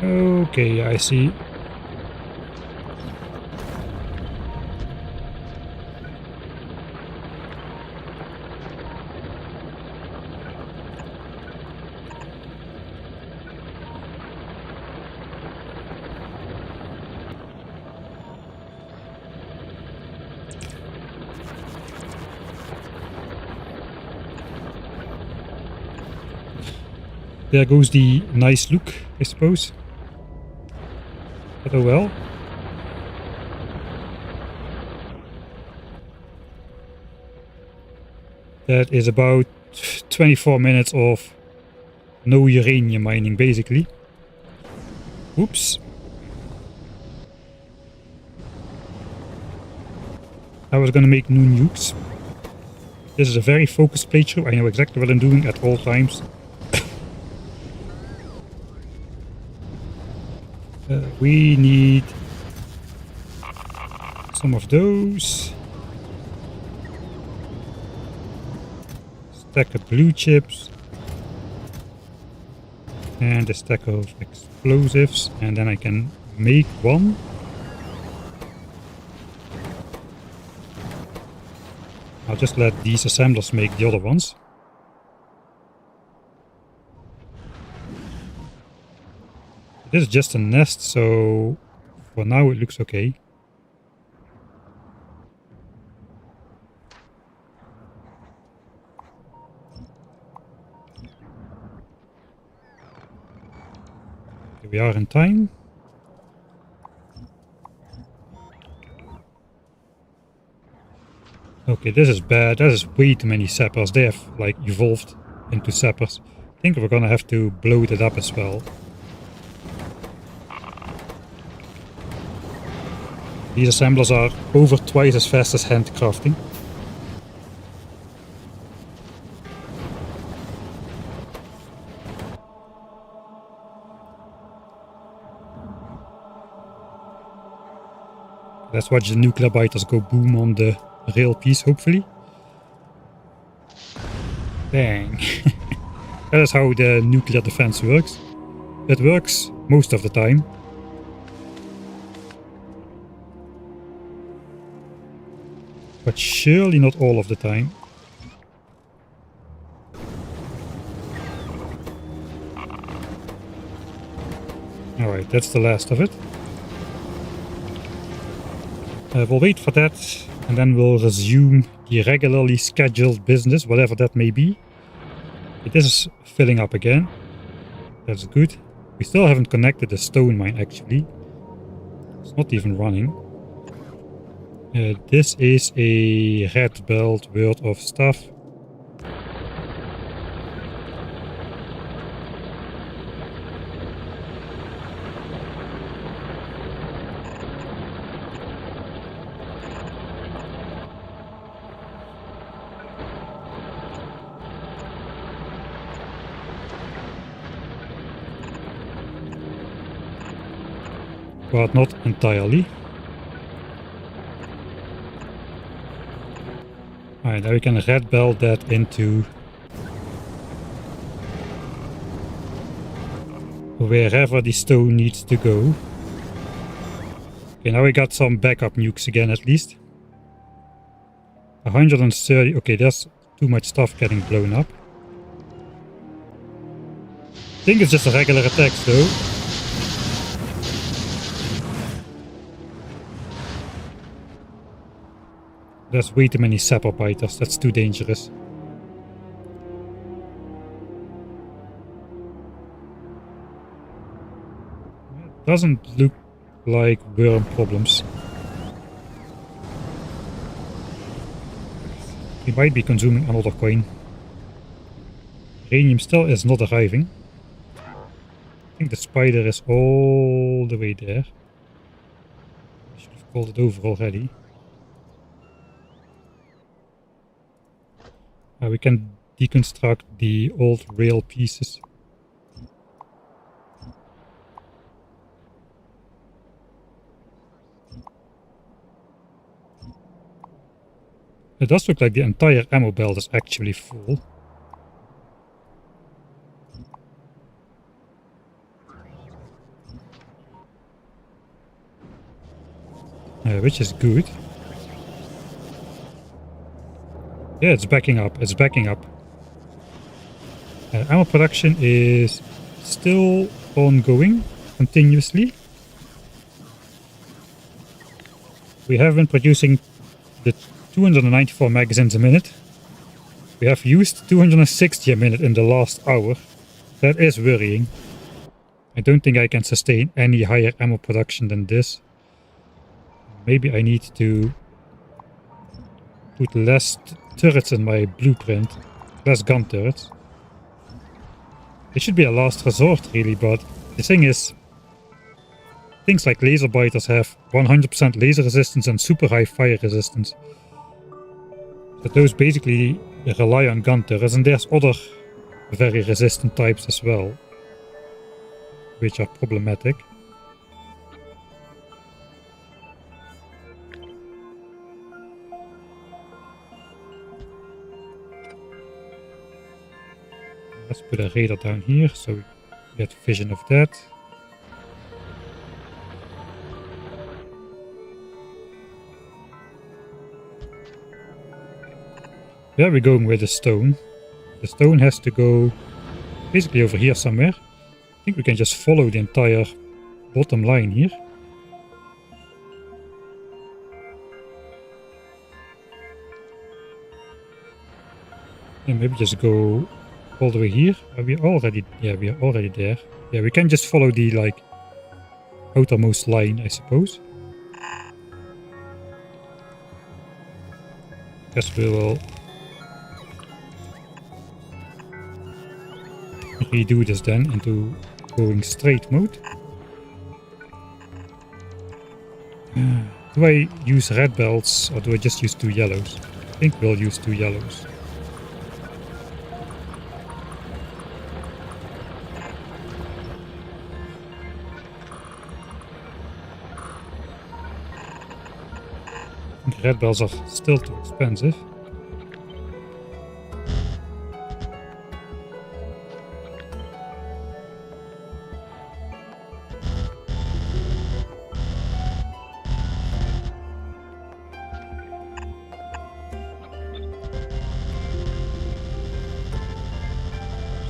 Okay, I see. There goes the nice look, I suppose. But oh well. That is about 24 minutes of no uranium mining, basically. Oops. I was gonna make new nukes. This is a very focused playthrough. I know exactly what I'm doing at all times. We need some of those. Stack of blue chips. And a stack of explosives. And then I can make one. I'll just let these assemblers make the other ones. This is just a nest, so for now it looks okay. Okay, we are in time. Okay, this is bad. That is way too many sappers. They have like evolved into sappers. I think we're gonna have to blow that up as well. These assemblers are over twice as fast as handcrafting. Let's watch the nuclear biters go boom on the rail piece, hopefully. Bang. That is how the nuclear defense works. It works most of the time. But surely not all of the time. Alright, that's the last of it. We'll wait for that, and then we'll resume the regularly scheduled business, whatever that may be. This is filling up again. That's good. We still haven't connected the stone mine, actually. It's not even running. This is a red belt worth of stuff. But not entirely. Alright, now we can red belt that into wherever the stone needs to go. Okay, now we got some backup nukes again at least. 130. Okay, there's too much stuff getting blown up. I think it's just a regular attack though. There's way too many sapper biters, that's too dangerous. It doesn't look like worm problems. We might be consuming another coin. Uranium still is not arriving. I think the spider is all the way there. I should have called it over already. We can deconstruct the old rail pieces. It does look like the entire ammo belt is actually full. Which is good. Yeah, it's backing up. It's backing up. Ammo production is still ongoing, continuously. We have been producing the 294 magazines a minute. We have used 260 a minute in the last hour. That is worrying. I don't think I can sustain any higher ammo production than this. Maybe I need to put less turrets in my blueprint. Less gun turrets. It should be a last resort, really, but the thing is, things like laser biters have 100% laser resistance and super high fire resistance. But those basically rely on gun turrets, and there's other very resistant types as well, which are problematic. Let's put a radar down here so we get vision of that. Where are we going with the stone? The stone has to go basically over here somewhere. I think we can just follow the entire bottom line here. And maybe just go all the way here. Are we already? Yeah, we are already there. Yeah, we can just follow the like outermost line, I suppose. Guess we will redo this then into going straight mode. Do I use red belts or do I just use 2 yellows? I think we'll use 2 yellows. I think red belts are still too expensive.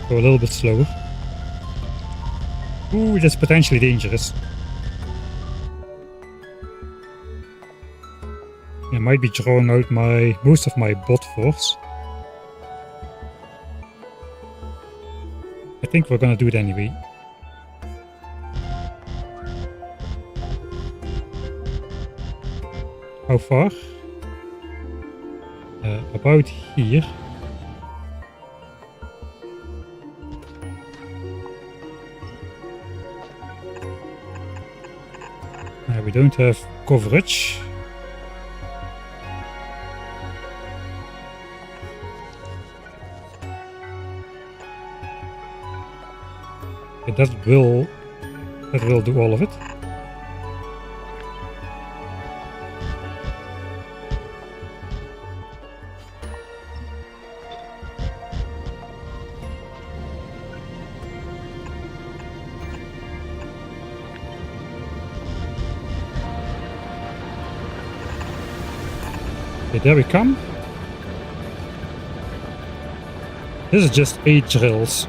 Go a little bit slower. Ooh, that's potentially dangerous. I might be drawing out most of my bot force. I think we're gonna do it anyway. How far? About here. We don't have coverage. Okay, that will do all of it. Okay, there we come. This is just 8 drills.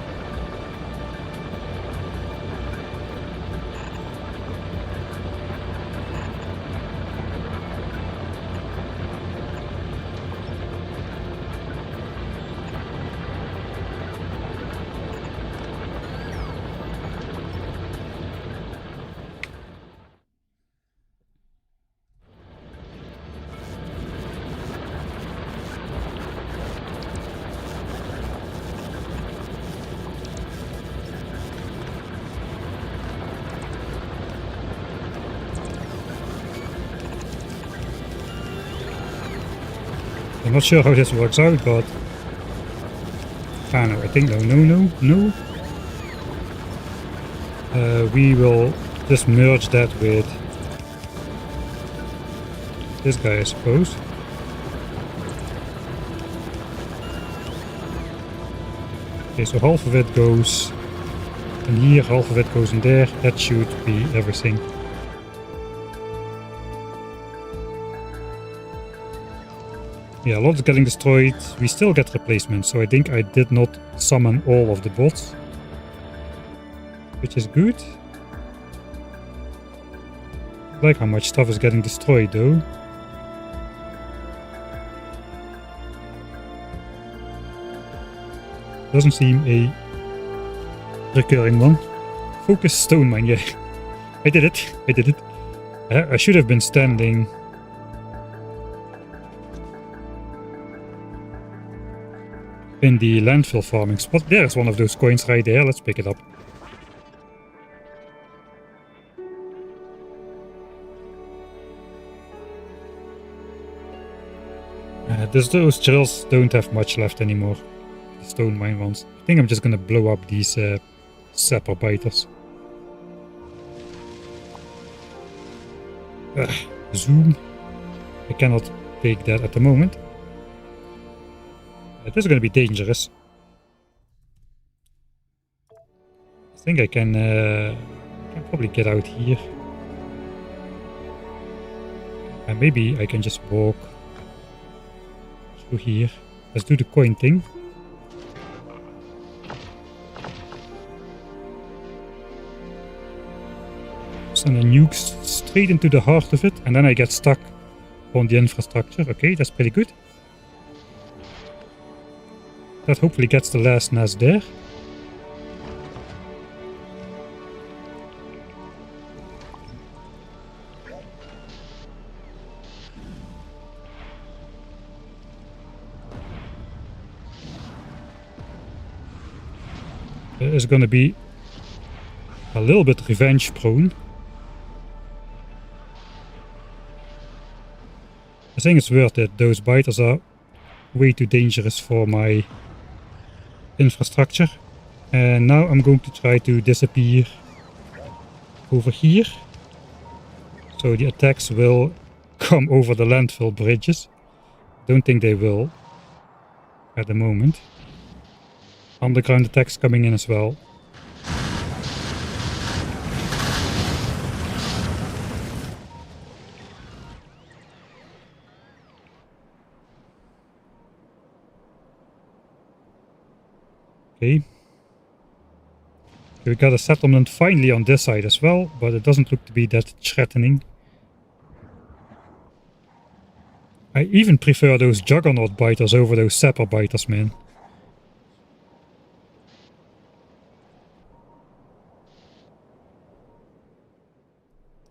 I'm not sure how this works out, but... no, I think no. We will just merge that with this guy, I suppose. Okay, so half of it goes in here, half of it goes in there. That should be everything. Yeah, a lot is getting destroyed. We still get replacements, so I think I did not summon all of the bots, which is good. I like how much stuff is getting destroyed though. Doesn't seem a recurring one. Focus stone mine, yeah. I did it. I should have been standing in the landfill farming spot. There's one of those coins right there. Let's pick it up. Those drills don't have much left anymore. The stone mine ones. I think I'm just gonna blow up these sapper biters. Zoom. I cannot take that at the moment. This is going to be dangerous. I think I can probably get out here. And maybe I can just walk through here. Let's do the coin thing. Send a nuke straight into the heart of it, and then I get stuck on the infrastructure. Okay, that's pretty good. That hopefully gets the last nest there. It is going to be a little bit revenge prone. I think it's worth it. Those biters are way too dangerous for my infrastructure. And now I'm going to try to disappear over here. So the attacks will come over the landfill bridges. Don't think they will at the moment. Underground attacks coming in as well. Okay. We got a settlement finally on this side as well, but it doesn't look to be that threatening. I even prefer those juggernaut biters over those sapper biters, man.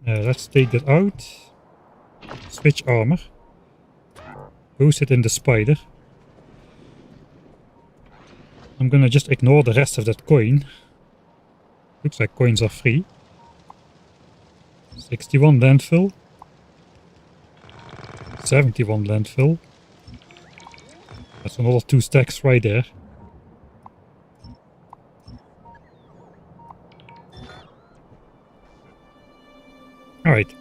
Let's take that out. Switch armor. Go sit in the spider. I'm gonna just ignore the rest of that coin. Looks like coins are free. 61 landfill. 71 landfill. That's another 2 stacks right there. Alright.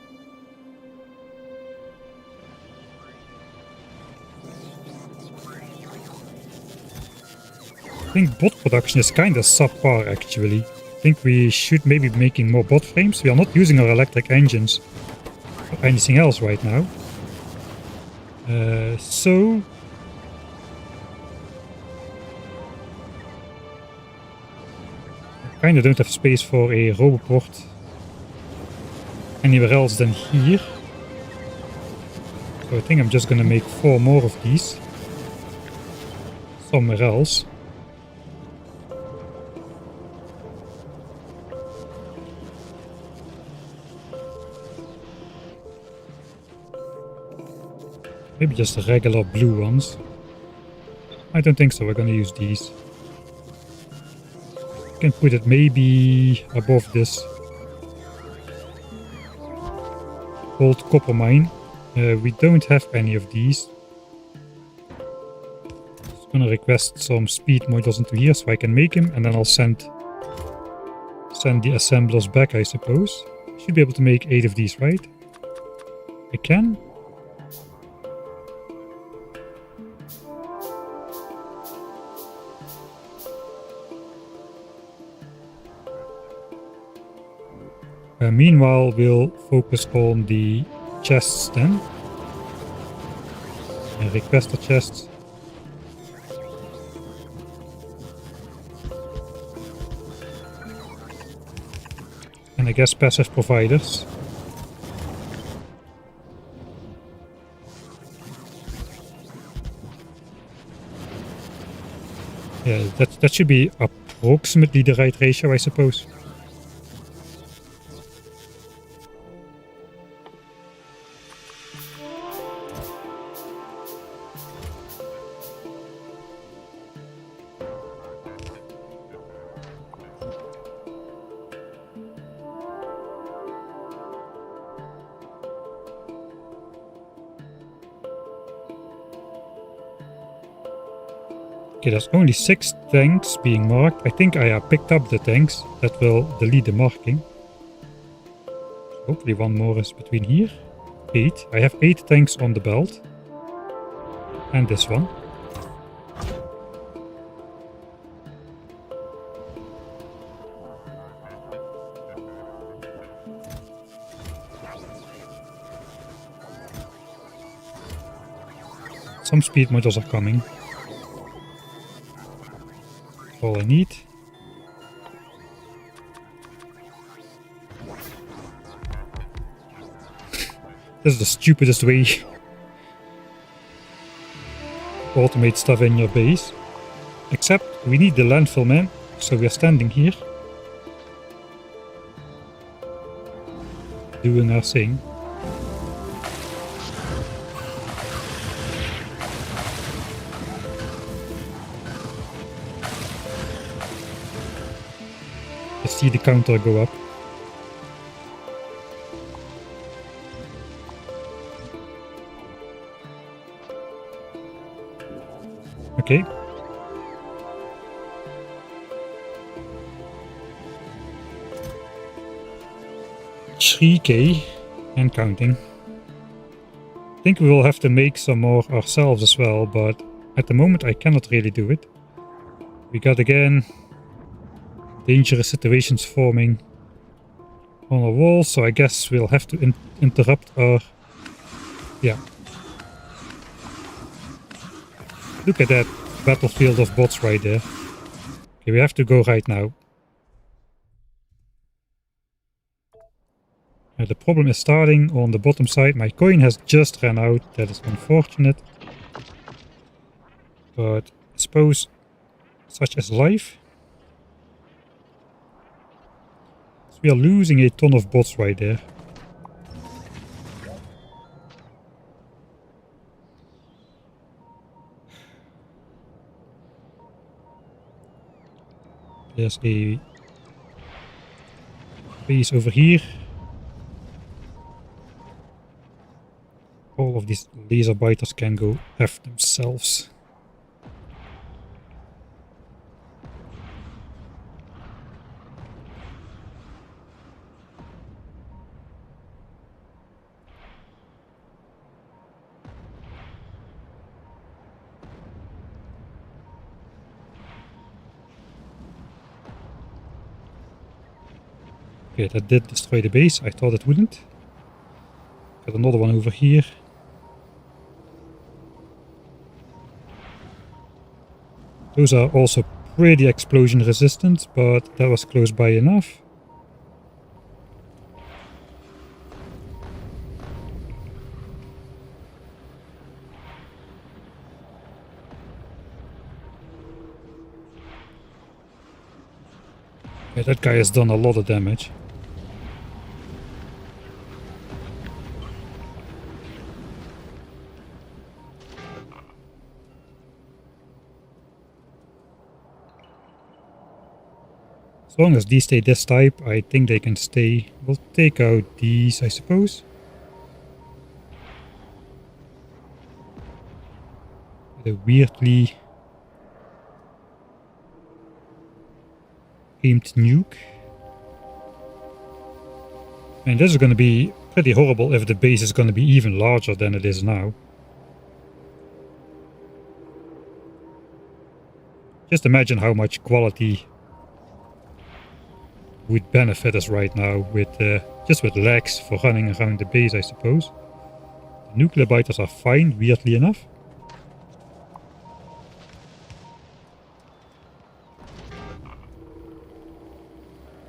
I think bot production is kinda subpar actually. I think we should maybe be making more bot frames. We are not using our electric engines for anything else right now. So I kinda don't have space for a roboport anywhere else than here. So I think I'm just gonna make 4 more of these somewhere else. Maybe just the regular blue ones. I don't think so, we're gonna use these. Can put it maybe above this old copper mine. We don't have any of these. gonna request some speed modules into here so I can make him, and then I'll send the assemblers back, I suppose. Should be able to make 8 of these, right? I can. Meanwhile, we'll focus on the chests then. And request the chests. And I guess passive providers. Yeah, that should be approximately the right ratio, I suppose. Okay, there's only 6 tanks being marked. I think I picked up the tanks. That will delete the marking. Hopefully one more is between here. 8. I have 8 tanks on the belt. And this one. Some speed modules are coming. All I need. This is the stupidest way to automate stuff in your base. Except we need the landfill man, so we are standing here. Doing our thing. See the counter go up. Okay. $3K and counting. I think we will have to make some more ourselves as well, but at the moment I cannot really do it. We got again dangerous situations forming on our wall, so I guess we'll have to interrupt our... Yeah. Look at that battlefield of bots right there. Okay, we have to go right now. The problem is starting on the bottom side. My coin has just ran out. That is unfortunate. But I suppose such is life. We are losing a ton of bots right there. There's a base over here. All of these laser biters can go F themselves. Okay, that did destroy the base. I thought it wouldn't. Got another one over here. Those are also pretty explosion resistant, but that was close by enough. Yeah, that guy has done a lot of damage. As long as these stay this type, I think they can stay. We'll take out these, I suppose. The weirdly aimed nuke. And this is going to be pretty horrible if the base is going to be even larger than it is now. Just imagine how much quality would benefit us right now with just with legs for running around the base, I suppose. The nuclear biters are fine, weirdly enough.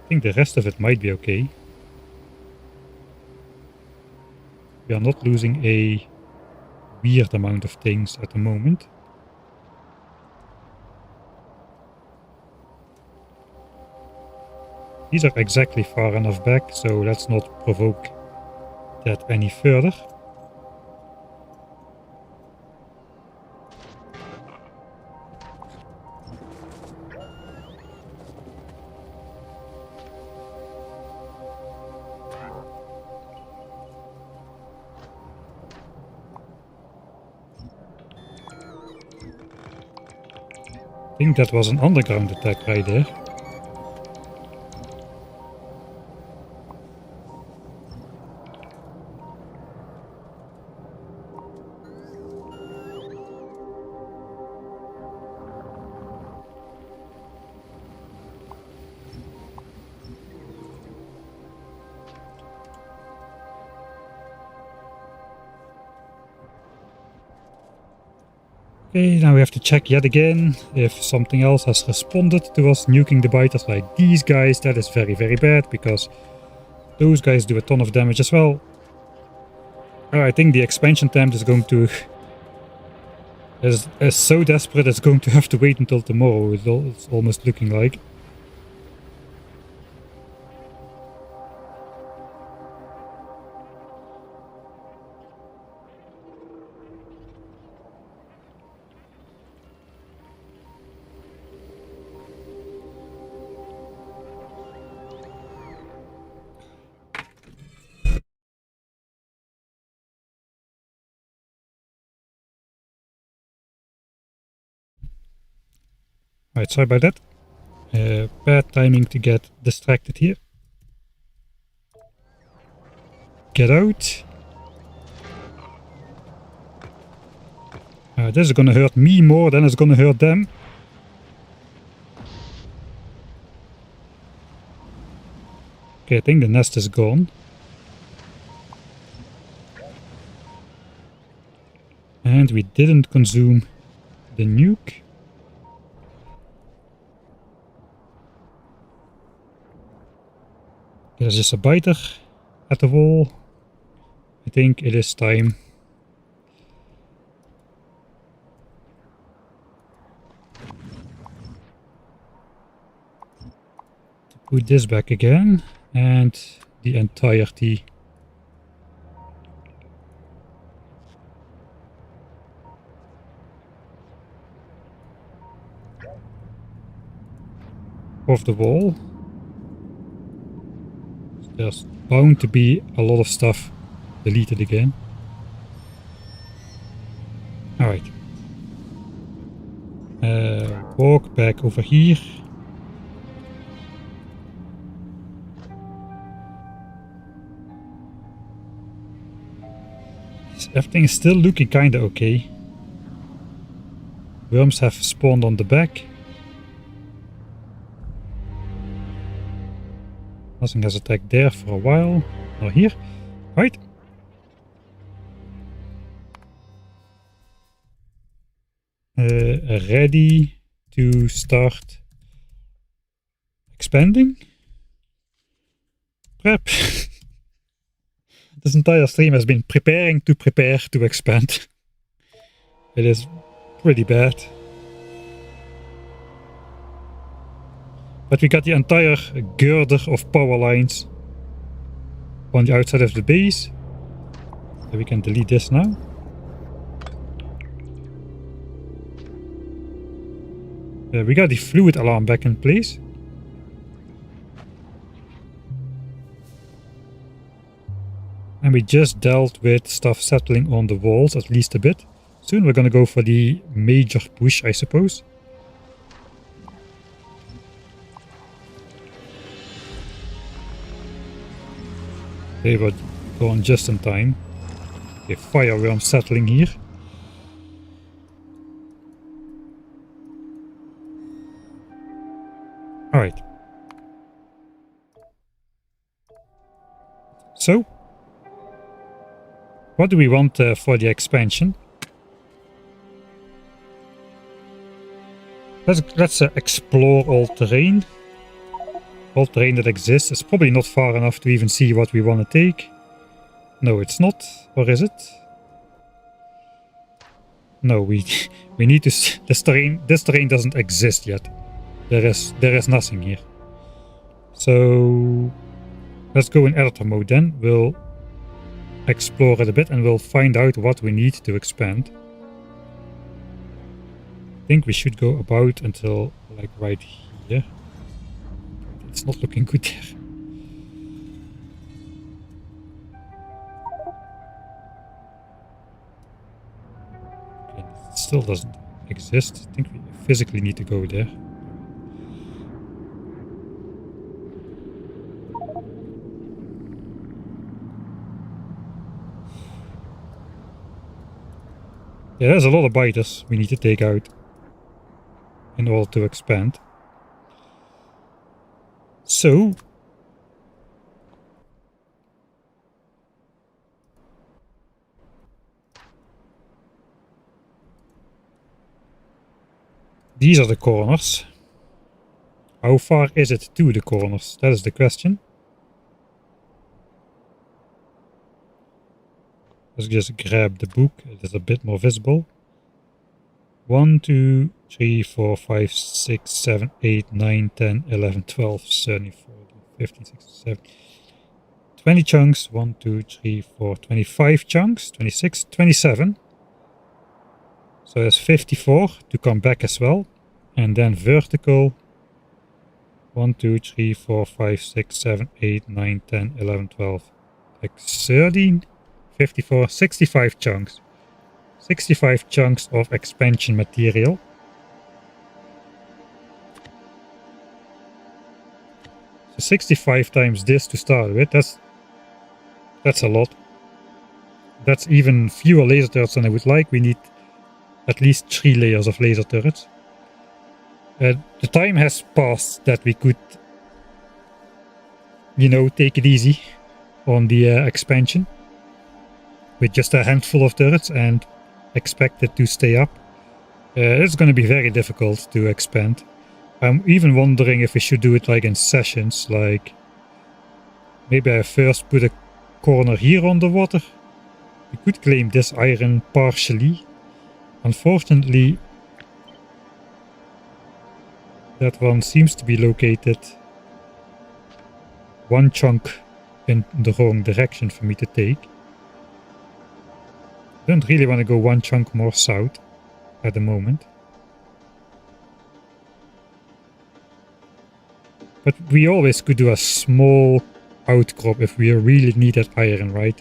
I think the rest of it might be okay. We are not losing a weird amount of things at the moment. These are exactly far enough back, so let's not provoke that any further. I think that was an underground attack right there. Okay, now we have to check yet again if something else has responded to us nuking the biters like these guys. That is very, very bad because those guys do a ton of damage as well. I think the expansion attempt is going to... is so desperate it's going to have to wait until tomorrow, it's almost looking like. Right, sorry about that. Bad timing to get distracted here. Get out. This is gonna hurt me more than it's gonna hurt them. Okay, I think the nest is gone. And we didn't consume the nuke. There's just a biter at the wall. I think it is time. To put this back again and the entirety of the wall. There's bound to be a lot of stuff deleted again. Alright. Walk back over here. Everything is still looking kinda okay. Worms have spawned on the back. Nothing has attacked there for a while. Or here. Right. Ready to start expanding. Prep. This entire stream has been preparing to prepare to expand. It is pretty bad. But we got the entire girder of power lines on the outside of the base. So we can delete this now. We got the fluid alarm back in place. And we just dealt with stuff settling on the walls, at least a bit. Soon we're gonna go for the major push, I suppose. They were going just in time. Okay, fireworm settling here. Alright. So, what do we want for the expansion? Let's explore all terrain. All terrain that exists. It's probably not far enough to even see what we want to take. No, it's not. Or is it? No, we need to. This terrain doesn't exist yet. There is nothing here. So let's go in editor mode then. We'll explore it a bit and we'll find out what we need to expand. I think we should go about until like right here. It's not looking good there. Okay, it still doesn't exist. I think we physically need to go there. Yeah, there's a lot of biters we need to take out in order to expand. So these are the corners. How far is it to the corners? That is the question. Let's just grab the book. It is a bit more visible. 1, 2, 3, 4, 5, 6, 7, 8, 9, 10, 11, 12, 13, 14, 15, 16, 17, 20 chunks. 1, 2, 3, 4, 25 chunks. 26, 27. So there's 54 to come back as well. And then vertical. 1, 2, 3, 4, 5, 6, 7, 8, 9, 10, 11, 12. Like 13, 54, 65 chunks. 65 chunks of expansion material. So 65 times this to start with, that's a lot. That's even fewer laser turrets than I would like. We need at least 3 layers of laser turrets. The time has passed that we could, you know, take it easy on the expansion with just a handful of turrets and expect it to stay up. It's going to be very difficult to expand. I'm even wondering if we should do it like in sessions, like maybe I first put a corner here on the water. We could claim this iron partially. Unfortunately, that one seems to be located one chunk in the wrong direction for me to take. I don't really want to go one chunk more south at the moment. But we always could do a small outcrop if we really need that iron, right?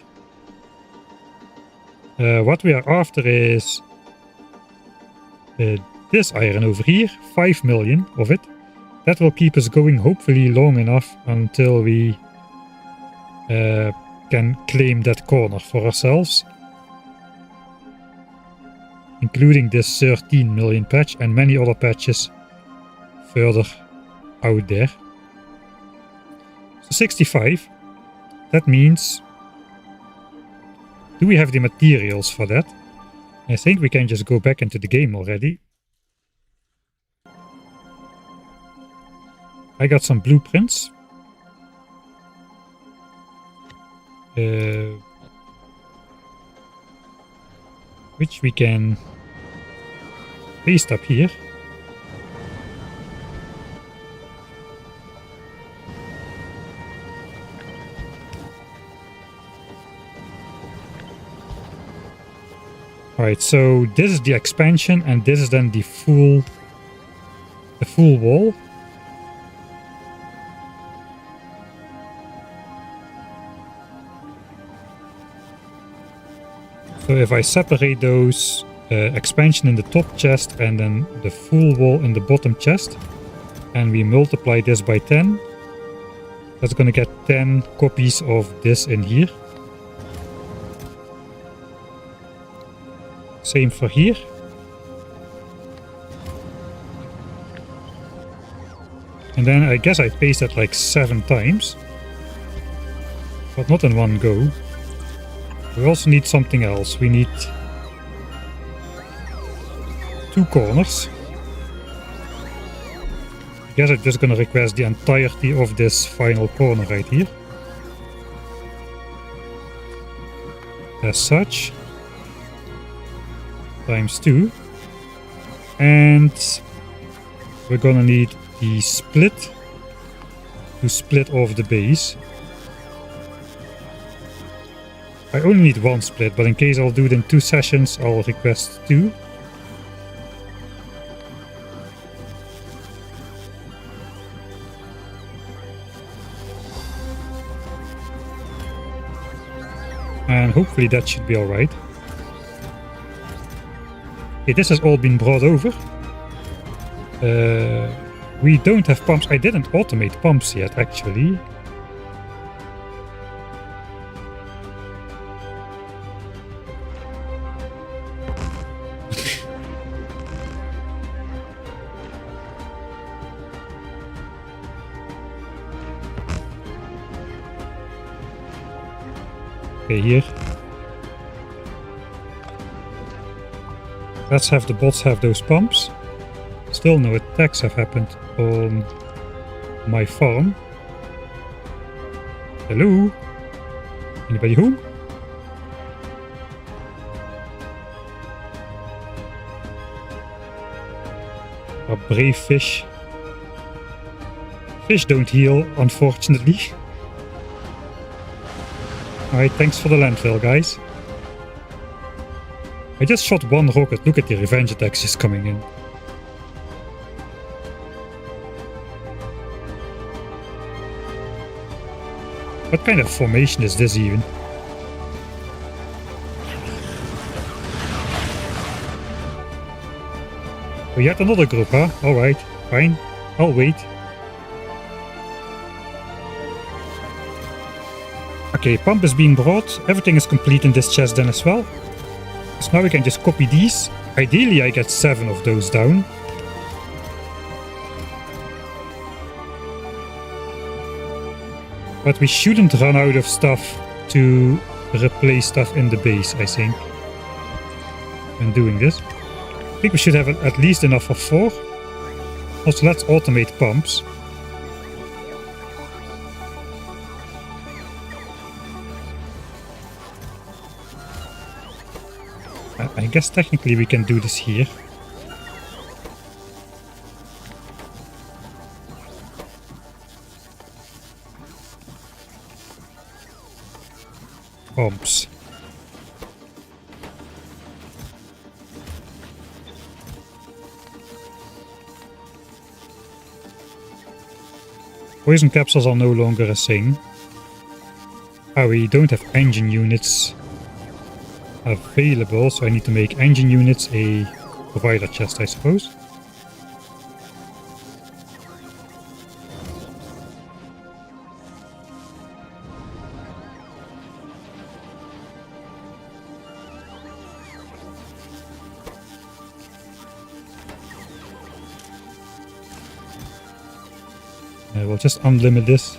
What we are after is this iron over here, 5 million of it. That will keep us going hopefully long enough until we can claim that corner for ourselves. Including this 13 million patch and many other patches further out there. So 65, that means, do we have the materials for that? I think we can just go back into the game already. I got some blueprints. Which we can paste up here. Alright, so this is the expansion and this is then the full wall. So if I separate those, expansion in the top chest and then the full wall in the bottom chest, and we multiply this by 10, That's gonna get 10 copies of this in here. Same for here. And then I guess I paste that like 7 times. But not in one go. We also need something else. We need 2 corners. I guess I'm just gonna request the entirety of this final corner right here. As such. Times 2. And we're gonna need the split to split off the base. I only need 1 split, but in case I'll do it in 2 sessions, I'll request 2. And hopefully that should be alright. Okay, this has all been brought over. We don't have pumps. I didn't automate pumps yet, actually. Okay, here. Let's have the bots have those pumps. Still no attacks have happened on my farm. Hello? Anybody home? A brave fish. Fish don't heal, unfortunately. Alright, thanks for the landfill, guys. I just shot 1 rocket. Look at the revenge attacks just coming in. What kind of formation is this even? Oh, yet another group, huh? Alright, fine. I'll wait. Okay, pump is being brought. Everything is complete in this chest then as well. So now we can just copy these. Ideally I get 7 of those down. But we shouldn't run out of stuff to replace stuff in the base, I think. When doing this. I think we should have at least enough for 4. Also, let's automate pumps. I guess technically we can do this here. Pumps. Poison capsules are no longer a thing. Ah, we don't have engine units available, so I need to make engine units a provider chest, I suppose. We'll just unlimit this.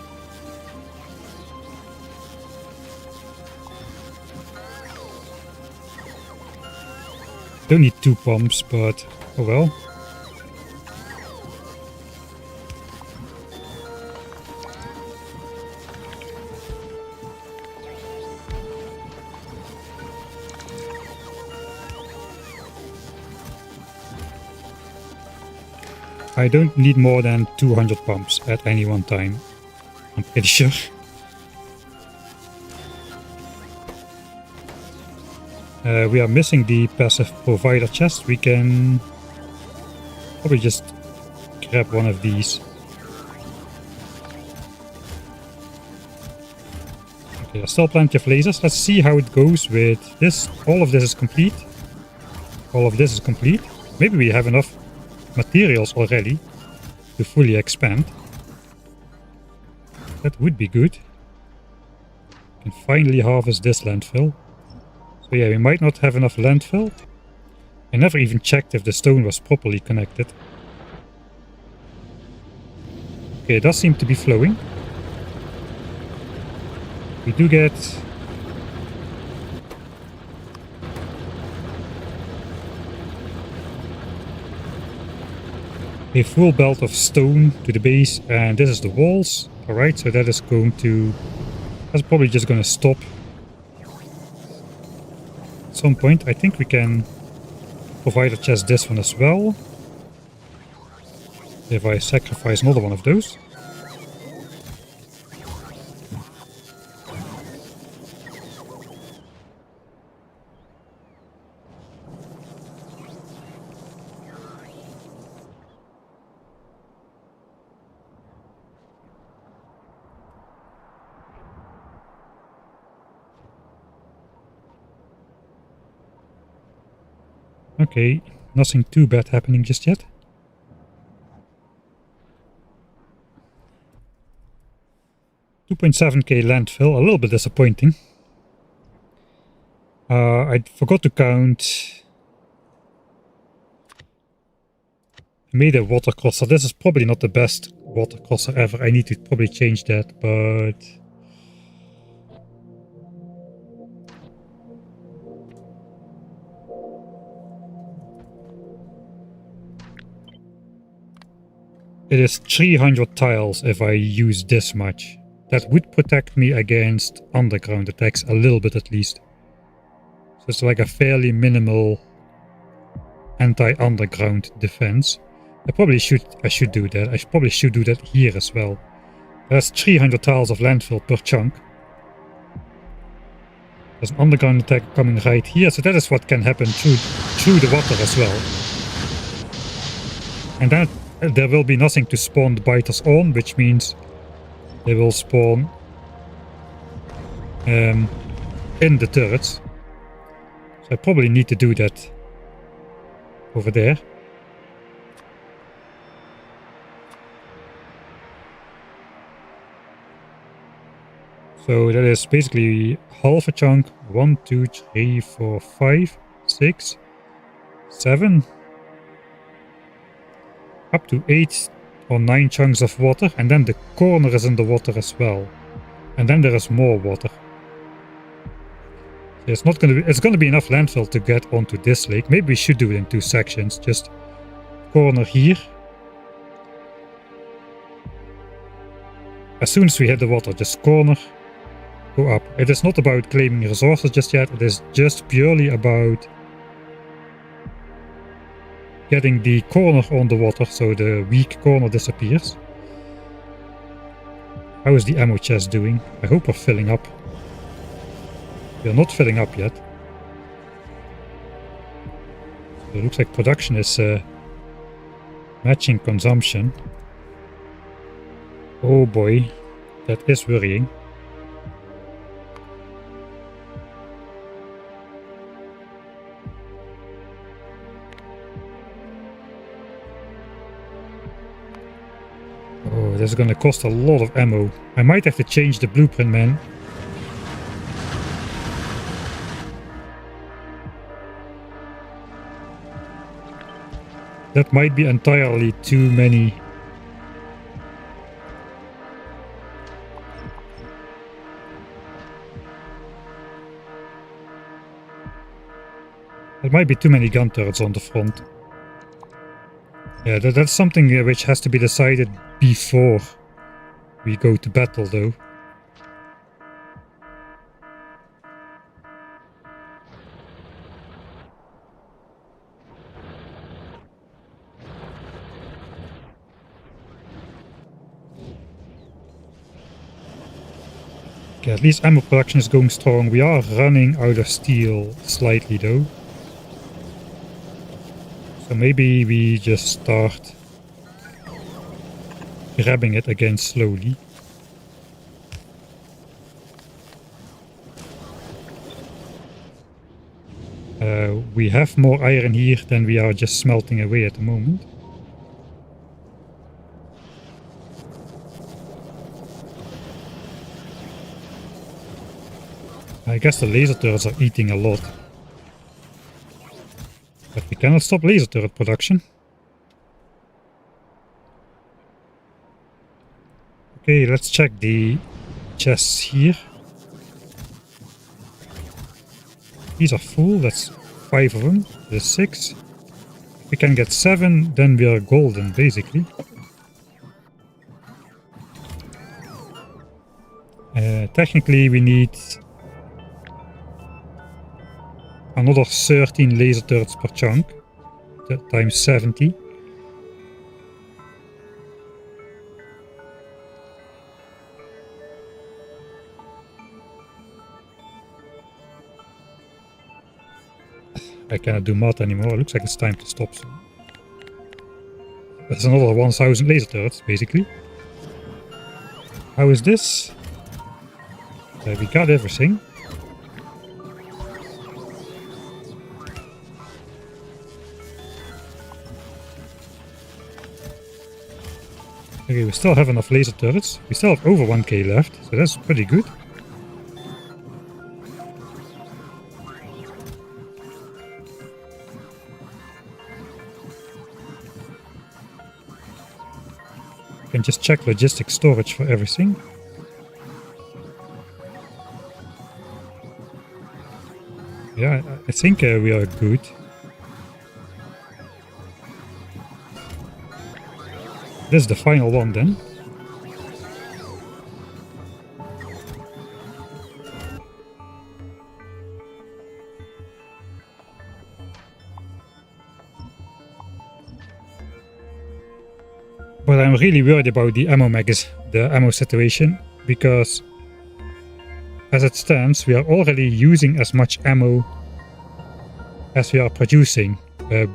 Don't need 2 pumps, but oh well. I don't need more than 200 pumps at any one time, I'm pretty sure. We are missing the passive provider chest. We can probably just grab one of these. Okay, there's still plenty of lasers. Let's see how it goes with this. All of this is complete. All of this is complete. Maybe we have enough materials already to fully expand. That would be good. Can finally harvest this landfill. So yeah, we might not have enough landfill. I never even checked if the stone was properly connected. Okay, it does seem to be flowing. We do get a full belt of stone to the base, and this is the walls. Alright, so that is going to... That's probably just going to stop at some point. I think we can provide a chest this one as well. If I sacrifice another one of those. Okay, nothing too bad happening just yet. $2.7k landfill, a little bit disappointing. I forgot to count. I made a water crosser. This is probably not the best water crosser ever. I need to probably change that, but... It is 300 tiles if I use this much. That would protect me against underground attacks, a little bit at least. So it's like a fairly minimal anti-underground defense. I should do that. I probably should do that here as well. There's 300 tiles of landfill per chunk. There's an underground attack coming right here, so that is what can happen through the water as well. And then there will be nothing to spawn the biters on, which means they will spawn in the turrets. So I probably need to do that over there. So that is basically half a chunk. 1, 2, 3, 4, 5, 6, 7. Up to 8 or 9 chunks of water, and then the corner is in the water as well. And then there is more water. So it's gonna be enough landfill to get onto this lake. Maybe we should do it in 2 sections. Just corner here. As soon as we hit the water, just corner, go up. It is not about claiming resources just yet. It is just purely about getting the corner on the water, so the weak corner disappears. How is the ammo chest doing? I hope we're filling up. We're not filling up yet. So it looks like production is matching consumption. Oh boy, that is worrying. Oh, this is gonna cost a lot of ammo. I might have to change the blueprint, man. That might be entirely too many. There might be too many gun turrets on the front. Yeah, that's something which has to be decided before we go to battle, though. Okay, at least ammo production is going strong. We are running out of steel slightly, though. So maybe we just start grabbing it again slowly. We have more iron here than we are just smelting away at the moment. I guess the laser turrets are eating a lot. But we cannot stop laser turret production. Okay, let's check the chests here. These are full, that's 5 of them, there's 6. If we can get 7, then we are golden, basically. Technically we need another 13 laser turrets per chunk, times 70. I cannot do math anymore, it looks like it's time to stop soon. There's another 1000 laser turrets, basically. How is this? We got everything. Okay, we still have enough laser turrets. We still have over 1k left, so that's pretty good. Can just check logistic storage for everything. Yeah, I think we are good. This is the final one then. But I'm really worried about the ammo situation, because as it stands, we are already using as much ammo as we are producing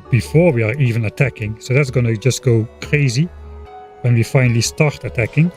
before we are even attacking. So that's gonna just go crazy when we finally start attacking.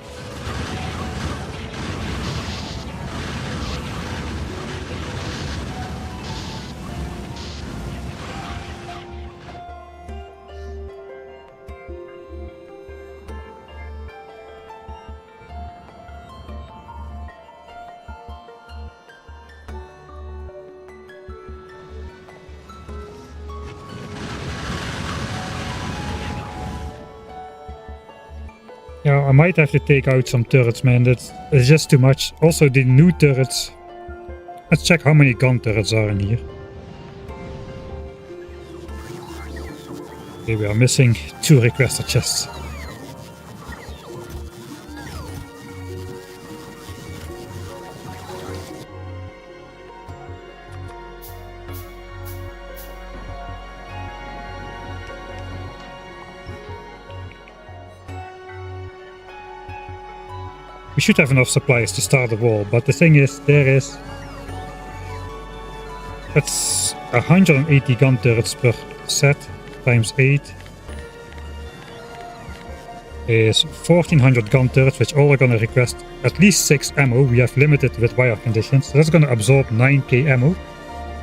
Yeah, I might have to take out some turrets, man. That's just too much. Also, the new turrets. Let's check how many gun turrets are in here. Okay, we are missing 2 requester chests. We should have enough supplies to start the wall, but the thing is, that's 180 gun turrets per set, times 8 is 1400 gun turrets, which all are gonna request at least 6 ammo. We have limited with wire conditions, so that's gonna absorb 9k ammo.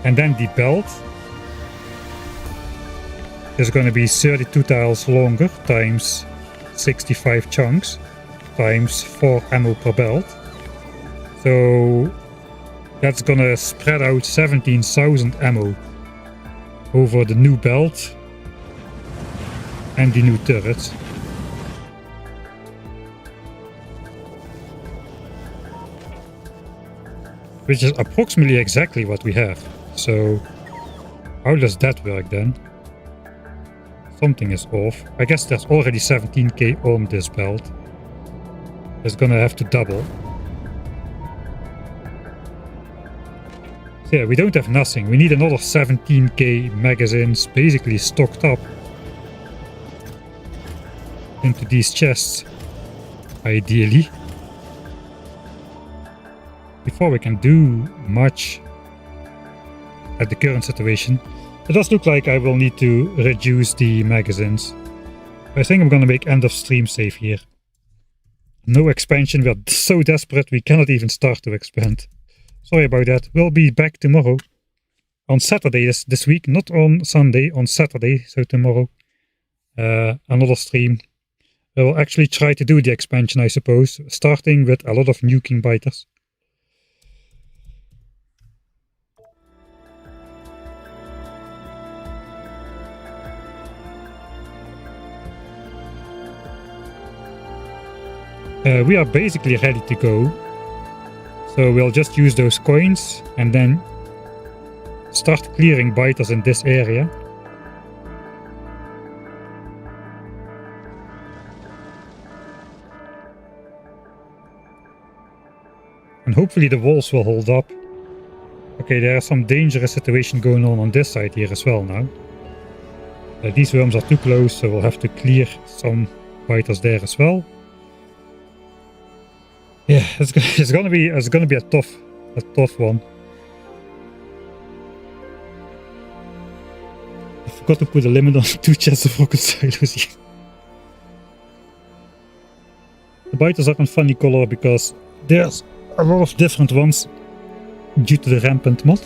And then the belt is gonna be 32 tiles longer, times 65 chunks, times 4 ammo per belt. So that's gonna spread out 17,000 ammo over the new belt and the new turrets. Which is approximately exactly what we have. So how does that work then? Something is off. I guess there's already 17k on this belt. It's gonna have to double. So yeah, we don't have nothing. We need another 17k magazines basically stocked up into these chests, ideally, before we can do much at the current situation. It does look like I will need to reduce the magazines. I think I'm gonna make end of stream save here. No expansion, we are so desperate we cannot even start to expand. Sorry about that. We'll be back tomorrow. On Saturday this week, not on Sunday, on Saturday, so tomorrow. Another stream. We'll actually try to do the expansion, I suppose, starting with a lot of nuking biters. We are basically ready to go. So we'll just use those coins and then start clearing biters in this area. And hopefully the walls will hold up. Okay, there is some dangerous situation going on this side here as well now. These worms are too close, so we'll have to clear some biters there as well. Yeah, it's gonna be a tough one. I forgot to put a limit on 2 chests of rocket silos here. The biters are in funny color because there's a lot of different ones due to the Rampant mod.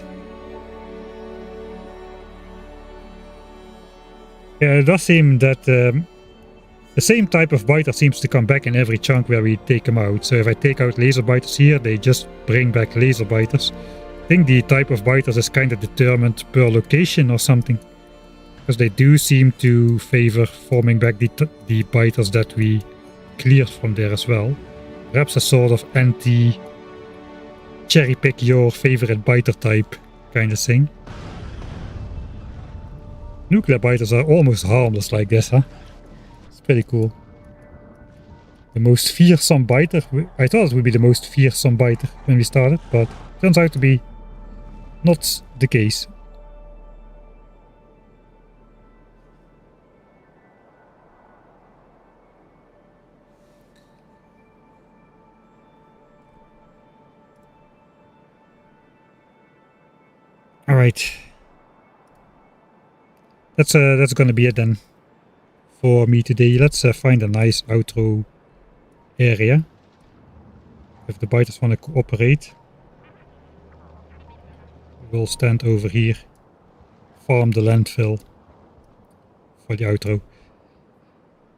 Yeah, it does seem that the same type of biter seems to come back in every chunk where we take them out. So if I take out laser biters here, they just bring back laser biters. I think the type of biters is kind of determined per location or something. Because they do seem to favor forming back the biters that we cleared from there as well. Perhaps a sort of anti-cherry pick your favorite biter type kind of thing. Nuclear biters are almost harmless like this, huh? It's pretty cool. The most fearsome biter. I thought it would be the most fearsome biter when we started, but it turns out to be not the case. Alright. That's gonna be it then for me today. Let's find a nice outro area. If the biters want to cooperate, we'll stand over here, farm the landfill for the outro.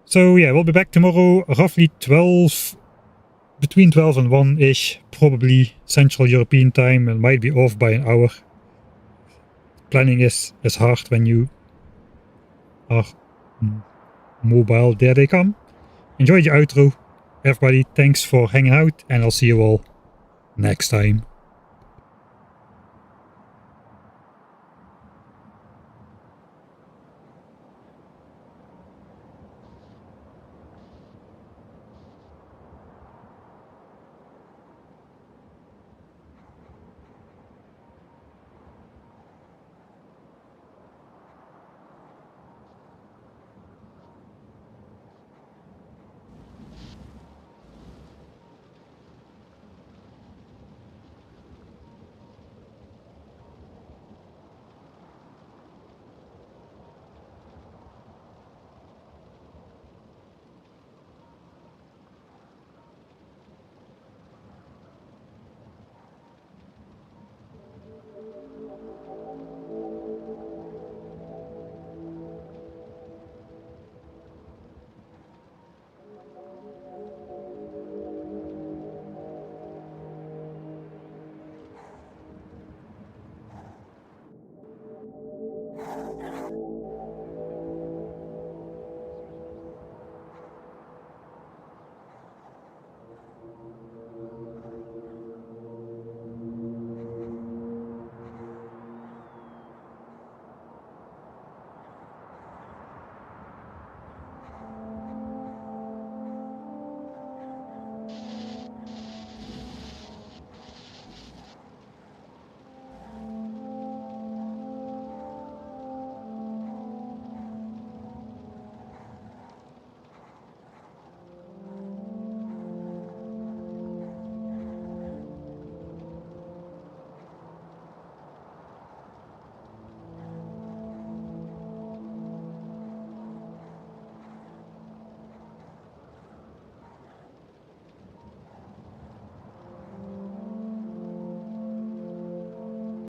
So yeah, we'll be back tomorrow, roughly 12, between 12 and 1-ish, probably Central European time. It might be off by an hour. Planning is hard when you are mobile. There they come. Enjoy the outro, everybody. Thanks for hanging out, and I'll see you all next time.